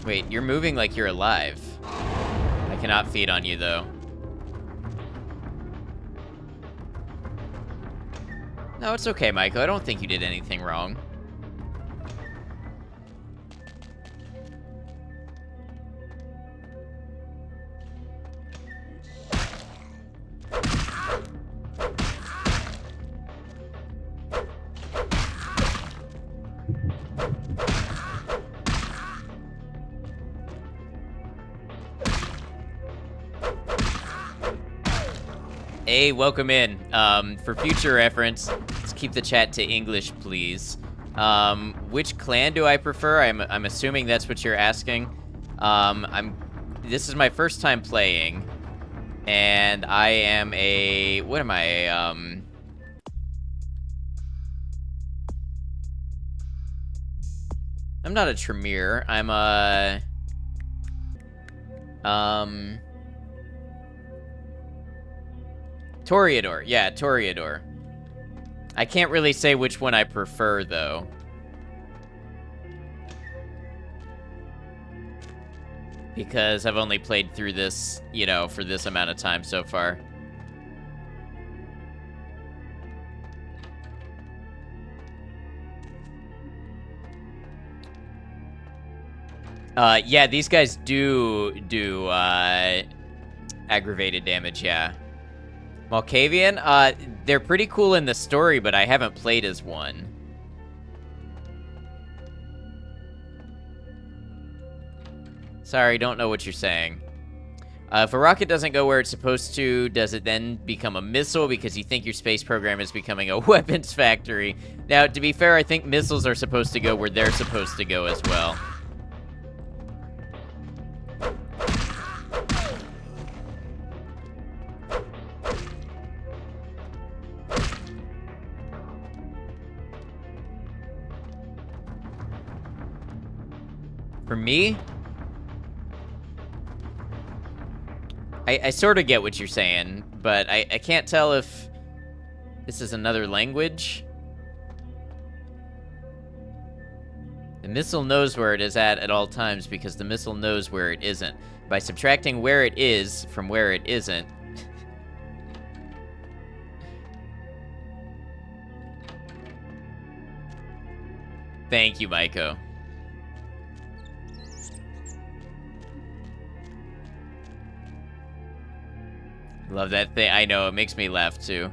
Wait, you're moving like you're alive. I cannot feed on you, though. No, it's okay, Michael. I don't think you did anything wrong. Hey, welcome in. For future reference, let's keep the chat to English, please. Which clan do I prefer? I'm assuming that's what you're asking. This is my first time playing, and I am a, what am I? I'm not a Tremere. I'm a, Toreador. Yeah, Toreador. I can't really say which one I prefer, though. Because I've only played through this, you know, for this amount of time so far. Yeah, these guys do aggravated damage, yeah. Malkavian, they're pretty cool in the story, but I haven't played as one. Sorry, don't know what you're saying. If a rocket doesn't go where it's supposed to, does it then become a missile because you think your space program is becoming a weapons factory? Now, to be fair, I think missiles are supposed to go where they're supposed to go as well. For me, I sort of get what you're saying, but I can't tell if this is another language. The missile knows where it is at all times because the missile knows where it isn't. By subtracting where it is from where it isn't. Thank you, Maiko. Love that thing. I know, it makes me laugh too.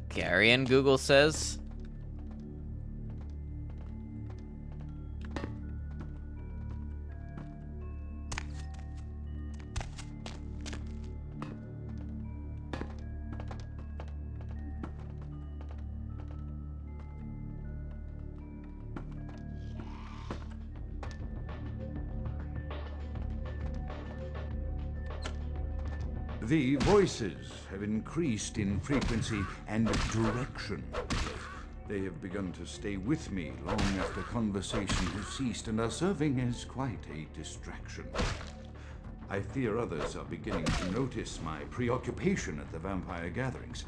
Garion, Google says. The voices have increased in frequency and direction. They have begun to stay with me long after conversation has ceased and are serving as quite a distraction. I fear others are beginning to notice my preoccupation at the vampire gatherings.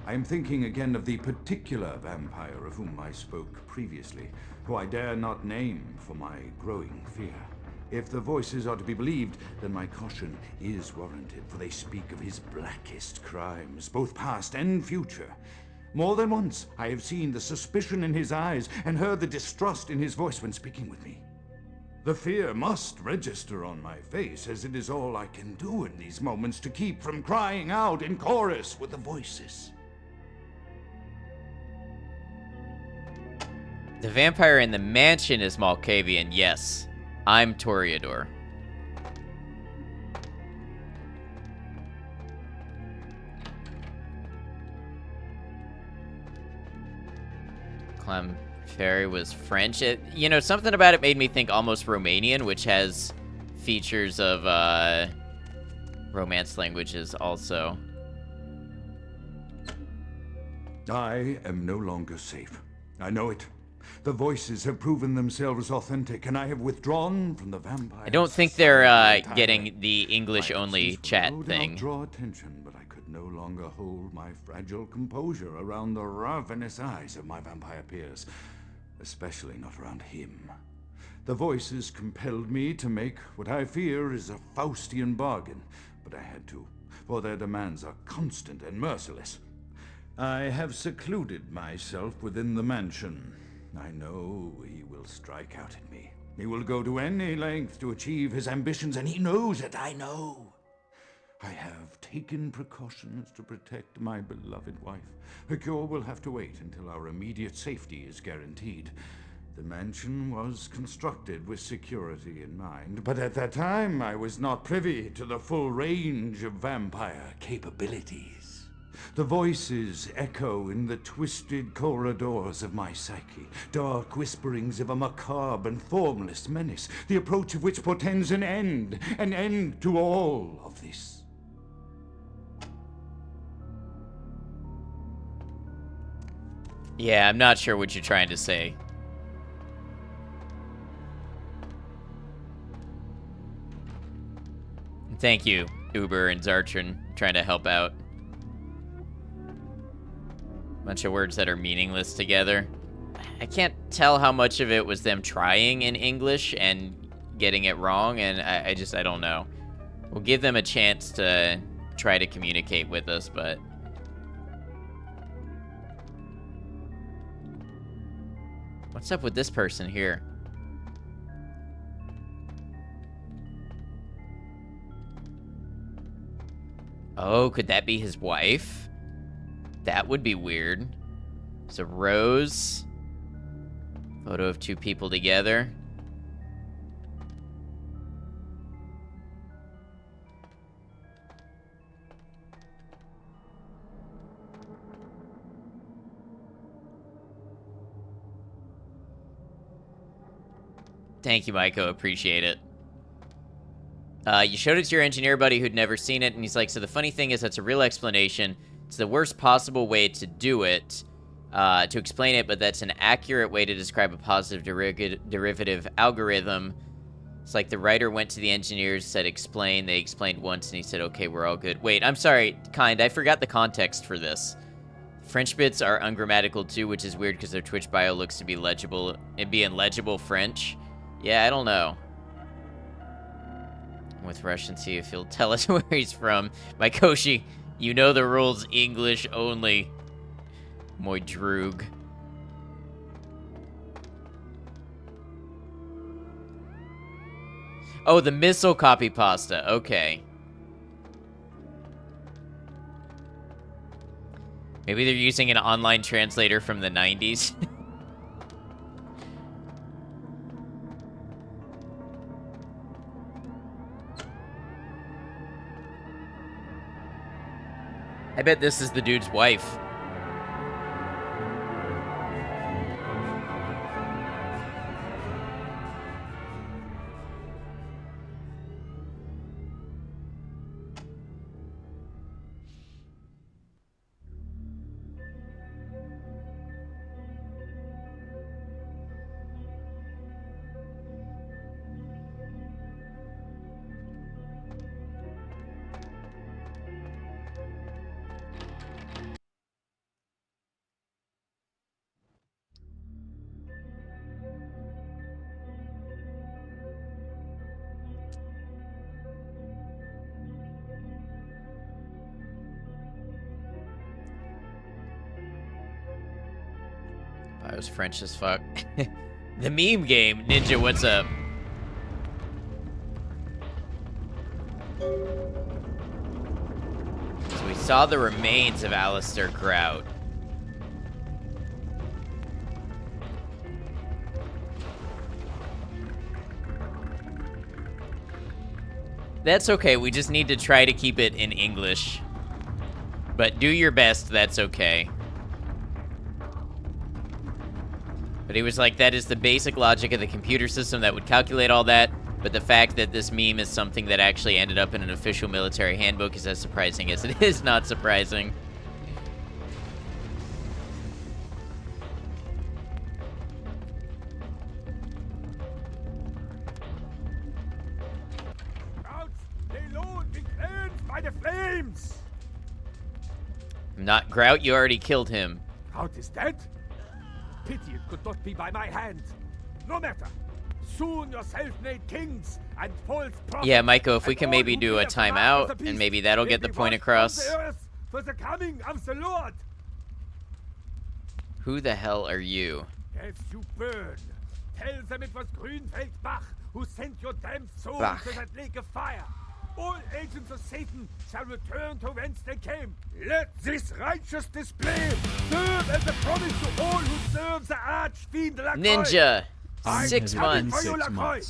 I am thinking again of the particular vampire of whom I spoke previously, who I dare not name for my growing fear. If the voices are to be believed, then my caution is warranted, for they speak of his blackest crimes, both past and future. More than once I have seen the suspicion in his eyes and heard the distrust in his voice when speaking with me. The fear must register on my face, as it is all I can do in these moments to keep from crying out in chorus with the voices. The vampire in the mansion is Malkavian, yes. I'm Toreador. Clem was French. Something about it made me think almost Romanian, which has features of Romance languages also. I am no longer safe. I know it. The voices have proven themselves authentic, and I have withdrawn from the vampire. I don't think they're getting the English-only chat thing. Draw attention, but I could no longer hold my fragile composure around the ravenous eyes of my vampire peers, especially not around him. The voices compelled me to make what I fear is a Faustian bargain, but I had to, for their demands are constant and merciless. I have secluded myself within the mansion. I know he will strike out at me. He will go to any length to achieve his ambitions, and he knows it, I know. I have taken precautions to protect my beloved wife. Her cure will have to wait until our immediate safety is guaranteed. The mansion was constructed with security in mind, but at that time I was not privy to the full range of vampire capabilities. The voices echo in the twisted corridors of my psyche, dark whisperings of a macabre and formless menace, the approach of which portends an end to all of this. Yeah, I'm not sure what you're trying to say. Thank you, Uber and Zartran, trying to help out. Bunch of words that are meaningless together. I can't tell how much of it was them trying in English and getting it wrong, and I don't know. We'll give them a chance to try to communicate with us, but... What's up with this person here? Oh, could that be his wife? That would be weird. So Rose. Photo of two people together. Thank you, Maiko. Appreciate it. You showed it to your engineer buddy who'd never seen it, and he's like, so the funny thing is that's a real explanation. It's the worst possible way to do it, to explain it, but that's an accurate way to describe a positive derivative algorithm. It's like the writer went to the engineers, said explain, they explained once, and he said, okay, we're all good. Wait, I'm sorry, I forgot the context for this. French bits are ungrammatical too, which is weird because their Twitch bio looks to be legible, and be in legible French. Yeah, I don't know. With Russian, see if he'll tell us where he's from. My Koshi, you know the rules, English only. Moi droog. Oh, the missile copy pasta. Okay. Maybe they're using an online translator from the 90s. I bet this is the dude's wife. was French as fuck. The meme game. Ninja, what's up? So we saw the remains of Alistair Grout. That's okay, we just need to try to keep it in English. But do your best, that's okay. But he was like, that is the basic logic of the computer system that would calculate all that, but the fact that this meme is something that actually ended up in an official military handbook is as surprising as it is not surprising. By the flames! Not Grout, you already killed him. Grout is dead? Pity it could not be by my hand. No matter. Soon your self-made kings and false prophets. Yeah, Maiko, if we can maybe do a timeout, and maybe that'll get the point across. For the coming of the Lord. Who the hell are you? As you burn, tell them it was Grünfeld Bach who sent your damned soul Bach. to that lake of fire. All agents of Satan shall return to whence they came. Let this righteous display serve as a promise to all who serve the arch-fiend Lacroix. Ninja, I 6 come months. for you, Lacroix.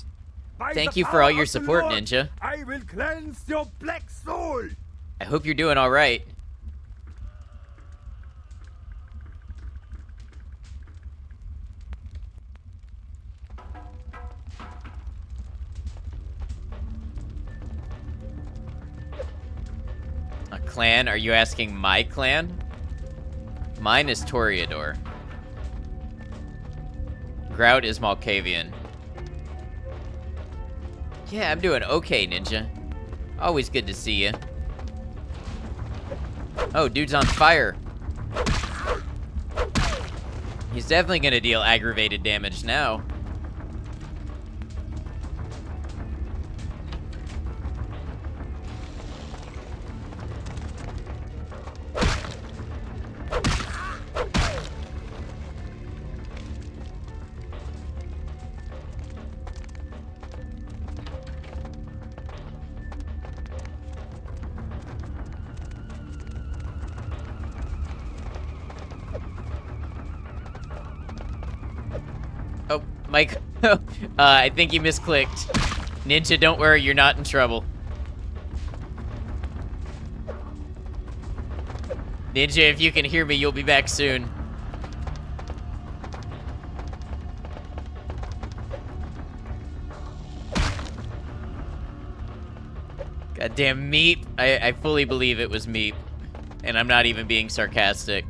By Thank the you for all power your of the support, Lord, Ninja. I will cleanse your black soul. I hope you're doing all right. A clan? Are you asking my clan? Mine is Toreador. Grout is Malkavian. Yeah, I'm doing okay, Ninja. Always good to see you. Oh, dude's on fire. He's definitely gonna deal aggravated damage now. Oh, Mike. I think you misclicked. Ninja, don't worry, you're not in trouble. Ninja, if you can hear me, you'll be back soon. Goddamn Meep. I fully believe it was Meep. And I'm not even being sarcastic.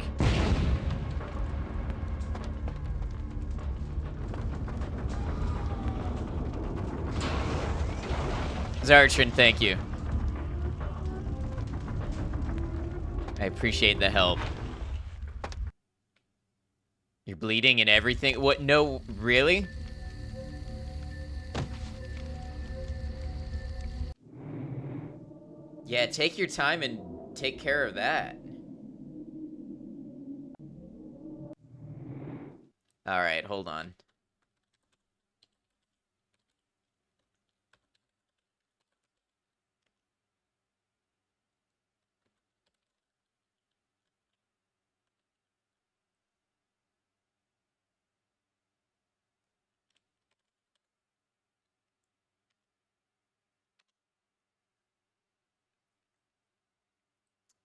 Zartrin, thank you. I appreciate the help. You're bleeding and everything? What? No, really? Yeah, take your time and take care of that. Alright, hold on.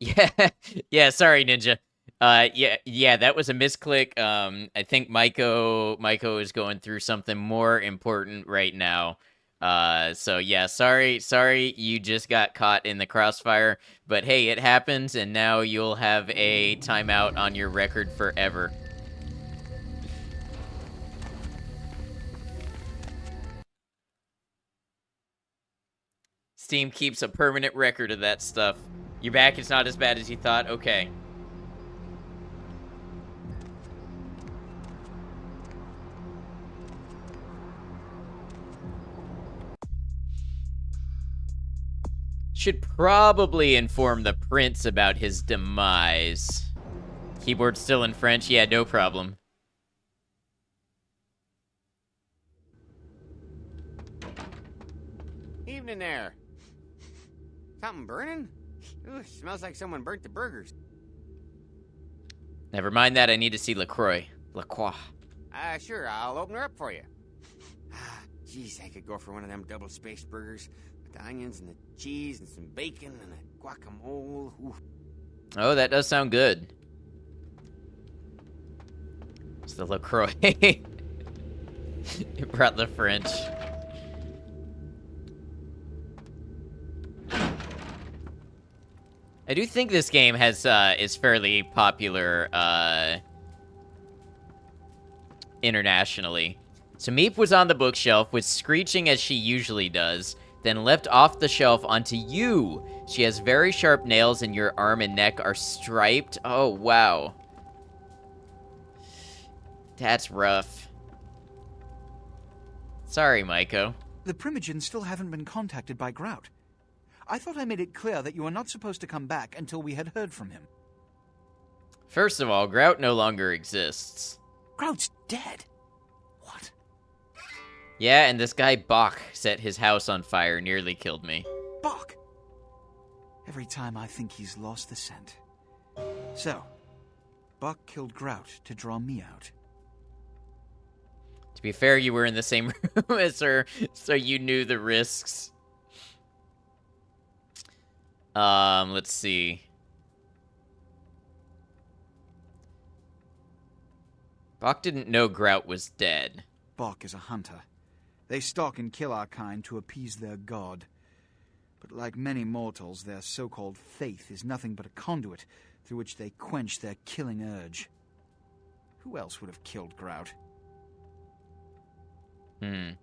Yeah, yeah, sorry, Ninja. Yeah, that was a misclick. I think Maiko is going through something more important right now. So yeah, sorry, you just got caught in the crossfire, but hey, it happens, and now you'll have a timeout on your record forever. Steam keeps a permanent record of that stuff. You're back, it's not as bad as you thought? Okay. Should probably inform the prince about his demise. Keyboard still in French? Yeah, no problem. Evening there. Something burning? Ooh, smells like someone burnt the burgers. Never mind that, I need to see LaCroix. Sure, I'll open her up for you. Jeez, I could go for one of them double-spaced burgers with the onions and the cheese and some bacon and a guacamole. Ooh. Oh, that does sound good. It's the LaCroix. It brought the French. I do think this game has is fairly popular internationally. So Meep was on the bookshelf, was screeching as she usually does, then leapt off the shelf onto you. She has very sharp nails and your arm and neck are striped. Oh, wow. That's rough. Sorry, Maiko. The Primogens still haven't been contacted by Grout. I thought I made it clear that you were not supposed to come back until we had heard from him. First of all, Grout no longer exists. Grout's dead? What? Yeah, and this guy Bach set his house on fire, nearly killed me. Bach? Every time I think he's lost the scent. So, Bach killed Grout to draw me out. To be fair, you were in the same room as her, so you knew the risks. Let's see. Bach didn't know Grout was dead. Bach is a hunter. They stalk and kill our kind to appease their god. But like many mortals, their so-called faith is nothing but a conduit through which they quench their killing urge. Who else would have killed Grout? On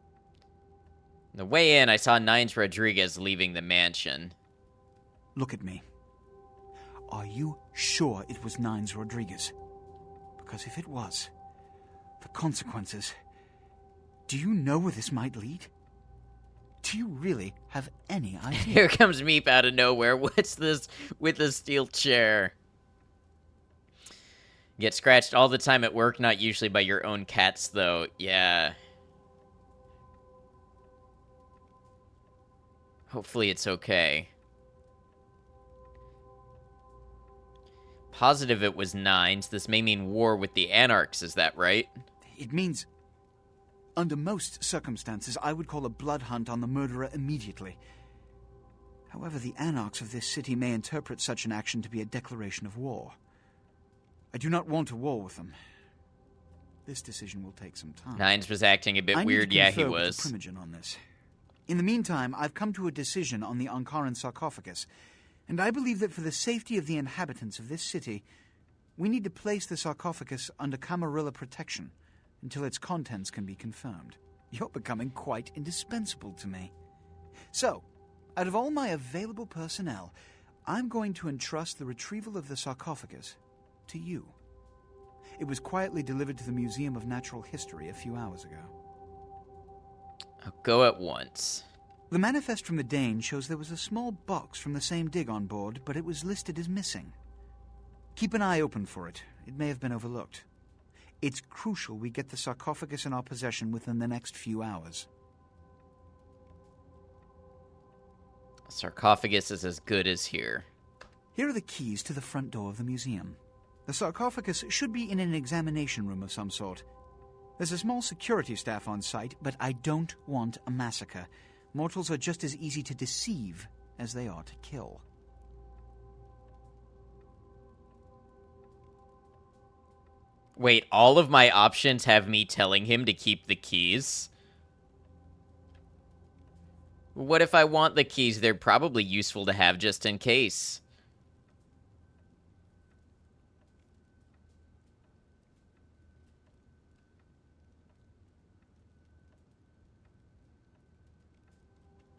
the way in, I saw Nines Rodriguez leaving the mansion. Look at me. Are you sure it was Nines Rodriguez? Because if it was, the consequences... Do you know where this might lead? Do you really have any idea? Here comes Meep out of nowhere. What's this with the steel chair? Get scratched all the time at work, not usually by your own cats, though. Yeah. Hopefully it's okay. Positive it was Nines. This may mean war with the Anarchs, is that right? It means... Under most circumstances, I would call a blood hunt on the murderer immediately. However, the Anarchs of this city may interpret such an action to be a declaration of war. I do not want a war with them. This decision will take some time. Nines was acting a bit weird. Yeah, he was. With the Primogen on this. In the meantime, I've come to a decision on the Ankaran sarcophagus, and I believe that for the safety of the inhabitants of this city, we need to place the sarcophagus under Camarilla protection until its contents can be confirmed. You're becoming quite indispensable to me. So, out of all my available personnel, I'm going to entrust the retrieval of the sarcophagus to you. It was quietly delivered to the Museum of Natural History a few hours ago. I'll go at once. The manifest from the Dane shows there was a small box from the same dig on board, but it was listed as missing. Keep an eye open for it. It may have been overlooked. It's crucial we get the sarcophagus in our possession within the next few hours. Sarcophagus is as good as here. Here are the keys to the front door of the museum. The sarcophagus should be in an examination room of some sort. There's a small security staff on site, but I don't want a massacre. Mortals are just as easy to deceive as they are to kill. Wait, all of my options have me telling him to keep the keys? What if I want the keys? They're probably useful to have just in case.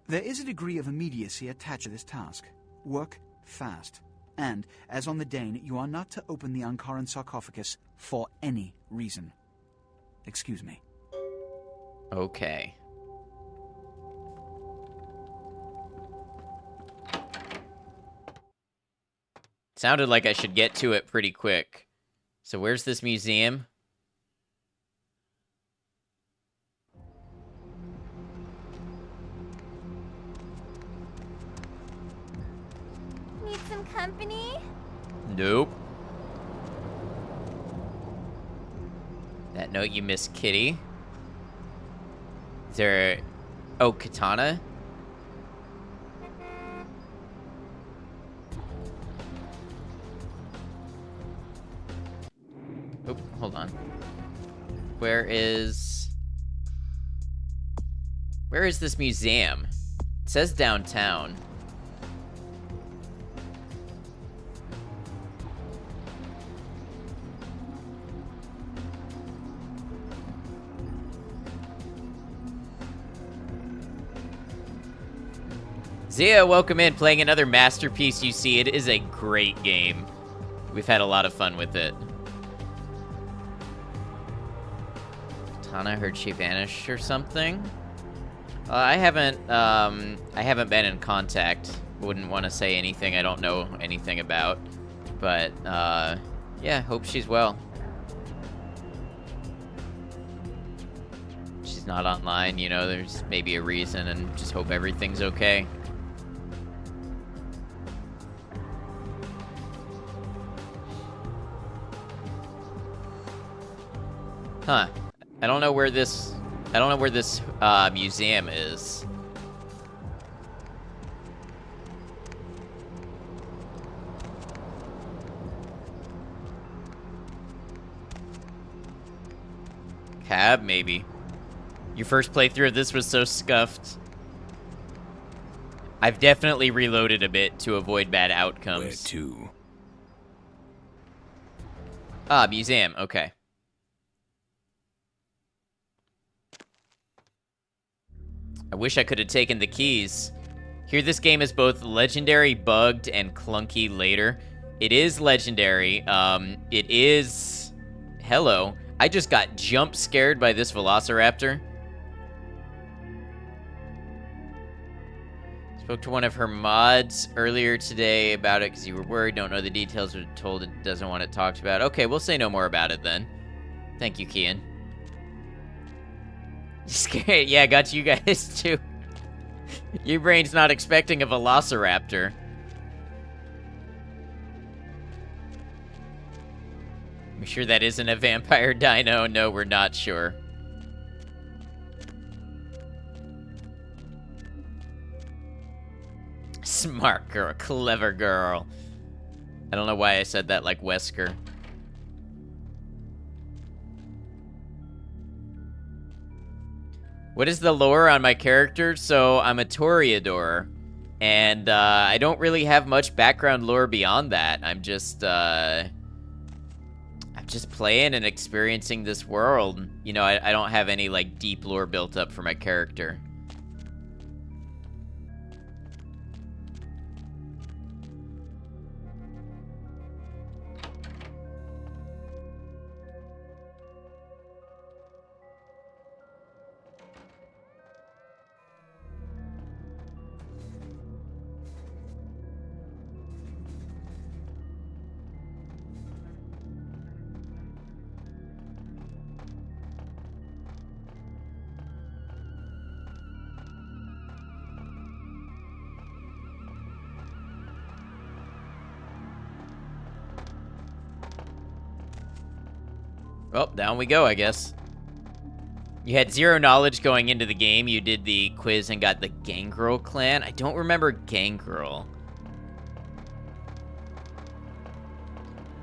There is a degree of immediacy attached to this task. Work fast. And, as on the Dane, you are not to open the Ankaran sarcophagus for any reason. Excuse me. Okay. Sounded like I should get to it pretty quick. So where's this museum? company? Nope. That note you miss Kitty. Is there... Oh, Katana? Oh, hold on. Where is this museum? It says downtown. Zia, welcome in. Playing another masterpiece. You see, it is a great game. We've had a lot of fun with it. Tana heard she vanished or something. I haven't been in contact. Wouldn't want to say anything I don't know anything about. But yeah, hope she's well. She's not online, you know. There's maybe a reason, and just hope everything's okay. Huh. I don't know where this museum is. Cab, maybe. Your first playthrough of this was so scuffed. I've definitely reloaded a bit to avoid bad outcomes. Where to? Ah, museum. Okay. I wish I could have taken the keys. Here, this game is both legendary, bugged, and clunky later. It is legendary. It is... Hello. I just got jump scared by this Velociraptor. Spoke to one of her mods earlier today about it because you were worried, don't know the details, were told it doesn't want it talked about. Okay, we'll say no more about it then. Thank you, Kian. Scared? Yeah, got you guys too. Your brain's not expecting a Velociraptor. I'm sure that isn't a vampire dino. No, we're not sure. Smart girl, clever girl. I don't know why I said that like Wesker. What is the lore on my character? So, I'm a Toreador, and I don't really have much background lore beyond that. I'm just playing and experiencing this world. You know, I don't have any, like, deep lore built up for my character. Well, down we go, I guess. You had 0 knowledge going into the game. You did the quiz and got the Gangrel clan. I don't remember Gangrel.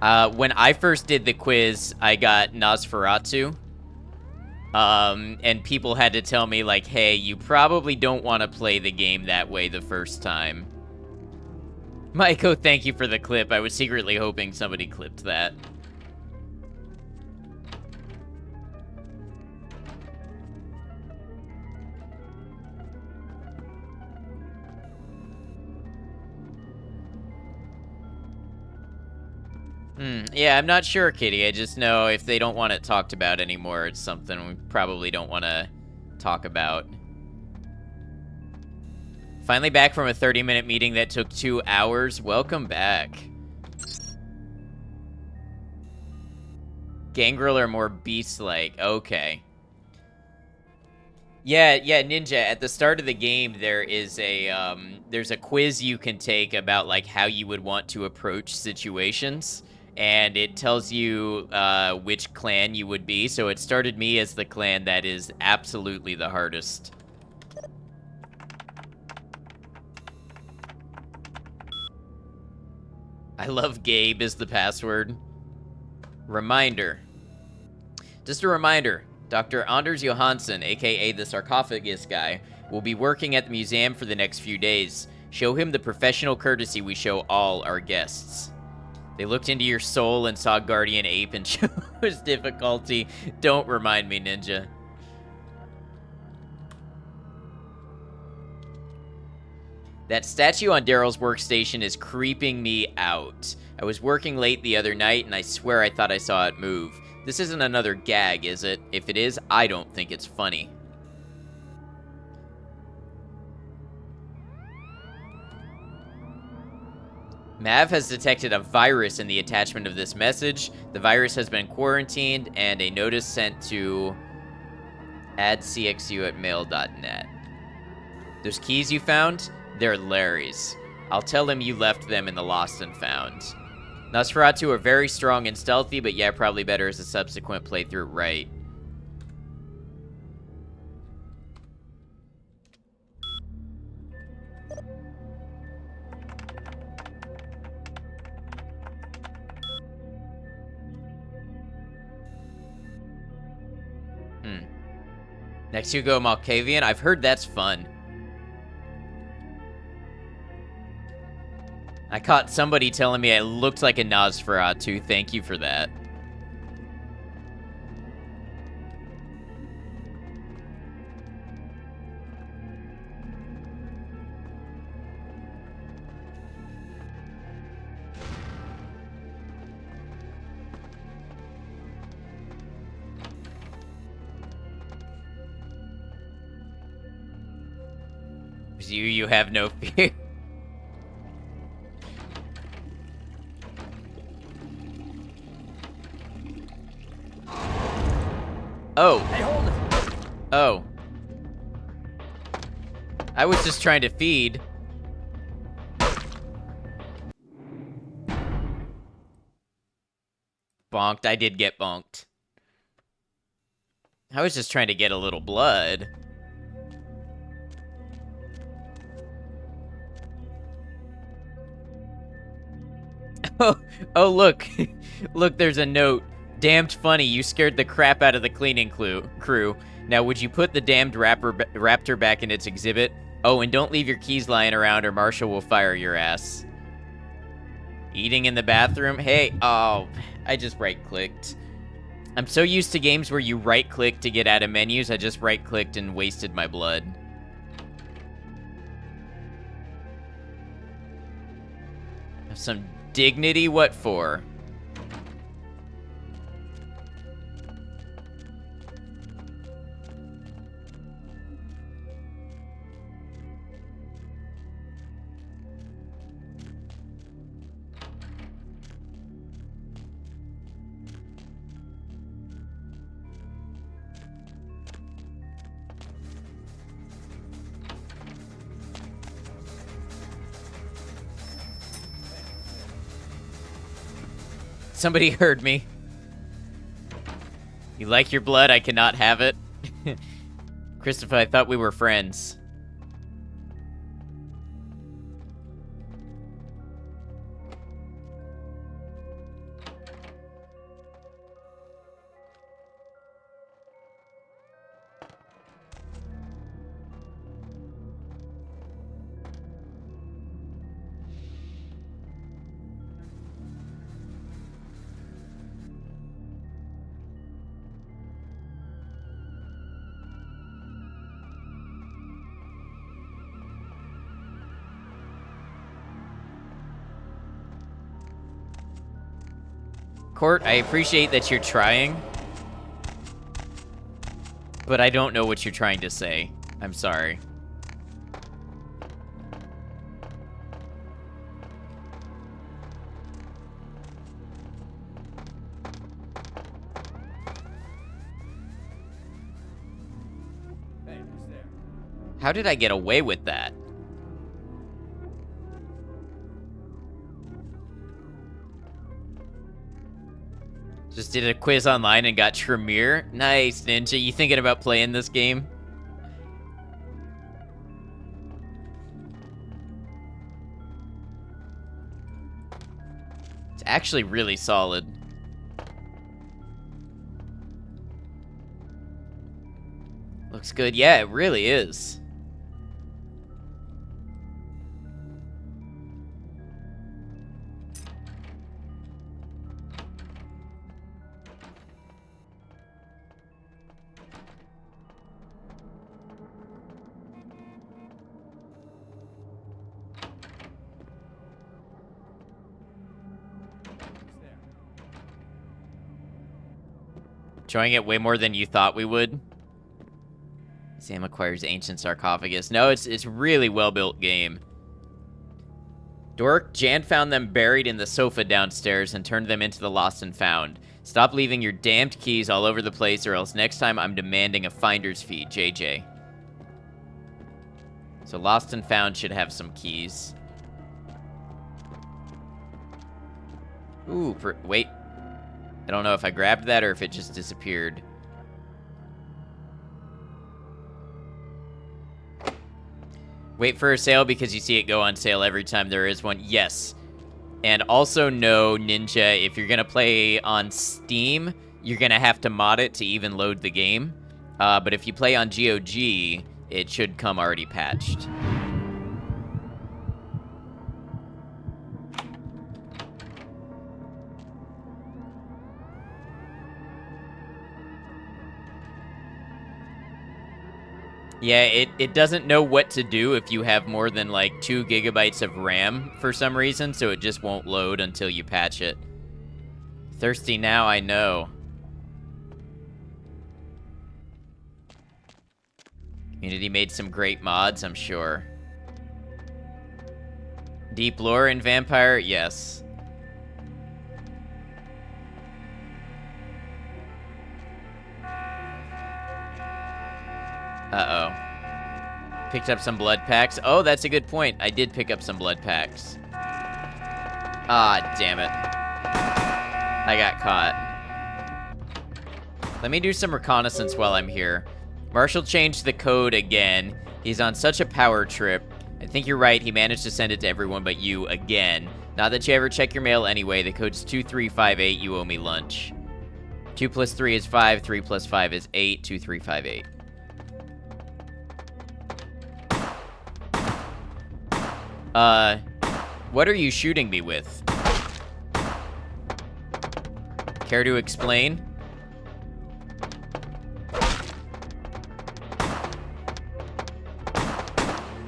When I first did the quiz, I got Nosferatu. And people had to tell me, like, hey, you probably don't want to play the game that way the first time. Maiko, thank you for the clip. I was secretly hoping somebody clipped that. Yeah, I'm not sure, Kitty. I just know if they don't want it talked about anymore, it's something we probably don't want to talk about. Finally back from a 30-minute meeting that took 2 hours. Welcome back. Gangrel are more beast-like. Okay. Yeah, Ninja. At the start of the game, there's a quiz you can take about like how you would want to approach situations, and it tells you which clan you would be. So it started me as the clan that is absolutely the hardest. I love Gabe is the password. Reminder. Just a reminder, Dr. Anders Johansson, aka the sarcophagus guy, will be working at the museum for the next few days. Show him the professional courtesy we show all our guests. They looked into your soul and saw Guardian Ape and chose difficulty. Don't remind me, Ninja. That statue on Daryl's workstation is creeping me out. I was working late the other night, and I swear I thought I saw it move. This isn't another gag, is it? If it is, I don't think it's funny. Mav has detected a virus in the attachment of this message. The virus has been quarantined, and a notice sent to addcxu@mail.net. Those keys you found? They're Larry's. I'll tell him you left them in the Lost and Found. Nosferatu are very strong and stealthy, but yeah, probably better as a subsequent playthrough, right? Next you go Malkavian. I've heard that's fun. I caught somebody telling me I looked like a Nosferatu. Thank you for that. You have no fear. Oh. Hey, hold it. Oh. I was just trying to feed. Bonked. I did get bonked. I was just trying to get a little blood. Oh, look. Look, there's a note. Damned funny, you scared the crap out of the cleaning crew. Now, would you put the damned raptor back in its exhibit? Oh, and don't leave your keys lying around or Marshall will fire your ass. Eating in the bathroom? Hey, oh, I just right-clicked. I'm so used to games where you right-click to get out of menus, I just right-clicked and wasted my blood. Have some dignity? What for? Somebody heard me. You like your blood? I cannot have it. Christopher, I thought we were friends. Court, I appreciate that you're trying, but I don't know what you're trying to say. I'm sorry. How did I get away with that? Just did a quiz online and got Tremere. Nice, Ninja. You thinking about playing this game? It's actually really solid. Looks good. Yeah, it really is. Enjoying it way more than you thought we would. Sam acquires ancient sarcophagus. No, it's really well-built game. Dork, Jan found them buried in the sofa downstairs and turned them into the lost and found. Stop leaving your damned keys all over the place or else next time I'm demanding a finder's fee, JJ. So lost and found should have some keys. Ooh, wait. I don't know if I grabbed that or if it just disappeared. Wait for a sale because you see it go on sale every time there is one. Yes. And also no, Ninja, if you're going to play on Steam, you're going to have to mod it to even load the game. But if you play on GOG, it should come already patched. Yeah, it doesn't know what to do if you have more than like 2 gigabytes of RAM for some reason, so it just won't load until you patch it. Thirsty now, I know. Community made some great mods, I'm sure. Deep lore in Vampire? Yes. Uh-oh. Picked up some blood packs. Oh, that's a good point. I did pick up some blood packs. Ah, damn it. I got caught. Let me do some reconnaissance while I'm here. Marshall changed the code again. He's on such a power trip. I think you're right. He managed to send it to everyone but you again. Not that you ever check your mail anyway. The code's 2358. You owe me lunch. 2 plus 3 is 5. 3 plus 5 is 8. 2358. What are you shooting me with? Care to explain?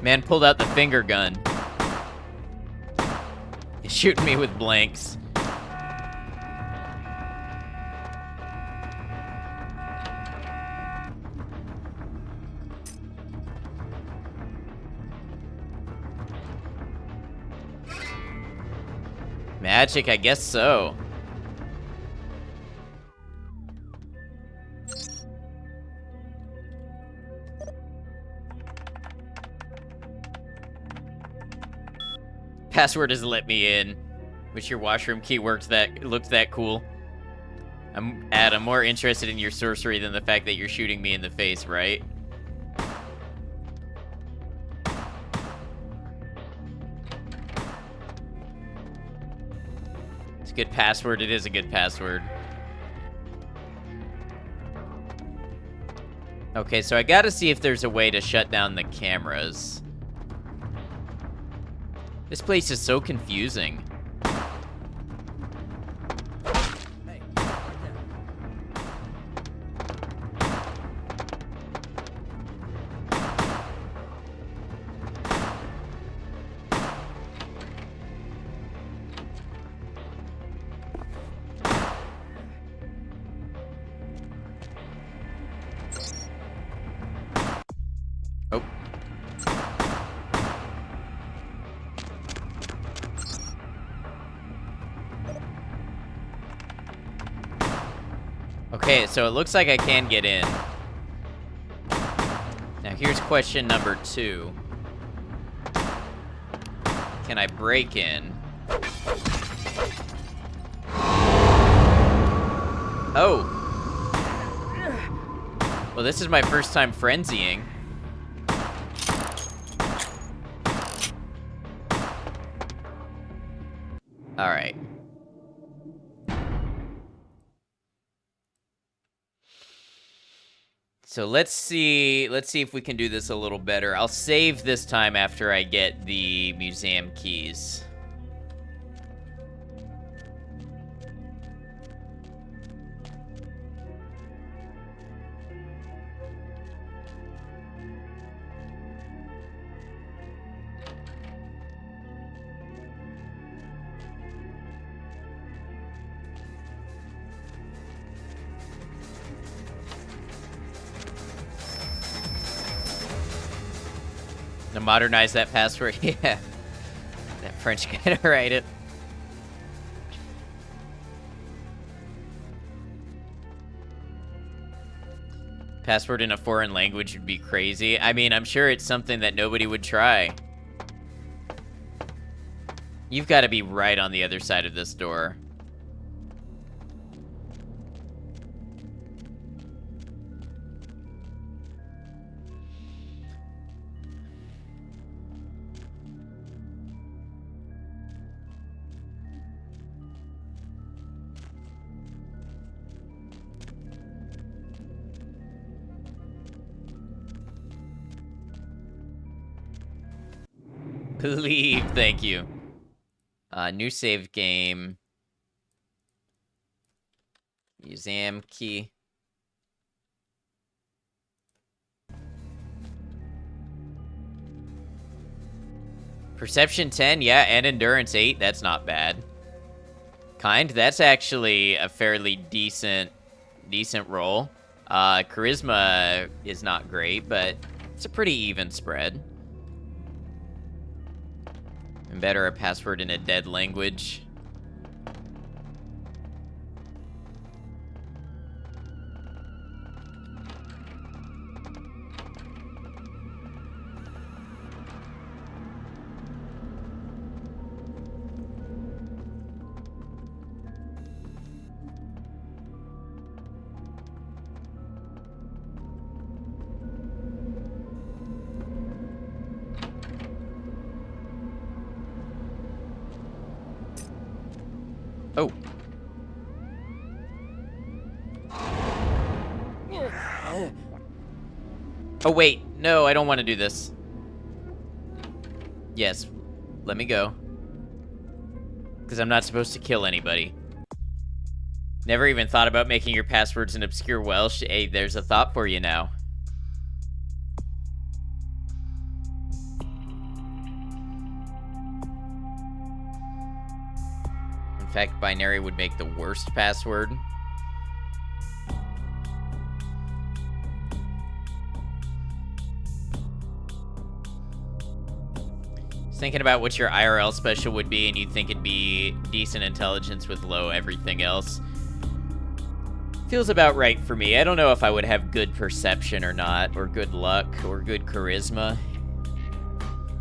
Man pulled out the finger gun. He's shooting me with blanks. Magic, I guess so. Password has let me in. Wish your washroom key looked that cool. I'm more interested in your sorcery than the fact that you're shooting me in the face, right? It's a good password. It is a good password. Okay, so I gotta see if there's a way to shut down the cameras. This place is so confusing. Oh. Okay, so it looks like I can get in. Now here's question number 2. Can I break in? Oh! Well, this is my first time frenzying. Alright. So let's see if we can do this a little better. I'll save this time after I get the museum keys. To modernize that password, yeah. That French guy to write it. Password in a foreign language would be crazy. I mean, I'm sure it's something that nobody would try. You've got to be right on the other side of this door. Believe, thank you. New save game. Museum key. Perception 10, yeah, and endurance 8, that's not bad. Kind, that's actually a fairly decent roll. Charisma is not great, but it's a pretty even spread. And better a password in a dead language. Oh. Oh, wait. No, I don't want to do this. Yes. Let me go. Because I'm not supposed to kill anybody. Never even thought about making your passwords in obscure Welsh. Hey, there's a thought for you now. In fact, binary would make the worst password. Thinking about what your IRL special would be, and you'd think it'd be decent intelligence with low everything else. Feels about right for me. I don't know if I would have good perception or not, or good luck, or good charisma.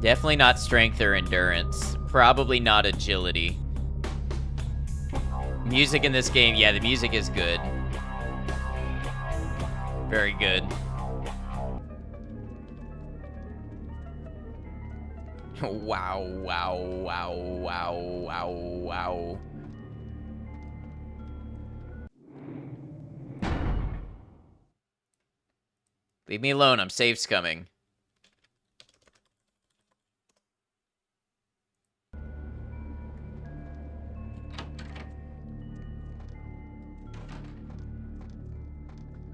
Definitely not strength or endurance. Probably not agility. Music in this game, yeah, the music is good. Very good. Wow, wow, wow, wow, wow, wow. Leave me alone, I'm safe scumming.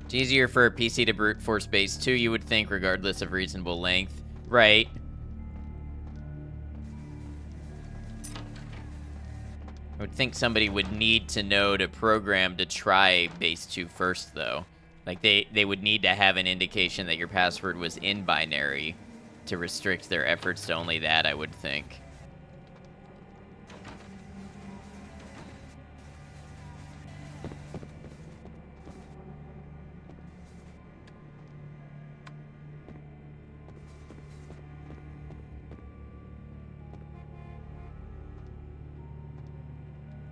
It's easier for a PC to brute force base 2, you would think, regardless of reasonable length. Right. I would think somebody would need to know to program to try base 2 first, though. Like, they would need to have an indication that your password was in binary to restrict their efforts to only that, I would think.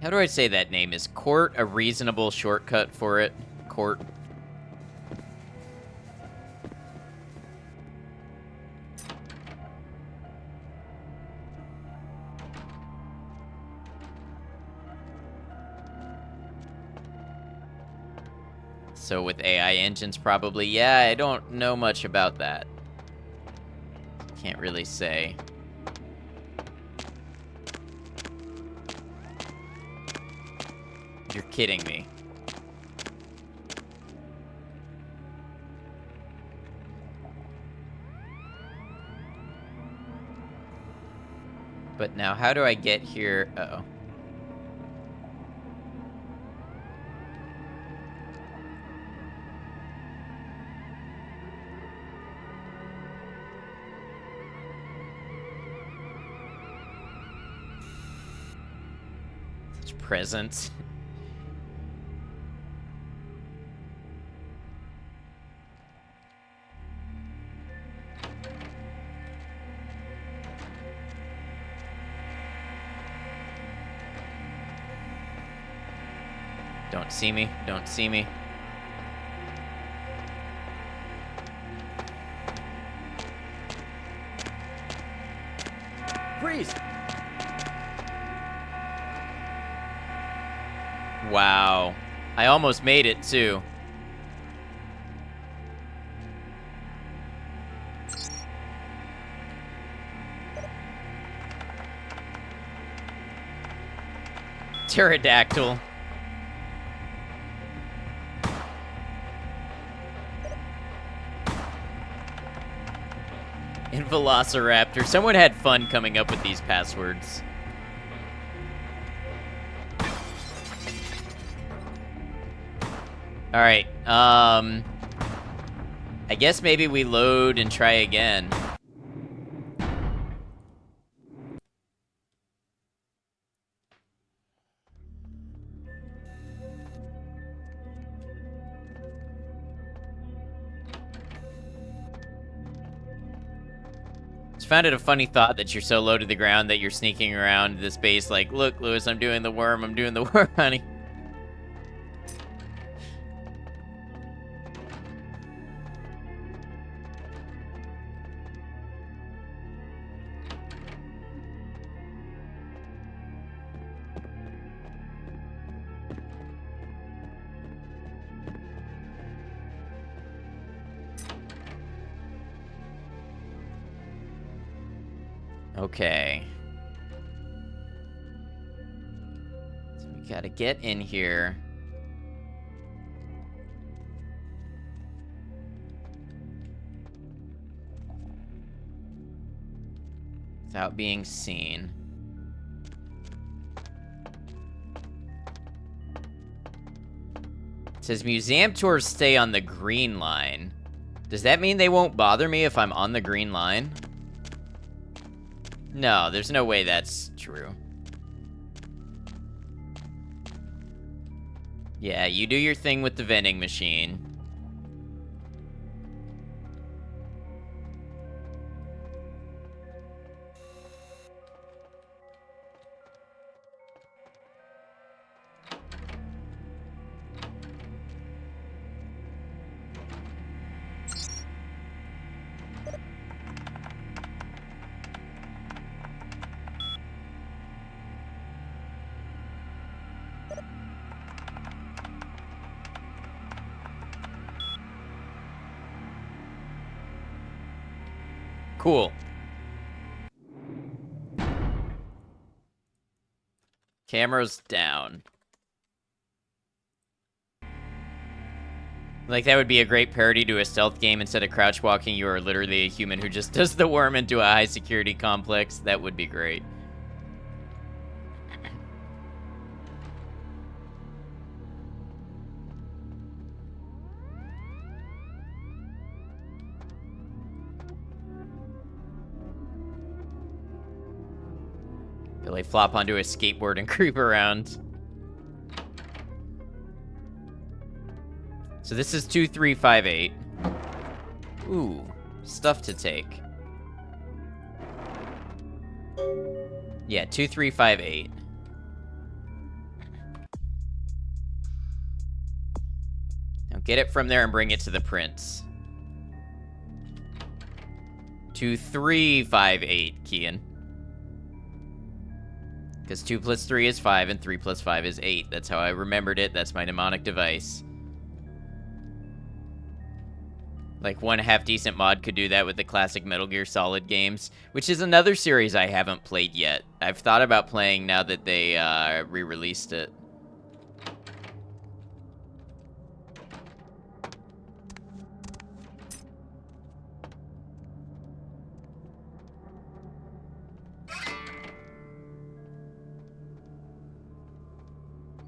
How do I say that name? Is Court a reasonable shortcut for it? Court. So with AI engines, probably. Yeah, I don't know much about that. Can't really say. You're kidding me. But now, how do I get here? Uh-oh. Such presents. Don't see me. Don't see me. Freeze! Wow. I almost made it, too. Pterodactyl. And Velociraptor. Someone had fun coming up with these passwords. Alright, I guess maybe we load and try again. Just found it a funny thought that you're so low to the ground that you're sneaking around this base like, look, Lewis, I'm doing the worm, I'm doing the worm, honey. Okay. So we gotta get in here. Without being seen. It says museum tours stay on the green line. Does that mean they won't bother me if I'm on the green line? No, there's no way that's true. Yeah, you do your thing with the vending machine. Cool. Cameras down. Like, that would be a great parody to a stealth game. Instead of crouch walking, you are literally a human who just does the worm into a high security complex. That would be great. Billy flop onto a skateboard and creep around. So this is 2358. Ooh, stuff to take. Yeah, 2358. Get it from there and bring it to the prince. 2358, Kian. Because 2 plus 3 is 5, and 3 plus 5 is 8. That's how I remembered it. That's my mnemonic device. Like, one half-decent mod could do that with the classic Metal Gear Solid games, which is another series I haven't played yet. I've thought about playing now that they re-released it.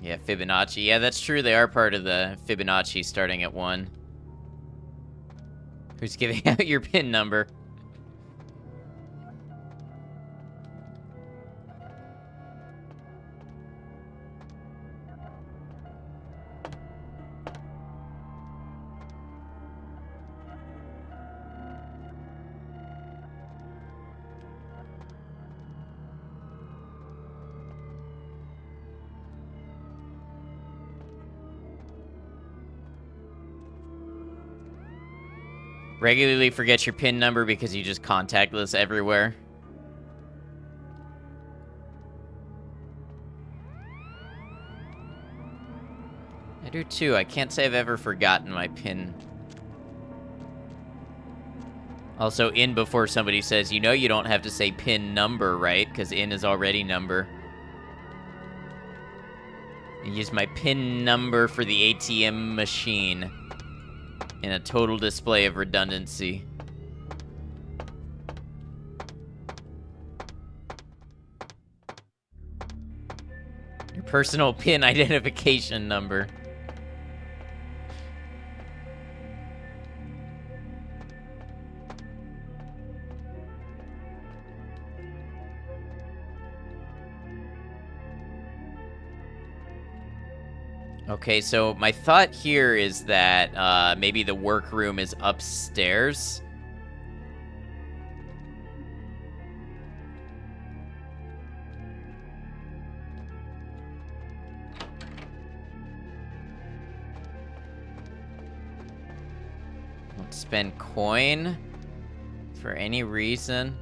Yeah, Fibonacci. Yeah, that's true. They are part of the Fibonacci starting at 1. Who's giving out your PIN number? Regularly forget your PIN number because you just contactless everywhere. I do too. I can't say I've ever forgotten my PIN. Also, in before somebody says, you know you don't have to say PIN number, right? Because in is already number. I use my PIN number for the ATM machine. In a total display of redundancy. Your personal PIN identification number. Okay, so my thought here is that maybe the workroom is upstairs. Don't spend coin for any reason.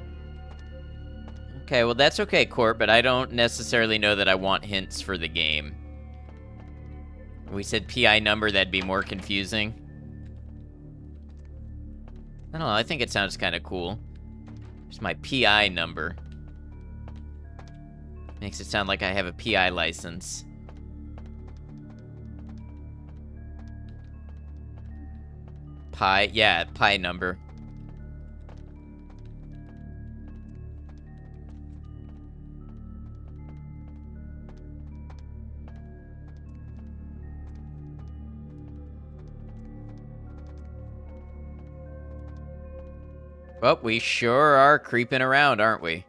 Okay, well that's okay, Court, but I don't necessarily know that I want hints for the game. We said PI number, that'd be more confusing. I don't know, I think it sounds kind of cool. Here's my PI number. Makes it sound like I have a PI license. Pi, yeah, Pi number. Well, we sure are creeping around, aren't we?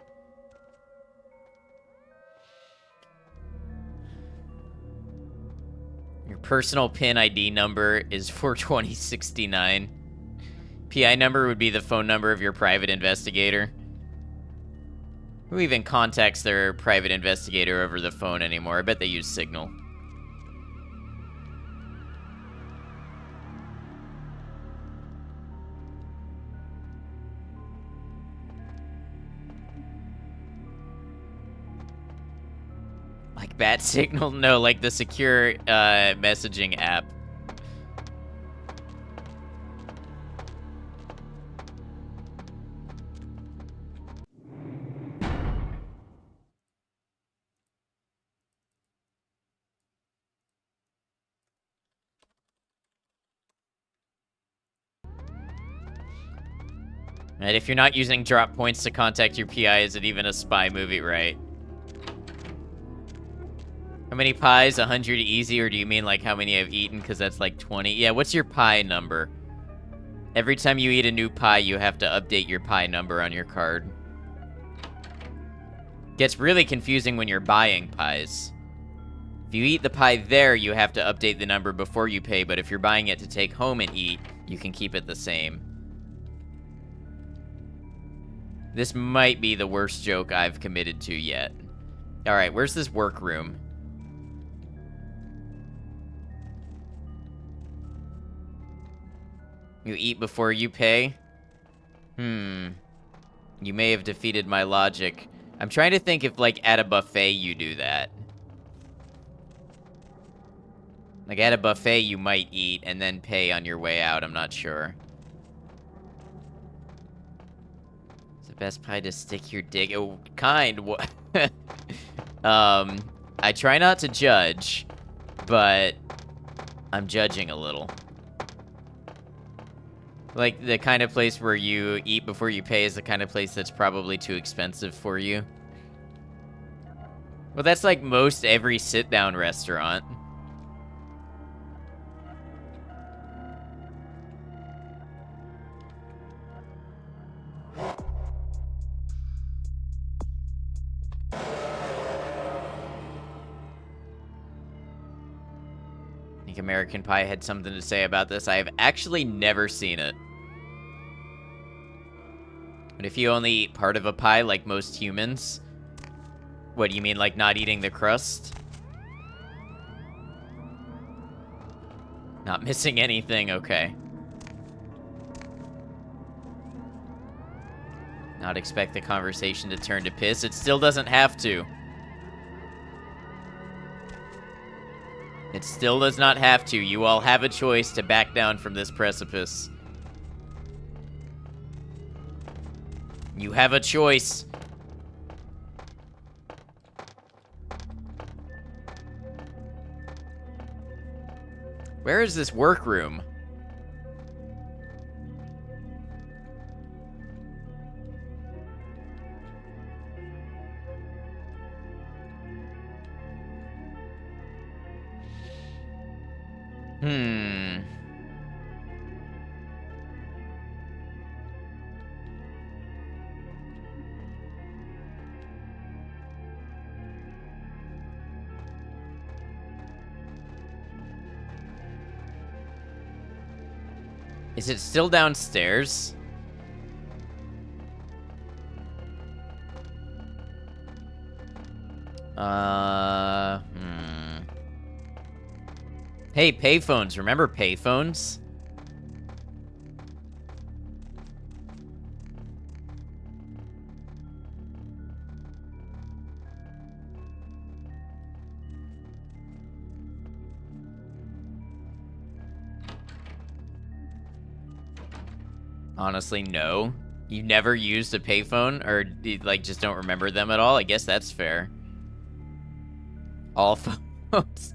Your personal PIN ID number is 42069. PI number would be the phone number of your private investigator. Who even contacts their private investigator over the phone anymore? I bet they use Signal. Like Bat Signal? No, like the secure messaging app. And if you're not using drop points to contact your PI, is it even a spy movie, right? How many pies? 100 easy, or do you mean like how many I've eaten? Because that's like 20. Yeah, what's your pie number? Every time you eat a new pie, you have to update your pie number on your card. Gets really confusing when you're buying pies. If you eat the pie there, you have to update the number before you pay, but if you're buying it to take home and eat, you can keep it the same. This might be the worst joke I've committed to yet. Alright, where's this workroom? You eat before you pay? You may have defeated my logic. I'm trying to think if, like, at a buffet you do that. Like, at a buffet you might eat and then pay on your way out. I'm not sure. It's the best pie to stick your dick. Oh, kind. What? I try not to judge, but I'm judging a little. Like, the kind of place where you eat before you pay is the kind of place that's probably too expensive for you. Well, that's like most every sit-down restaurant. I think American Pie had something to say about this. I have actually never seen it. But if you only eat part of a pie like most humans, what do you mean, like not eating the crust? Not missing anything, okay. Not expect the conversation to turn to piss. It still doesn't have to. It still does not have to. You all have a choice to back down from this precipice. You have a choice. Where is this workroom? Is it still downstairs? Hey, payphones. Remember payphones? Honestly, no. You never used a payphone, or like just don't remember them at all? I guess that's fair. All phones.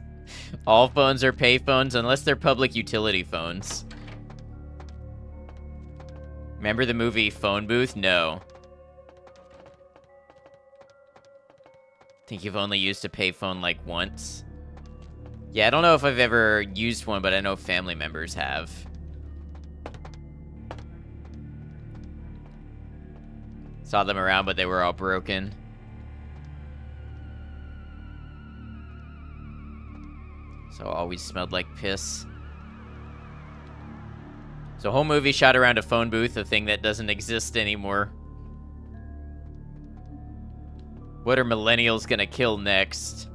All phones are payphones unless they're public utility phones. Remember the movie Phone Booth? No. Think you've only used a payphone like once? Yeah, I don't know if I've ever used one, but I know family members have. Saw them around, but they were all broken. So always smelled like piss. So whole movie shot around a phone booth, a thing that doesn't exist anymore. What are millennials gonna kill next?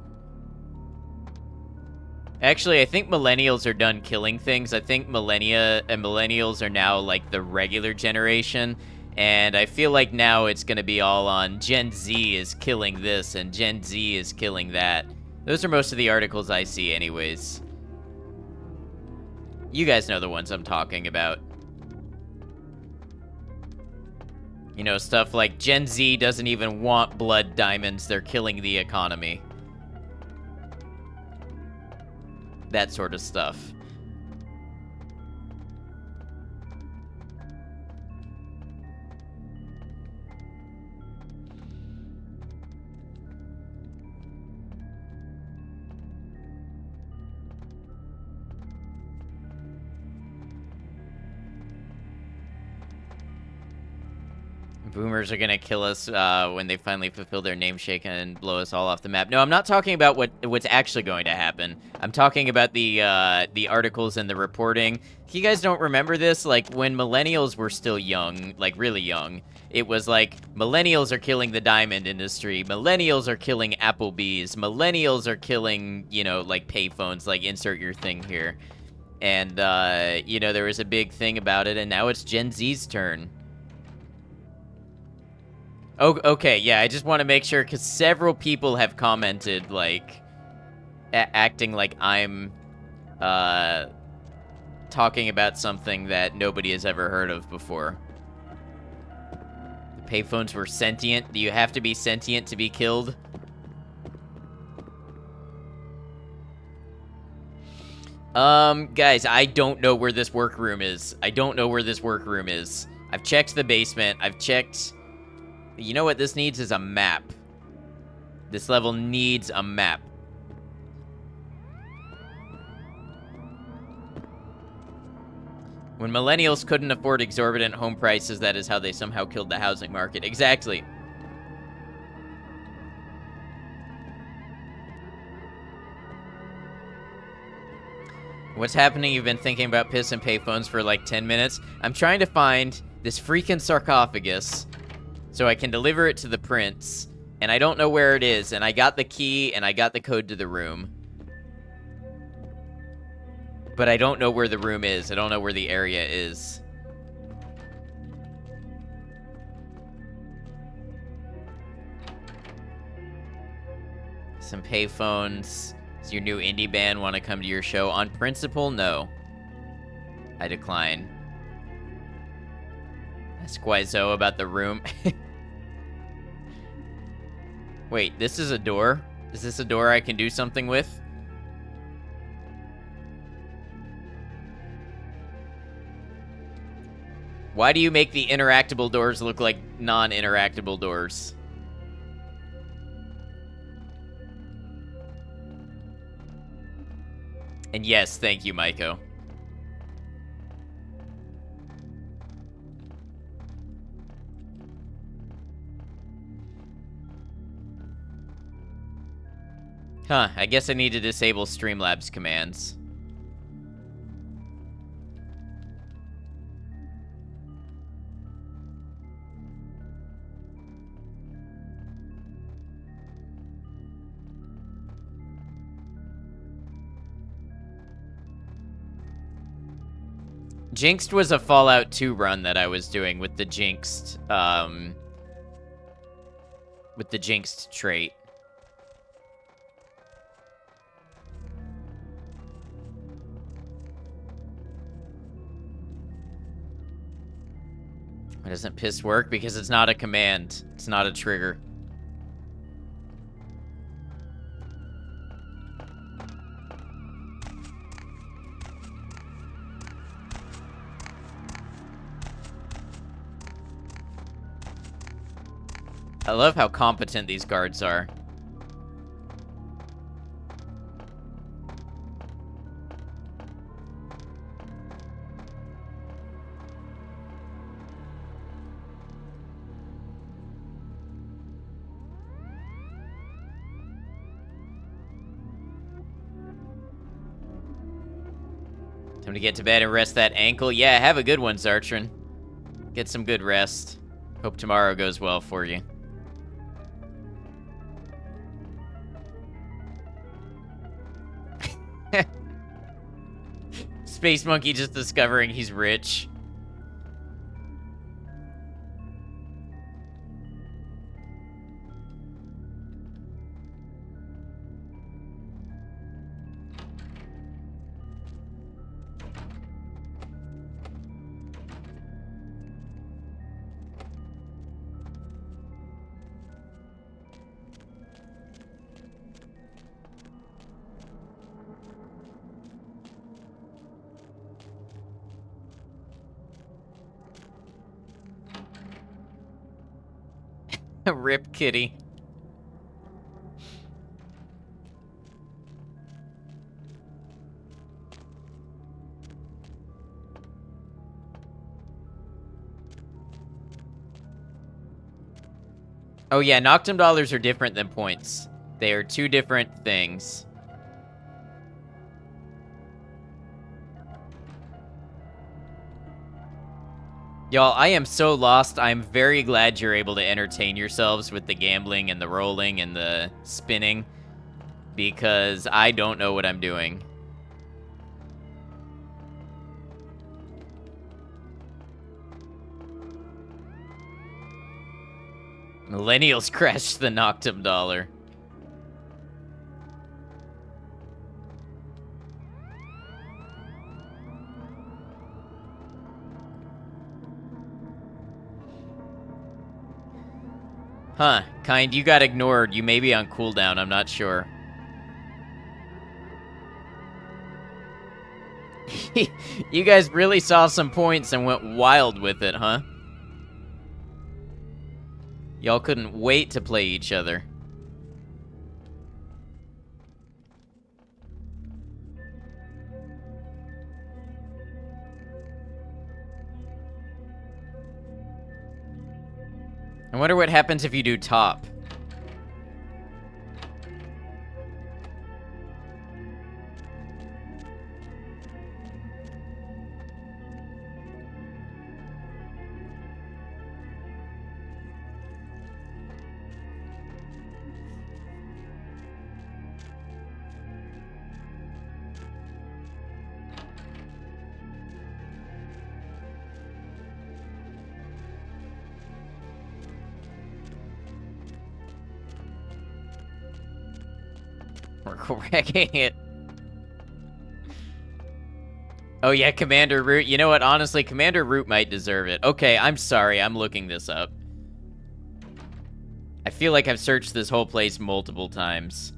Actually, I think millennials are done killing things. I think millennials are now like the regular generation. And I feel like now it's gonna be all on Gen Z is killing this and Gen Z is killing that. Those are most of the articles I see anyways. You guys know the ones I'm talking about. You know, stuff like Gen Z doesn't even want blood diamonds, they're killing the economy. That sort of stuff. Boomers are gonna kill us when they finally fulfill their namesake and blow us all off the map. No, I'm not talking about what's actually going to happen. I'm talking about the articles and the reporting. If you guys don't remember this, like when millennials were still young, like really young, it was like millennials are killing the diamond industry, millennials are killing Applebee's, millennials are killing, you know, like payphones, like insert your thing here. And, there was a big thing about it, and now it's Gen Z's turn. Oh, okay, yeah, I just want to make sure, because several people have commented, like, acting like I'm, talking about something that nobody has ever heard of before. The payphones were sentient? Do you have to be sentient to be killed? Guys, I don't know where this workroom is. I've checked the basement. I've checked... You know what this needs is a map. This level needs a map. When millennials couldn't afford exorbitant home prices, that is how they somehow killed the housing market. Exactly. What's happening? You've been thinking about piss and payphones for like 10 minutes. I'm trying to find this freaking sarcophagus so I can deliver it to the prince, and I don't know where it is, and I got the key and I got the code to the room. But I don't know where the room is. I don't know where the area is. Some payphones. Does your new indie band want to come to your show? On principle, no. I decline. Ask Guizo about the room. Wait, this is a door? Is this a door I can do something with? Why do you make the interactable doors look like non-interactable doors? And yes, thank you, Maiko. Huh, I guess I need to disable Streamlabs commands. Jinxed was a Fallout 2 run that I was doing with the Jinxed, trait. Why doesn't piss work? Because it's not a command. It's not a trigger. I love how competent these guards are. Time to get to bed and rest that ankle. Yeah, have a good one, Zartron. Get some good rest. Hope tomorrow goes well for you. Space Monkey just discovering he's rich. Rip Kitty. Oh yeah, Noctum dollars are different than points. They are two different things. Y'all, I am so lost. I'm very glad you're able to entertain yourselves with the gambling and the rolling and the spinning, because I don't know what I'm doing. Millennials crashed the Noctum dollar. Huh, Kind, you got ignored. You may be on cooldown, I'm not sure. You guys really saw some points and went wild with it, huh? Y'all couldn't wait to play each other. I wonder what happens if you do top. We're correcting it. Oh yeah, Commander Root. You know what? Honestly, Commander Root might deserve it. Okay, I'm sorry. I'm looking this up. I feel like I've searched this whole place multiple times.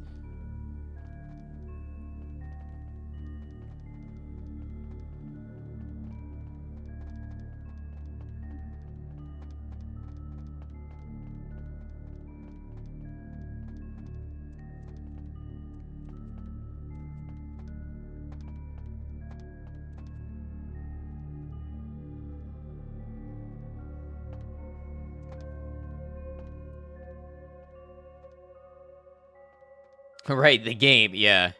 Right, the game, yeah.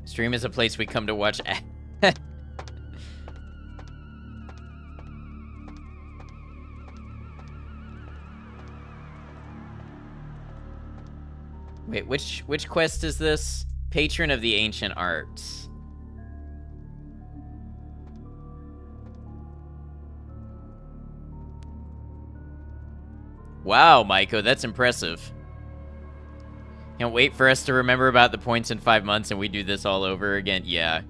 Stream is a place we come to watch. Wait, which quest is this? Patron of the Ancient Arts. Wow, Maiko, that's impressive. Can't wait for us to remember about the points in 5 months and we do this all over again. Yeah.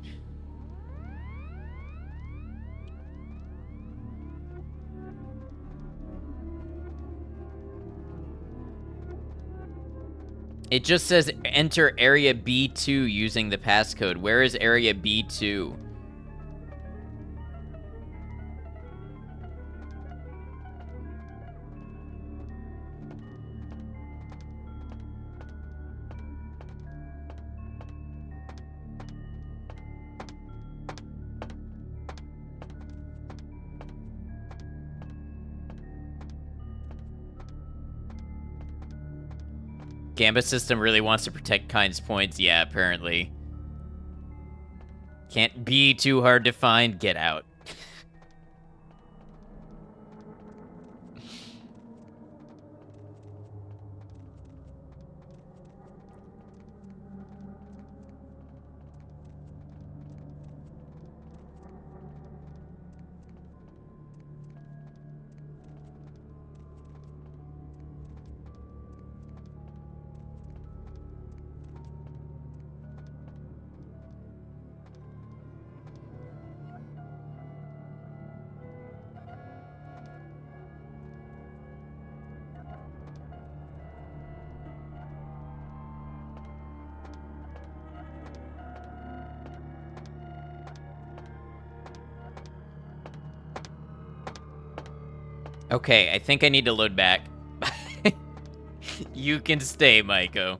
It just says enter area B2 using the passcode. Where is area B2? Gambit system really wants to protect Kind's points. Yeah, apparently. Can't be too hard to find. Get out. Okay, I think I need to load back. You can stay, Maiko.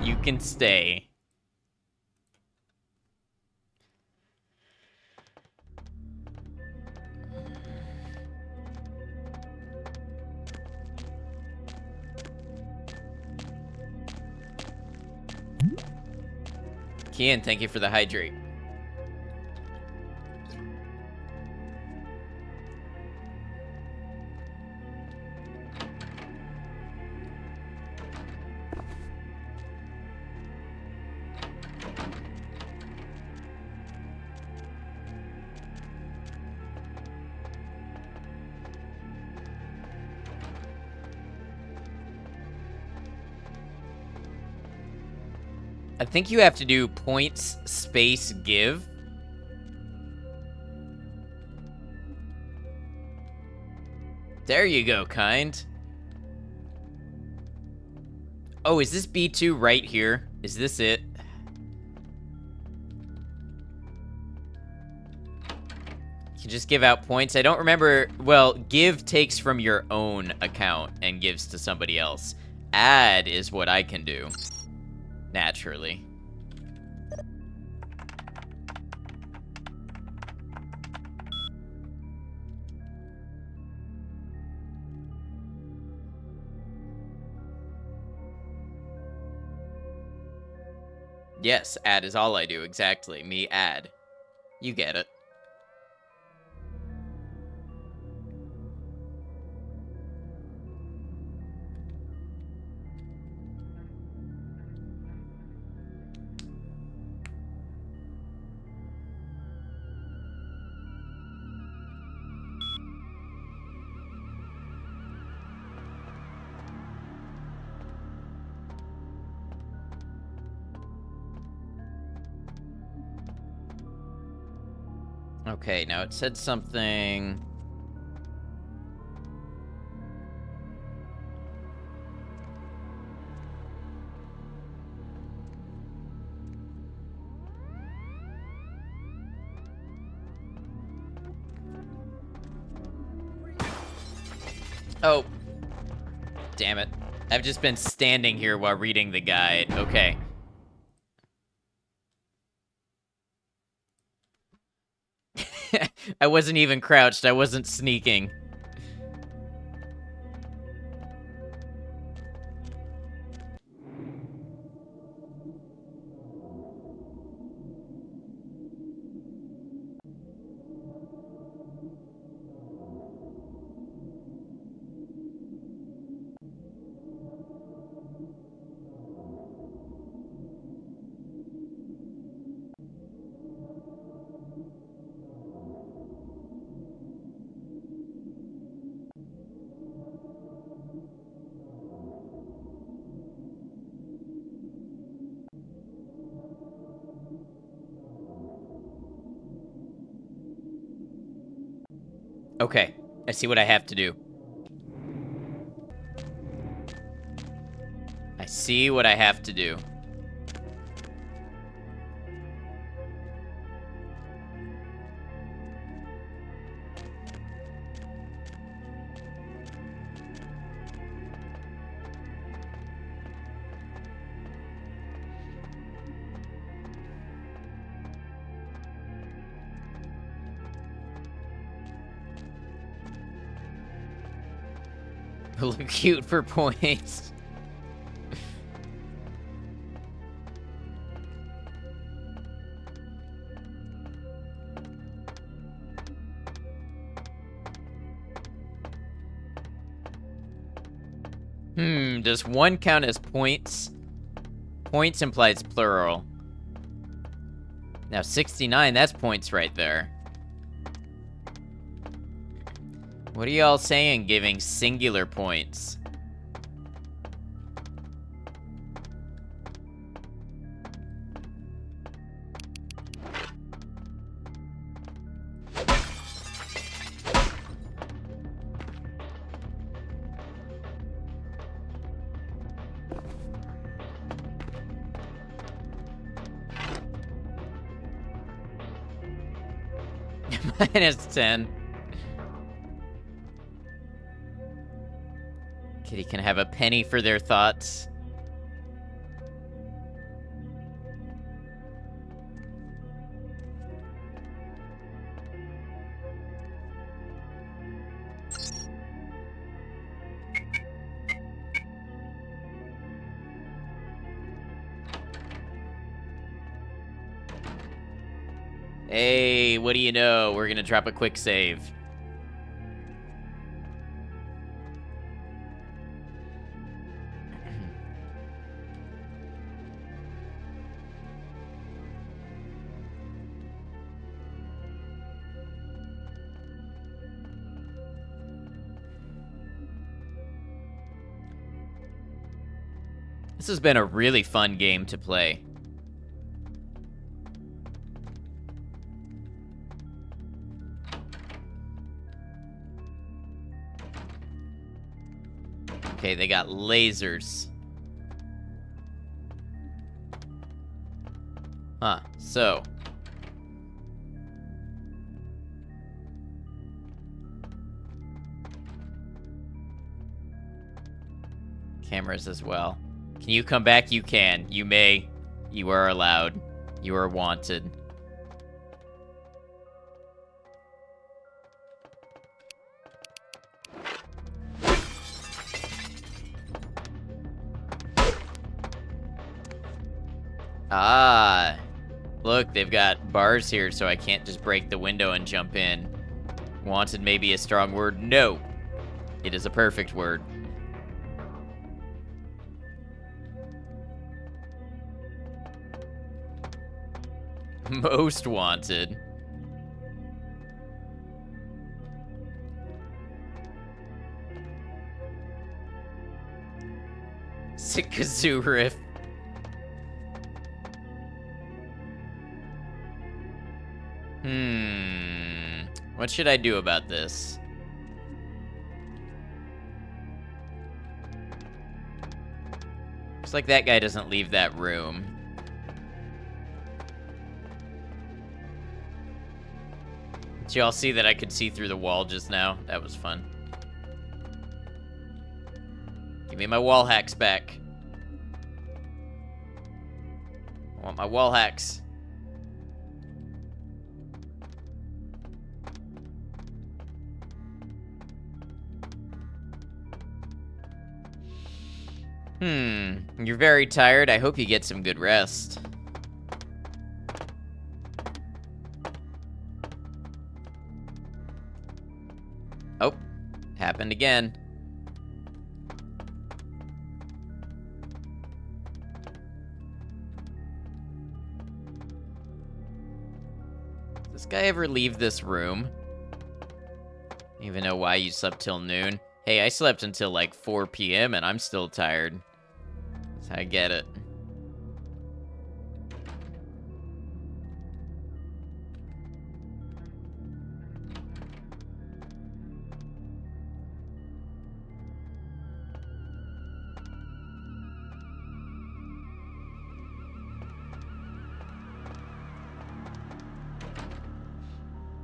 You can stay. Kian, thank you for the hydrate. I think you have to do points space give. There you go, kind. Oh, is this B2 right here? Is this it? You can just give out points. I don't remember. Well, give takes from your own account and gives to somebody else. Add is what I can do. Naturally. Yes, add is all I do, exactly. Me add. You get it. Okay, now it said something. Oh. Damn it. I've just been standing here while reading the guide. Okay. I wasn't even crouched. I wasn't sneaking. Okay, I see what I have to do. I see what I have to do. Look cute for points. Does one count as points? Points implies plural. Now 69, that's points right there. What are y'all saying giving singular points? Minus 10. Kitty can have a penny for their thoughts. Hey, what do you know? We're gonna drop a quick save. This has been a really fun game to play. Okay, they got lasers. Huh, so. Cameras as well. Can you come back? You can. You may. You are allowed. You are wanted. Ah. Look, they've got bars here, so I can't just break the window and jump in. Wanted may be a strong word. No. It is a perfect word. Most wanted. Sick kazoo riff. What should I do about this? Looks like that guy doesn't leave that room. Did y'all see that I could see through the wall just now? That was fun. Give me my wall hacks back. I want my wall hacks. You're very tired. I hope you get some good rest. Oh, happened again. Does this guy ever leave this room? Don't even know why you slept till noon. Hey, I slept until like 4 p.m. and I'm still tired. I get it.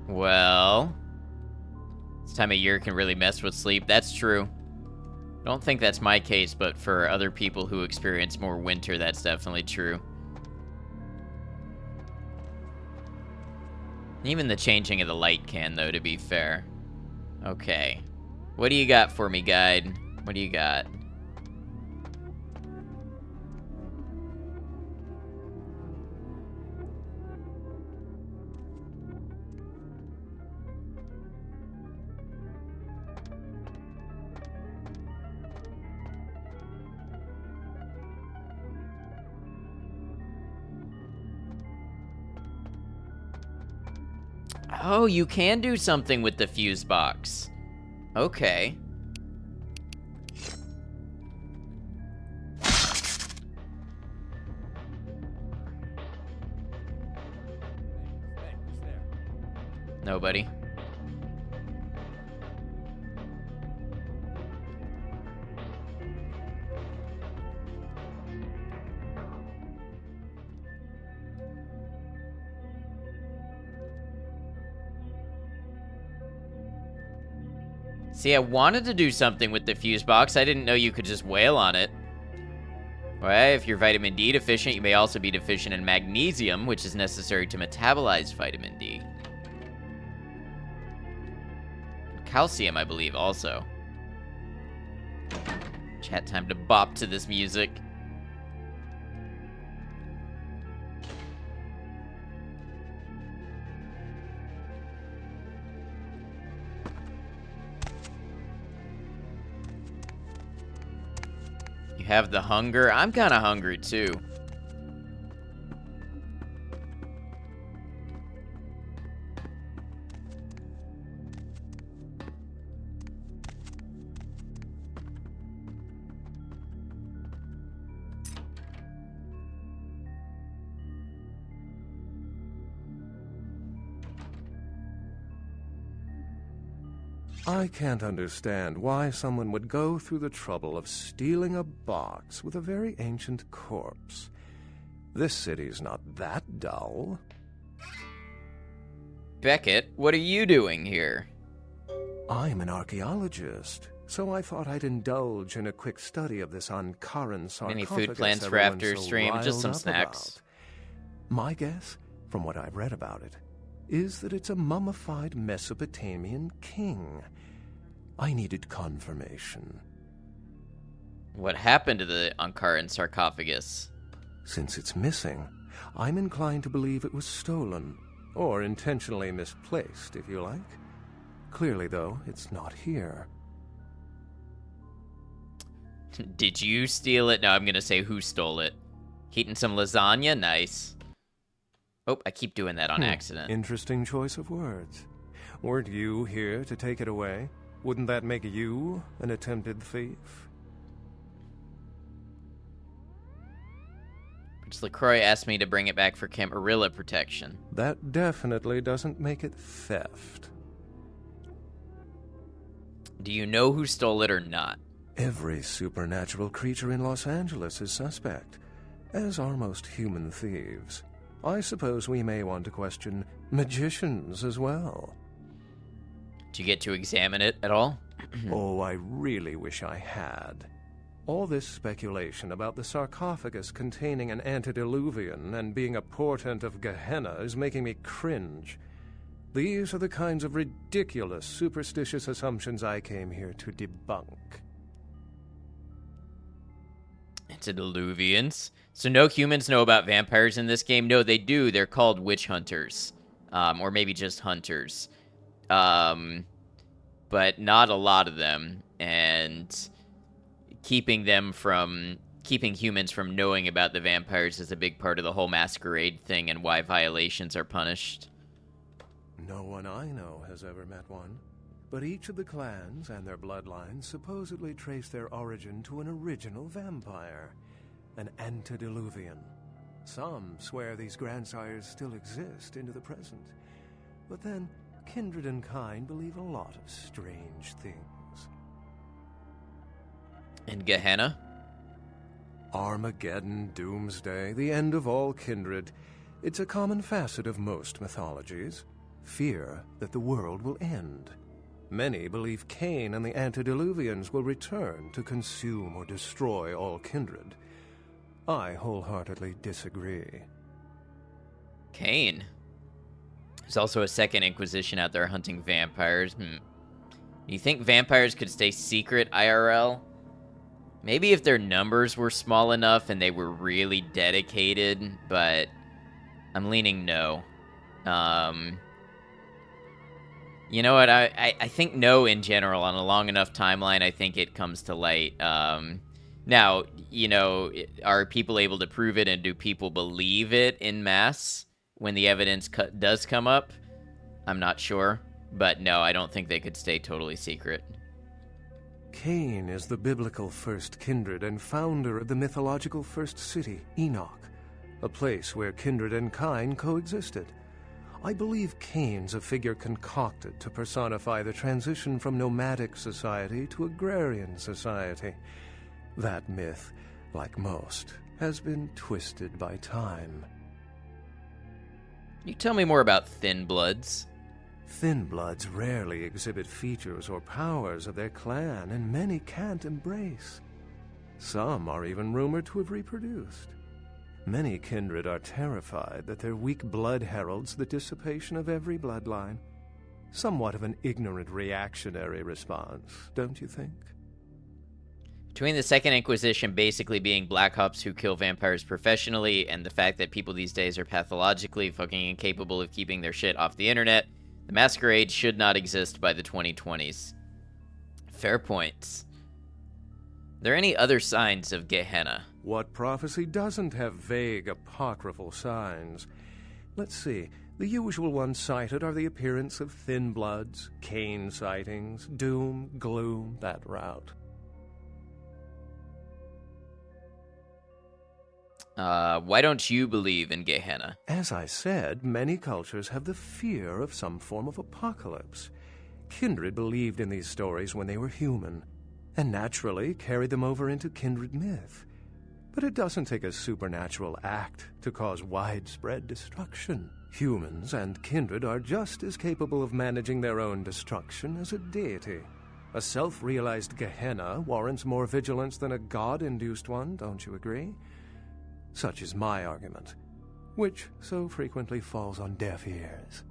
Well, this time of year can really mess with sleep. That's true. I don't think that's my case, but for other people who experience more winter, that's definitely true. Even the changing of the light can, though, to be fair. Okay. What do you got for me, guide? What do you got? Oh, you can do something with the fuse box. Okay. Nobody. See, I wanted to do something with the fuse box. I didn't know you could just wail on it. Well, if you're vitamin D deficient, you may also be deficient in magnesium, which is necessary to metabolize vitamin D. Calcium, I believe, also. Chat time to bop to this music. You have the hunger? I'm kind of hungry, too. I can't understand why someone would go through the trouble of stealing a box with a very ancient corpse. This city's not that dull. Beckett, what are you doing here? I'm an archaeologist, so I thought I'd indulge in a quick study of this Ankaran sarcophagus. Any food plans for everyone's after so stream? Just riled some up snacks. about. My guess, from what I've read about it, is that it's a mummified Mesopotamian king. I needed confirmation. What happened to the Ankaran sarcophagus? Since it's missing, I'm inclined to believe it was stolen, or intentionally misplaced, if you like. Clearly, though, it's not here. Did you steal it? No, I'm gonna say who stole it. Eating some lasagna? Nice. Oh, I keep doing that on accident. Interesting choice of words. Weren't you here to take it away? Wouldn't that make you an attempted thief? Prince LaCroix asked me to bring it back for Camarilla protection. That definitely doesn't make it theft. Do you know who stole it or not? Every supernatural creature in Los Angeles is suspect, as are most human thieves. I suppose we may want to question magicians as well. Did you get to examine it at all? Oh, I really wish I had. All this speculation about the sarcophagus containing an antediluvian and being a portent of Gehenna is making me cringe. These are the kinds of ridiculous, superstitious assumptions I came here to debunk. Antediluvians? So no humans know about vampires in this game? No, they do. They're called witch hunters. Or maybe just hunters. But not a lot of them. And keeping humans from knowing about the vampires is a big part of the whole Masquerade thing and why violations are punished. No one I know has ever met one, but each of the clans and their bloodlines supposedly trace their origin to an original vampire, an antediluvian. Some swear these grandsires still exist into the present, but then kindred and kind believe a lot of strange things. And Gehenna? Armageddon, Doomsday, the end of all kindred. It's a common facet of most mythologies. Fear that the world will end. Many believe Cain and the antediluvians will return to consume or destroy all kindred. I wholeheartedly disagree. Cain? There's also a second Inquisition out there hunting vampires. You think vampires could stay secret IRL? Maybe if their numbers were small enough and they were really dedicated, but I'm leaning no. You know what? I think no in general. On a long enough timeline, I think it comes to light. Now, you know, are people able to prove it, and do people believe it en masse when the evidence does come up? I'm not sure. But no, I don't think they could stay totally secret. Cain is the biblical first kindred and founder of the mythological first city, Enoch, a place where kindred and kind coexisted. I believe Cain's a figure concocted to personify the transition from nomadic society to agrarian society. That myth, like most, has been twisted by time. Can you tell me more about Thin Bloods? Thin Bloods rarely exhibit features or powers of their clan, and many can't embrace. Some are even rumored to have reproduced. Many kindred are terrified that their weak blood heralds the dissipation of every bloodline. Somewhat of an ignorant reactionary response, don't you think? Between the Second Inquisition basically being Black Ops who kill vampires professionally, and the fact that people these days are pathologically fucking incapable of keeping their shit off the internet, the Masquerade should not exist by the 2020s. Fair points. Are there any other signs of Gehenna? What prophecy doesn't have vague apocryphal signs? Let's see. The usual ones cited are the appearance of Thin Bloods, Cain sightings, doom, gloom, that route. Why don't you believe in Gehenna? As I said, many cultures have the fear of some form of apocalypse. Kindred believed in these stories when they were human, and naturally carried them over into Kindred myth. But it doesn't take a supernatural act to cause widespread destruction. Humans and Kindred are just as capable of managing their own destruction as a deity. A self-realized Gehenna warrants more vigilance than a god-induced one, don't you agree? Such is my argument, which so frequently falls on deaf ears.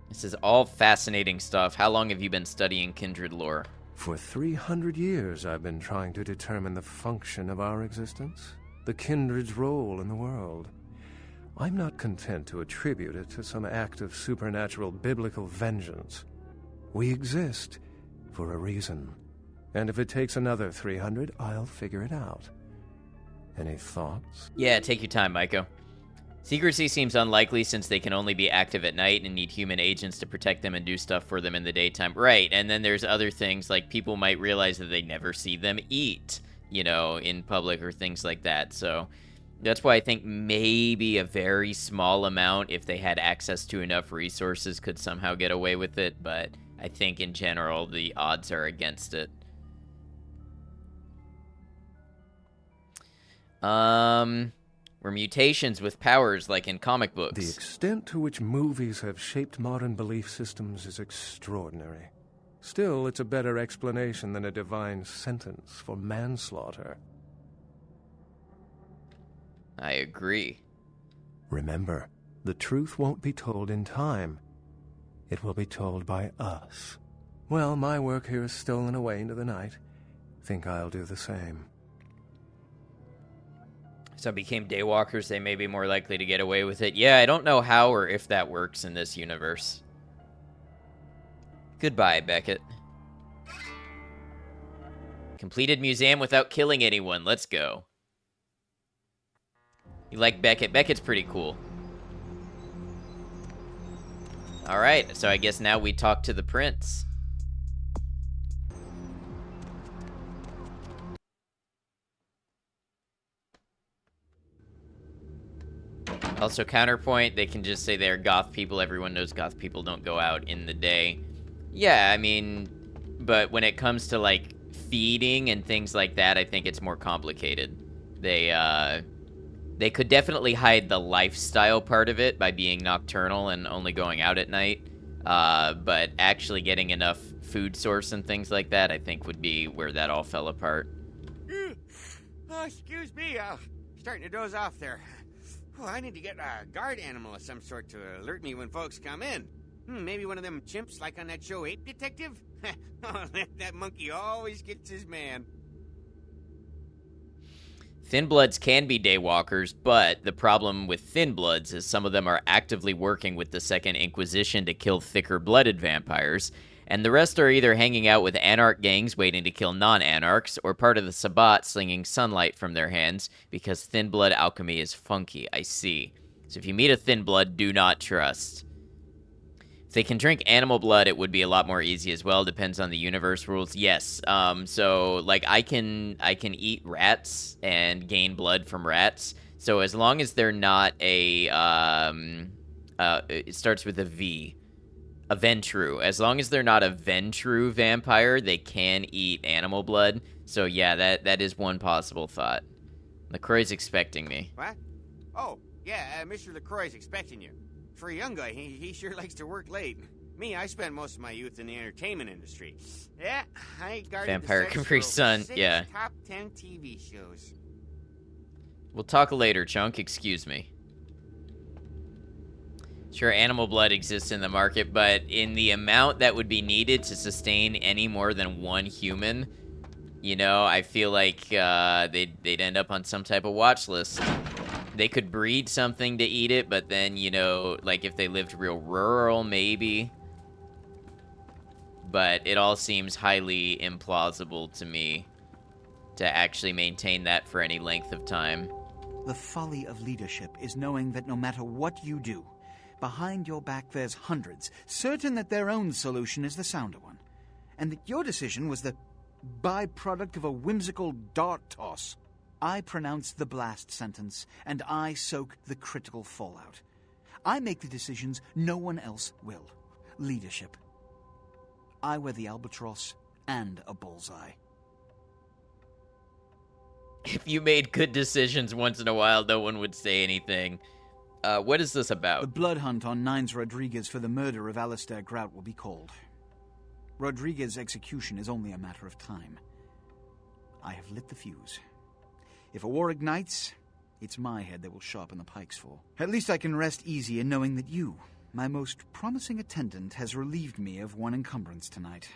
This is all fascinating stuff. How long have you been studying Kindred lore? For 300 years, I've been trying to determine the function of our existence, the Kindred's role in the world. I'm not content to attribute it to some act of supernatural biblical vengeance. We exist for a reason, and if it takes another 300, I'll figure it out. Any thoughts? Yeah, take your time, Maiko. Secrecy seems unlikely since they can only be active at night and need human agents to protect them and do stuff for them in the daytime. Right, and then there's other things, like people might realize that they never see them eat, you know, in public or things like that. So that's why I think maybe a very small amount, if they had access to enough resources, could somehow get away with it. But I think in general, the odds are against it. Were mutations with powers like in comic books. The extent to which movies have shaped modern belief systems is extraordinary. Still, it's a better explanation than a divine sentence for manslaughter. I agree. Remember, the truth won't be told in time. It will be told by us. Well, my work here is stolen away into the night. Think I'll do the same. Some became daywalkers, they may be more likely to get away with it. Yeah, I don't know how or if that works in this universe. Goodbye, Beckett. Completed museum without killing anyone. Let's go. You like Beckett? Beckett's pretty cool. Alright, so I guess now we talk to the prince. Also, counterpoint, they can just say they're goth people. Everyone knows goth people don't go out in the day. Yeah, I mean, but when it comes to, like, feeding and things like that, I think it's more complicated. They could definitely hide the lifestyle part of it by being nocturnal and only going out at night. But actually getting enough food source and things like that, I think would be where that all fell apart. Oh, excuse me, starting to doze off there. Oh, I need to get a guard animal of some sort to alert me when folks come in. Maybe one of them chimps like on that show Ape Detective? Oh, that monkey always gets his man. Thin-bloods can be daywalkers, but the problem with thin-bloods is some of them are actively working with the Second Inquisition to kill thicker-blooded vampires, and the rest are either hanging out with anarch gangs waiting to kill non-anarchs, or part of the Sabbat slinging sunlight from their hands, because thin-blood alchemy is funky, I see. So if you meet a thin-blood, do not trust. If they can drink animal blood, it would be a lot more easy as well. Depends on the universe rules. Yes. So like I can eat rats and gain blood from rats. So as long as they're not a it starts with a V. A Ventru. As long as they're not a Ventru vampire, they can eat animal blood. So yeah, that is one possible thought. LaCroix's expecting me. What? Oh, yeah, Mr. LaCroix's expecting you. For a young guy, he sure likes to work late. Me, I spent most of my youth in the entertainment industry. Yeah, I guarded Vampire the Capri Sun, 6 yeah. top 10 TV shows. We'll talk later, Chunk. Excuse me. Sure, animal blood exists in the market, but in the amount that would be needed to sustain any more than one human, you know, I feel like they'd end up on some type of watch list. They could breed something to eat it, but then, you know, like if they lived real rural, maybe. But it all seems highly implausible to me to actually maintain that for any length of time. The folly of leadership is knowing that no matter what you do, behind your back there's hundreds, certain that their own solution is the sounder one, and that your decision was the byproduct of a whimsical dart toss. I pronounce the blast sentence, and I soak the critical fallout. I make the decisions no one else will. leadership. I wear the albatross and a bullseye. If you made good decisions once in a while, no one would say anything. What is this about? The blood hunt on Nines Rodriguez for the murder of Alistair Grout will be called. Rodriguez's execution is only a matter of time. I have lit the fuse. If a war ignites, it's my head they will sharpen the pikes for. At least I can rest easy in knowing that you, my most promising attendant, has relieved me of one encumbrance tonight.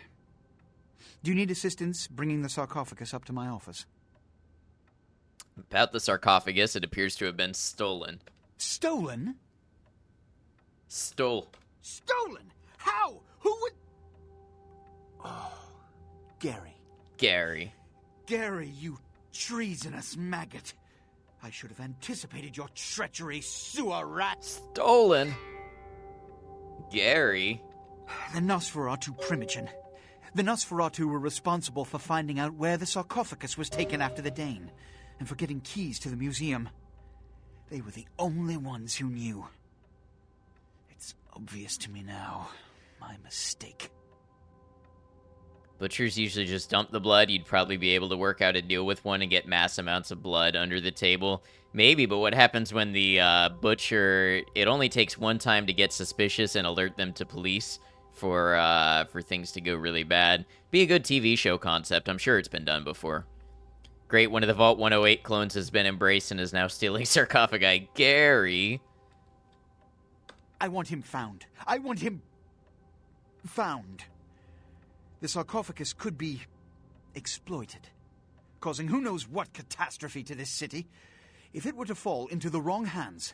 Do you need assistance bringing the sarcophagus up to my office? About the sarcophagus, it appears to have been stolen. Stolen? Stolen? How? Who would... Oh, Gary. Gary, you treasonous maggot. I should have anticipated your treachery, sewer rat. Stolen? Gary? The Nosferatu Primogen. The Nosferatu were responsible for finding out where the sarcophagus was taken after the Dane, and for getting keys to the museum. They were the only ones who knew. It's obvious to me now. My mistake. Butchers usually just dump the blood. You'd probably be able to work out a deal with one and get mass amounts of blood under the table. Maybe, but what happens when the butcher... It only takes one time to get suspicious and alert them to police for things to go really bad. Be a good TV show concept. I'm sure it's been done before. Great, one of the Vault 108 clones has been embraced and is now stealing sarcophagi. Gary. I want him found. I want him... found. The sarcophagus could be exploited, causing who knows what catastrophe to this city. If it were to fall into the wrong hands...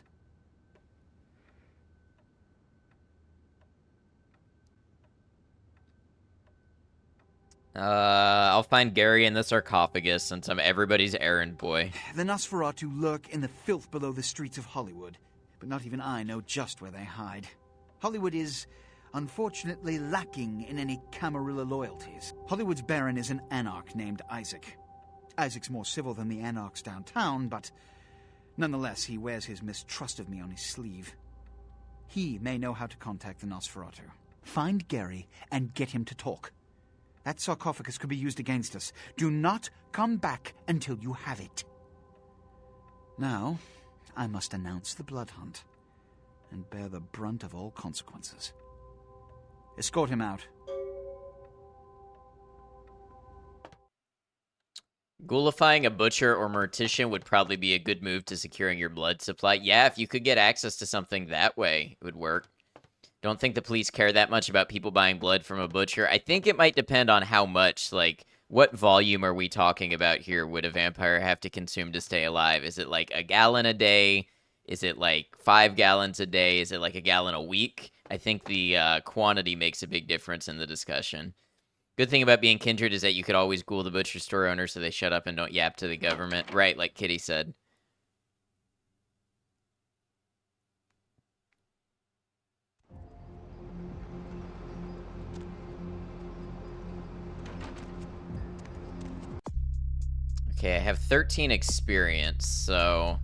I'll find Gary in the sarcophagus since I'm everybody's errand boy. The Nosferatu lurk in the filth below the streets of Hollywood, but not even I know just where they hide. Hollywood is, unfortunately, lacking in any Camarilla loyalties. Hollywood's baron is an anarch named Isaac. Isaac's more civil than the anarchs downtown, but nonetheless, he wears his mistrust of me on his sleeve. He may know how to contact the Nosferatu. Find Gary and get him to talk. That sarcophagus could be used against us. Do not come back until you have it. Now, I must announce the blood hunt and bear the brunt of all consequences. Escort him out. Ghoulifying a butcher or mortician would probably be a good move to securing your blood supply. Yeah, if you could get access to something that way, it would work. Don't think the police care that much about people buying blood from a butcher. I think it might depend on how much, like, what volume are we talking about here? Would a vampire have to consume to stay alive? Is it like a gallon a day? Is it like 5 gallons a day? Is it like a gallon a week? I think the quantity makes a big difference in the discussion. Good thing about being kindred is that you could always ghoul the butcher store owner so they shut up and don't yap to the government. Right, like Kitty said. Okay, I have 13 experience, so...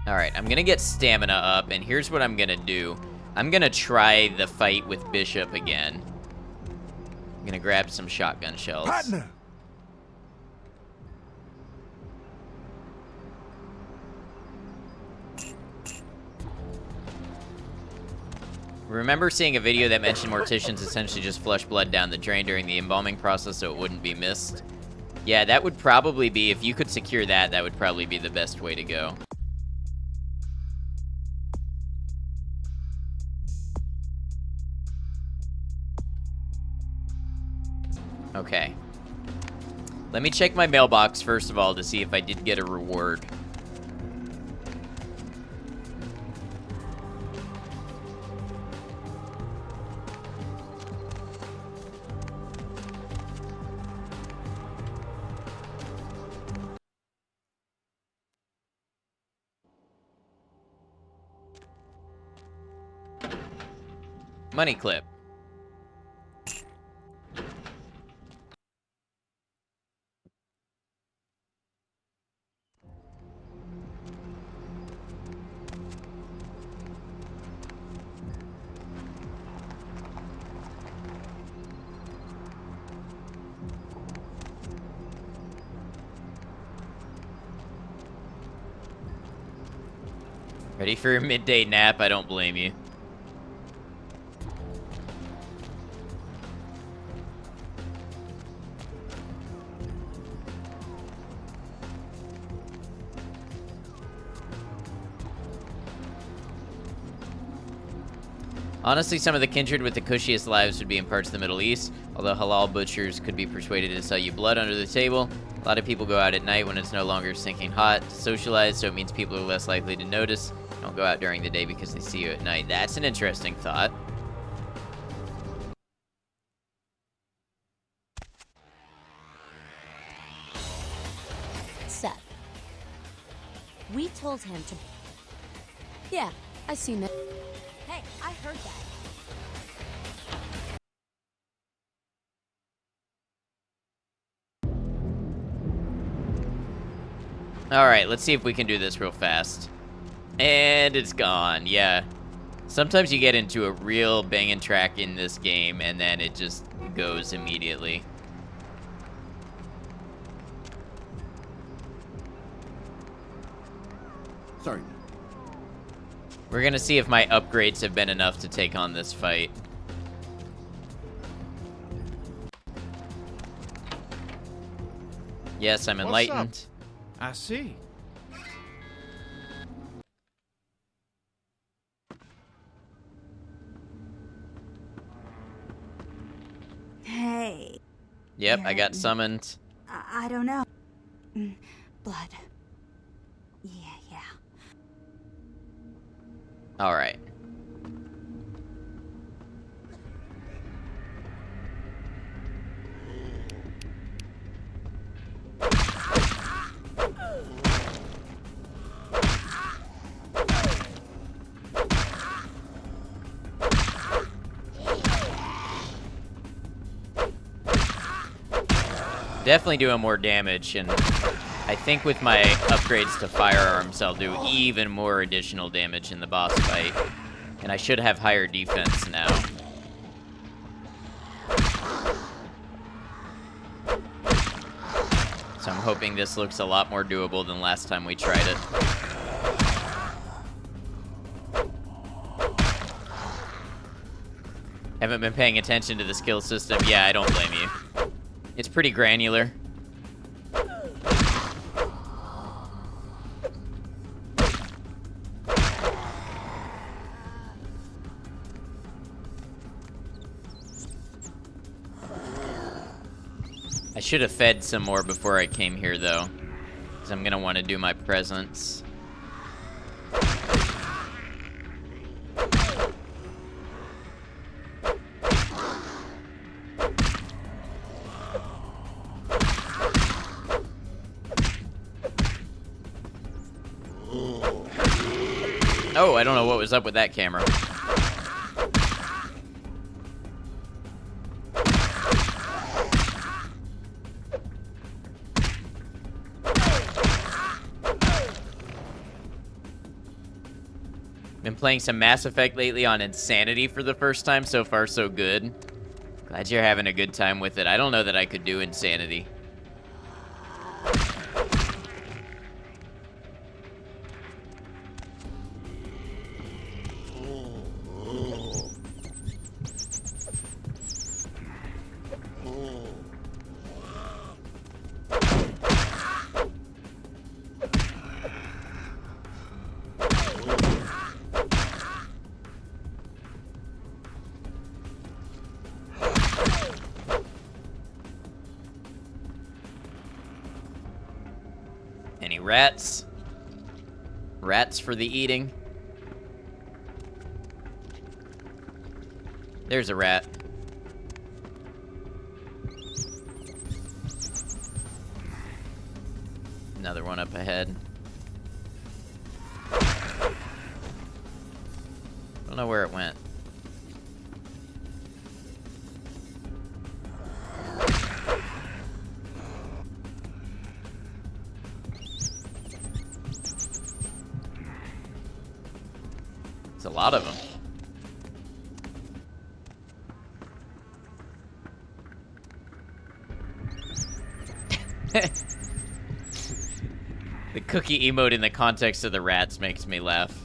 Alright, I'm gonna get stamina up, and here's what I'm gonna do. I'm gonna try the fight with Bishop again. I'm gonna grab some shotgun shells. Partner! Remember seeing a video that mentioned morticians essentially just flush blood down the drain during the embalming process so it wouldn't be missed? Yeah, that would probably be, if you could secure that, that would probably be the best way to go. Okay. Let me check my mailbox first of all to see if I did get a reward. Money clip. Ready for your midday nap? I don't blame you. Honestly, some of the kindred with the cushiest lives would be in parts of the Middle East, although halal butchers could be persuaded to sell you blood under the table. A lot of people go out at night when it's no longer stinking hot to socialize, so it means people are less likely to notice. Don't go out during the day because they see you at night. That's an interesting thought. Seth. We told him to... Yeah, I seen that. Hey, I heard that. Alright, let's see if we can do this real fast. And it's gone, yeah. Sometimes you get into a real banging track in this game, and then it just goes immediately. Sorry. We're gonna see if my upgrades have been enough to take on this fight. Yes, I'm enlightened. I see. Hey. Yep, I got summoned. I don't know. Blood. Yeah. Alright. Definitely doing more damage, and I think with my upgrades to firearms, I'll do even more additional damage in the boss fight. And I should have higher defense now. So I'm hoping this looks a lot more doable than last time we tried it. Haven't been paying attention to the skill system. Yeah, I don't blame you. It's pretty granular. I should have fed some more before I came here, though, because I'm going to want to do my presents. Oh, I don't know what was up with that camera. Been playing some Mass Effect lately on Insanity for the first time. So far, so good. Glad you're having a good time with it. I don't know that I could do Insanity. Any rats? Rats for the eating. There's a rat. Another one up ahead. Don't know where it went. It's a lot of them. The cookie emote in the context of the rats makes me laugh.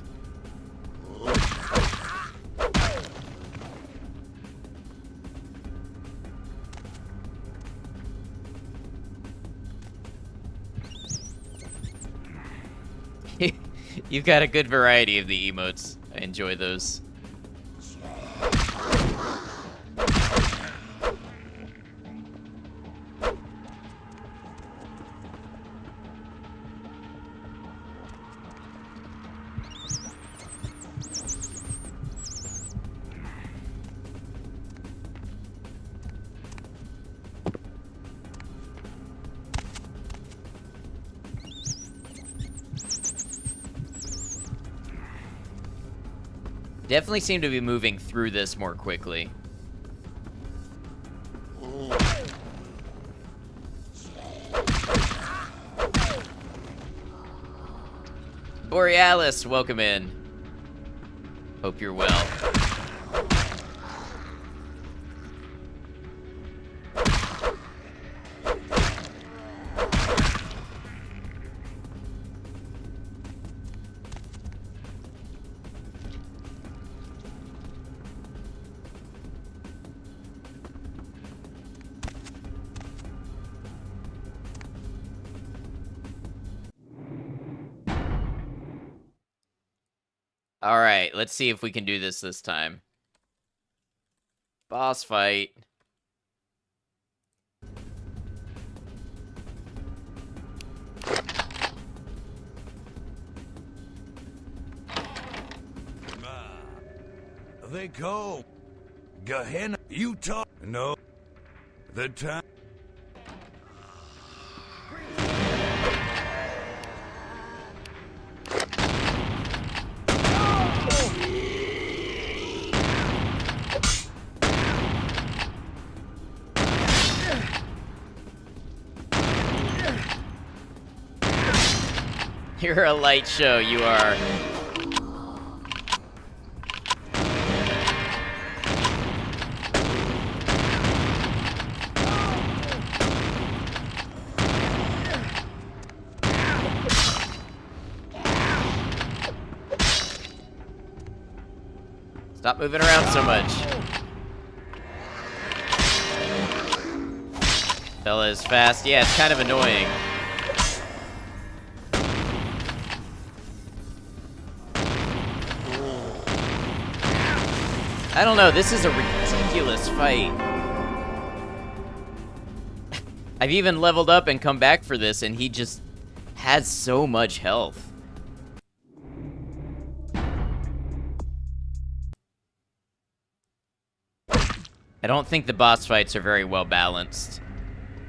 You've got a good variety of the emotes. I enjoy those. Definitely seem to be moving through this more quickly. Borealis, welcome in. Hope you're well. All right, let's see if we can do this time. Boss fight. They go. Gehenna, Utah. No. The time. You're a light show, you are. Stop moving around so much. Fella is fast. Yeah, it's kind of annoying. I don't know, this is a ridiculous fight. I've even leveled up and come back for this, and he just has so much health. I don't think the boss fights are very well balanced.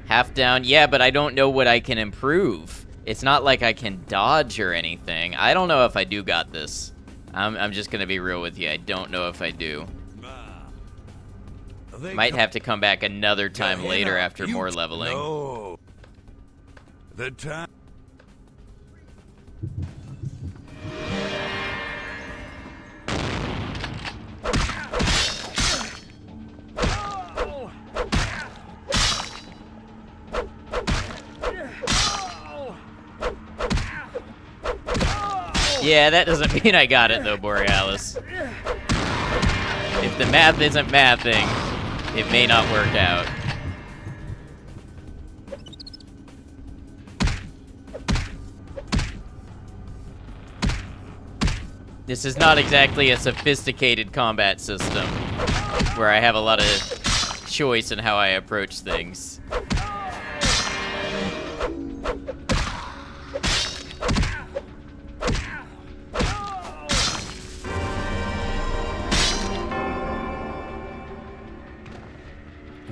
Half down, yeah, but I don't know what I can improve. It's not like I can dodge or anything. I don't know if I do got this. I'm just gonna be real with you. I don't know if I do. Might have to come back another time later after more leveling. No. The time. Yeah, that doesn't mean I got it though, Borealis. If the math isn't mathing, it may not work out. This is not exactly a sophisticated combat system where I have a lot of choice in how I approach things.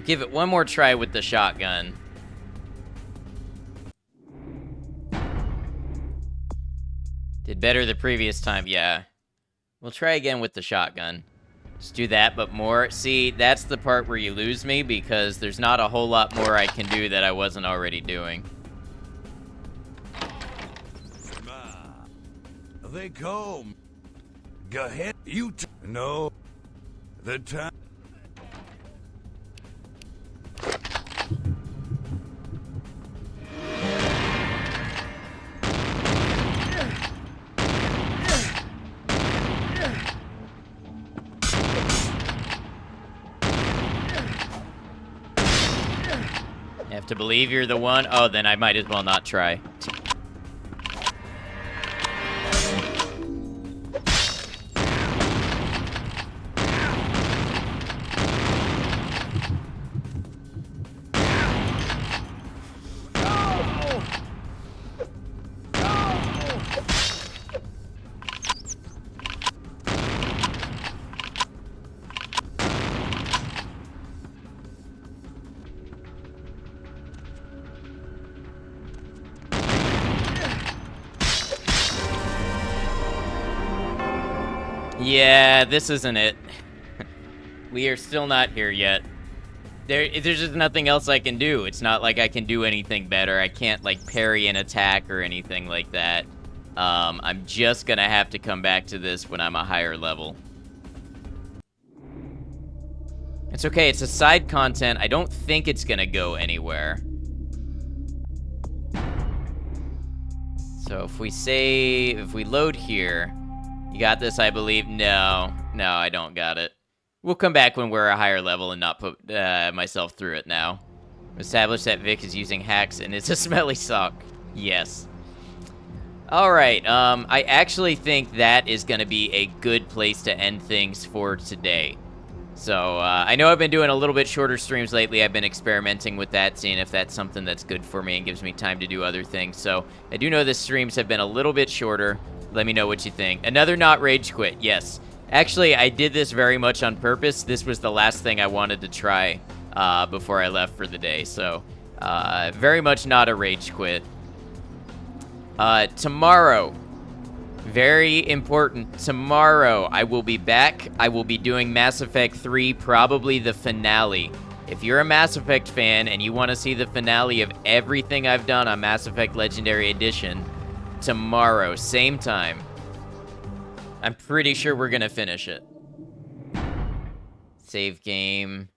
Give it one more try with the shotgun. Did better the previous time, yeah. We'll try again with the shotgun. Just do that, but more. See, that's the part where you lose me, because there's not a whole lot more I can do that I wasn't already doing. They come. Gehenna, Utah. No. The time. Have to believe you're the one. Oh, then I might as well not try. Yeah, this isn't it. We are still not here yet. There's just nothing else I can do. It's not like I can do anything better. I can't, like, parry an attack or anything like that. I'm just gonna have to come back to this when I'm a higher level. It's okay, it's a side content. I don't think it's gonna go anywhere. So if we load here, you got this, I believe. No, I don't got it. We'll come back when we're a higher level and not put myself through it now. Establish that Vic is using hacks and it's a smelly sock. Yes. Alright, I actually think that is going to be a good place to end things for today. So, I know I've been doing a little bit shorter streams lately. I've been experimenting with that, seeing if that's something that's good for me and gives me time to do other things. So, I do know the streams have been a little bit shorter. Let me know what you think. Another not rage quit, yes. Actually, I did this very much on purpose. This was the last thing I wanted to try before I left for the day. So, very much not a rage quit. Tomorrow, very important, tomorrow I will be back. I will be doing Mass Effect 3, probably the finale. If you're a Mass Effect fan and you want to see the finale of everything I've done on Mass Effect Legendary Edition, tomorrow, same time. I'm pretty sure we're going to finish it. Save game.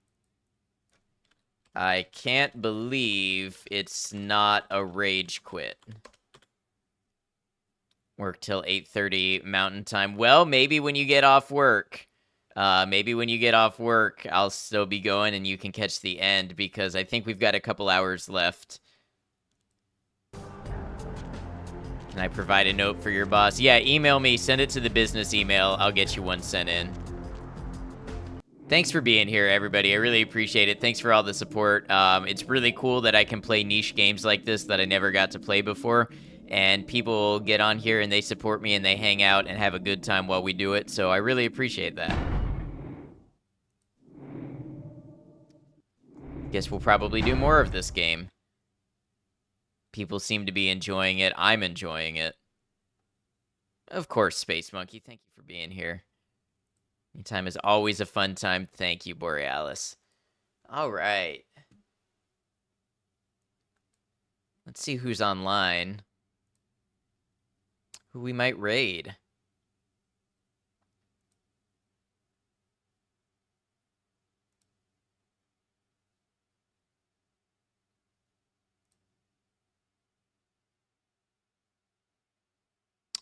I can't believe it's not a rage quit. Work till 8:30 Mountain Time. Well, maybe when you get off work. Maybe when you get off work, I'll still be going and you can catch the end because I think we've got a couple hours left. Can I provide a note for your boss? Yeah, email me. Send it to the business email. I'll get you one sent in. Thanks for being here, everybody. I really appreciate it. Thanks for all the support. It's really cool that I can play niche games like this that I never got to play before. And people get on here and they support me and they hang out and have a good time while we do it. So I really appreciate that. Guess we'll probably do more of this game. People seem to be enjoying it. I'm enjoying it. Of course, Space Monkey. Thank you for being here. Anytime is always a fun time. Thank you, Borealis. All right. Let's see who's online. Who we might raid.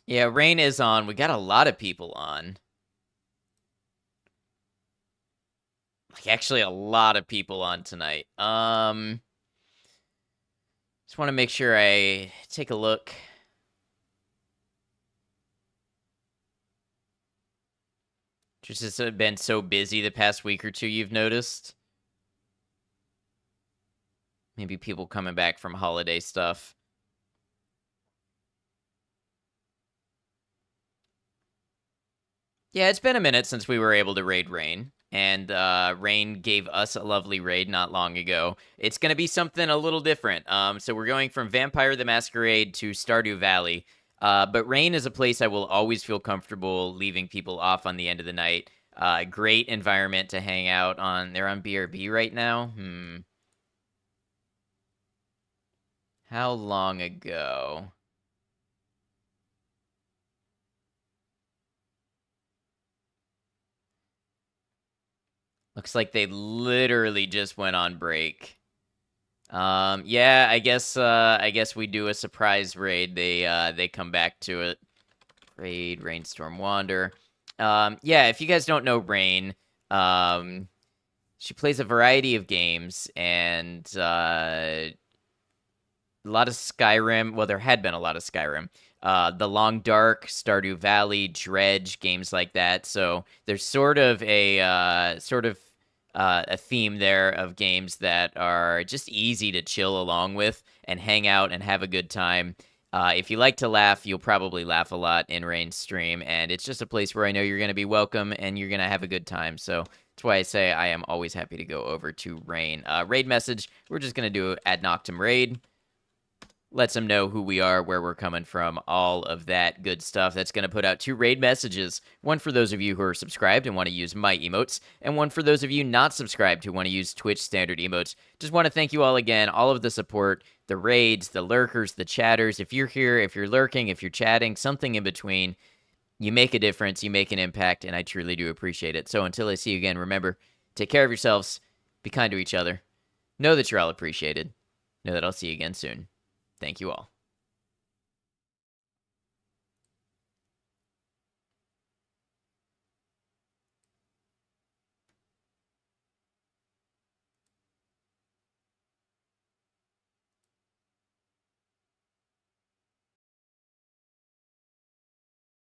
Yeah, Rain is on. We got a lot of people on. Like, actually a lot of people on tonight. Just want to make sure I take a look. Just has been so busy the past week or two, you've noticed? Maybe people coming back from holiday stuff. Yeah, it's been a minute since we were able to raid Rain. And Rain gave us a lovely raid not long ago. It's going to be something a little different. So we're going from Vampire the Masquerade to Stardew Valley. But Rain is a place I will always feel comfortable leaving people off on the end of the night. Great environment to hang out on. They're on BRB right now? How long ago? Looks like they literally just went on break. Yeah, I guess we do a surprise raid. They come back to it. Raid, Rainstorm Wander. Yeah, if you guys don't know Rain, she plays a variety of games and a lot of Skyrim. Well, there had been a lot of Skyrim. The Long Dark, Stardew Valley, Dredge, games like that. So there's sort of a theme there of games that are just easy to chill along with and hang out and have a good time. If you like to laugh, you'll probably laugh a lot in Rain's stream, and it's just a place where I know you're going to be welcome and you're going to have a good time. So that's why I say I am always happy to go over to Rain. Raid message, we're just going to do ad noctem raid. lets them know who we are, where we're coming from, all of that good stuff. That's going to put out 2 raid messages. One for those of you who are subscribed and want to use my emotes, and one for those of you not subscribed who want to use Twitch standard emotes. Just want to thank you all again, all of the support, the raids, the lurkers, the chatters. If you're here, if you're lurking, if you're chatting, something in between, you make a difference, you make an impact, and I truly do appreciate it. So until I see you again, remember, take care of yourselves, be kind to each other, know that you're all appreciated, know that I'll see you again soon. Thank you all.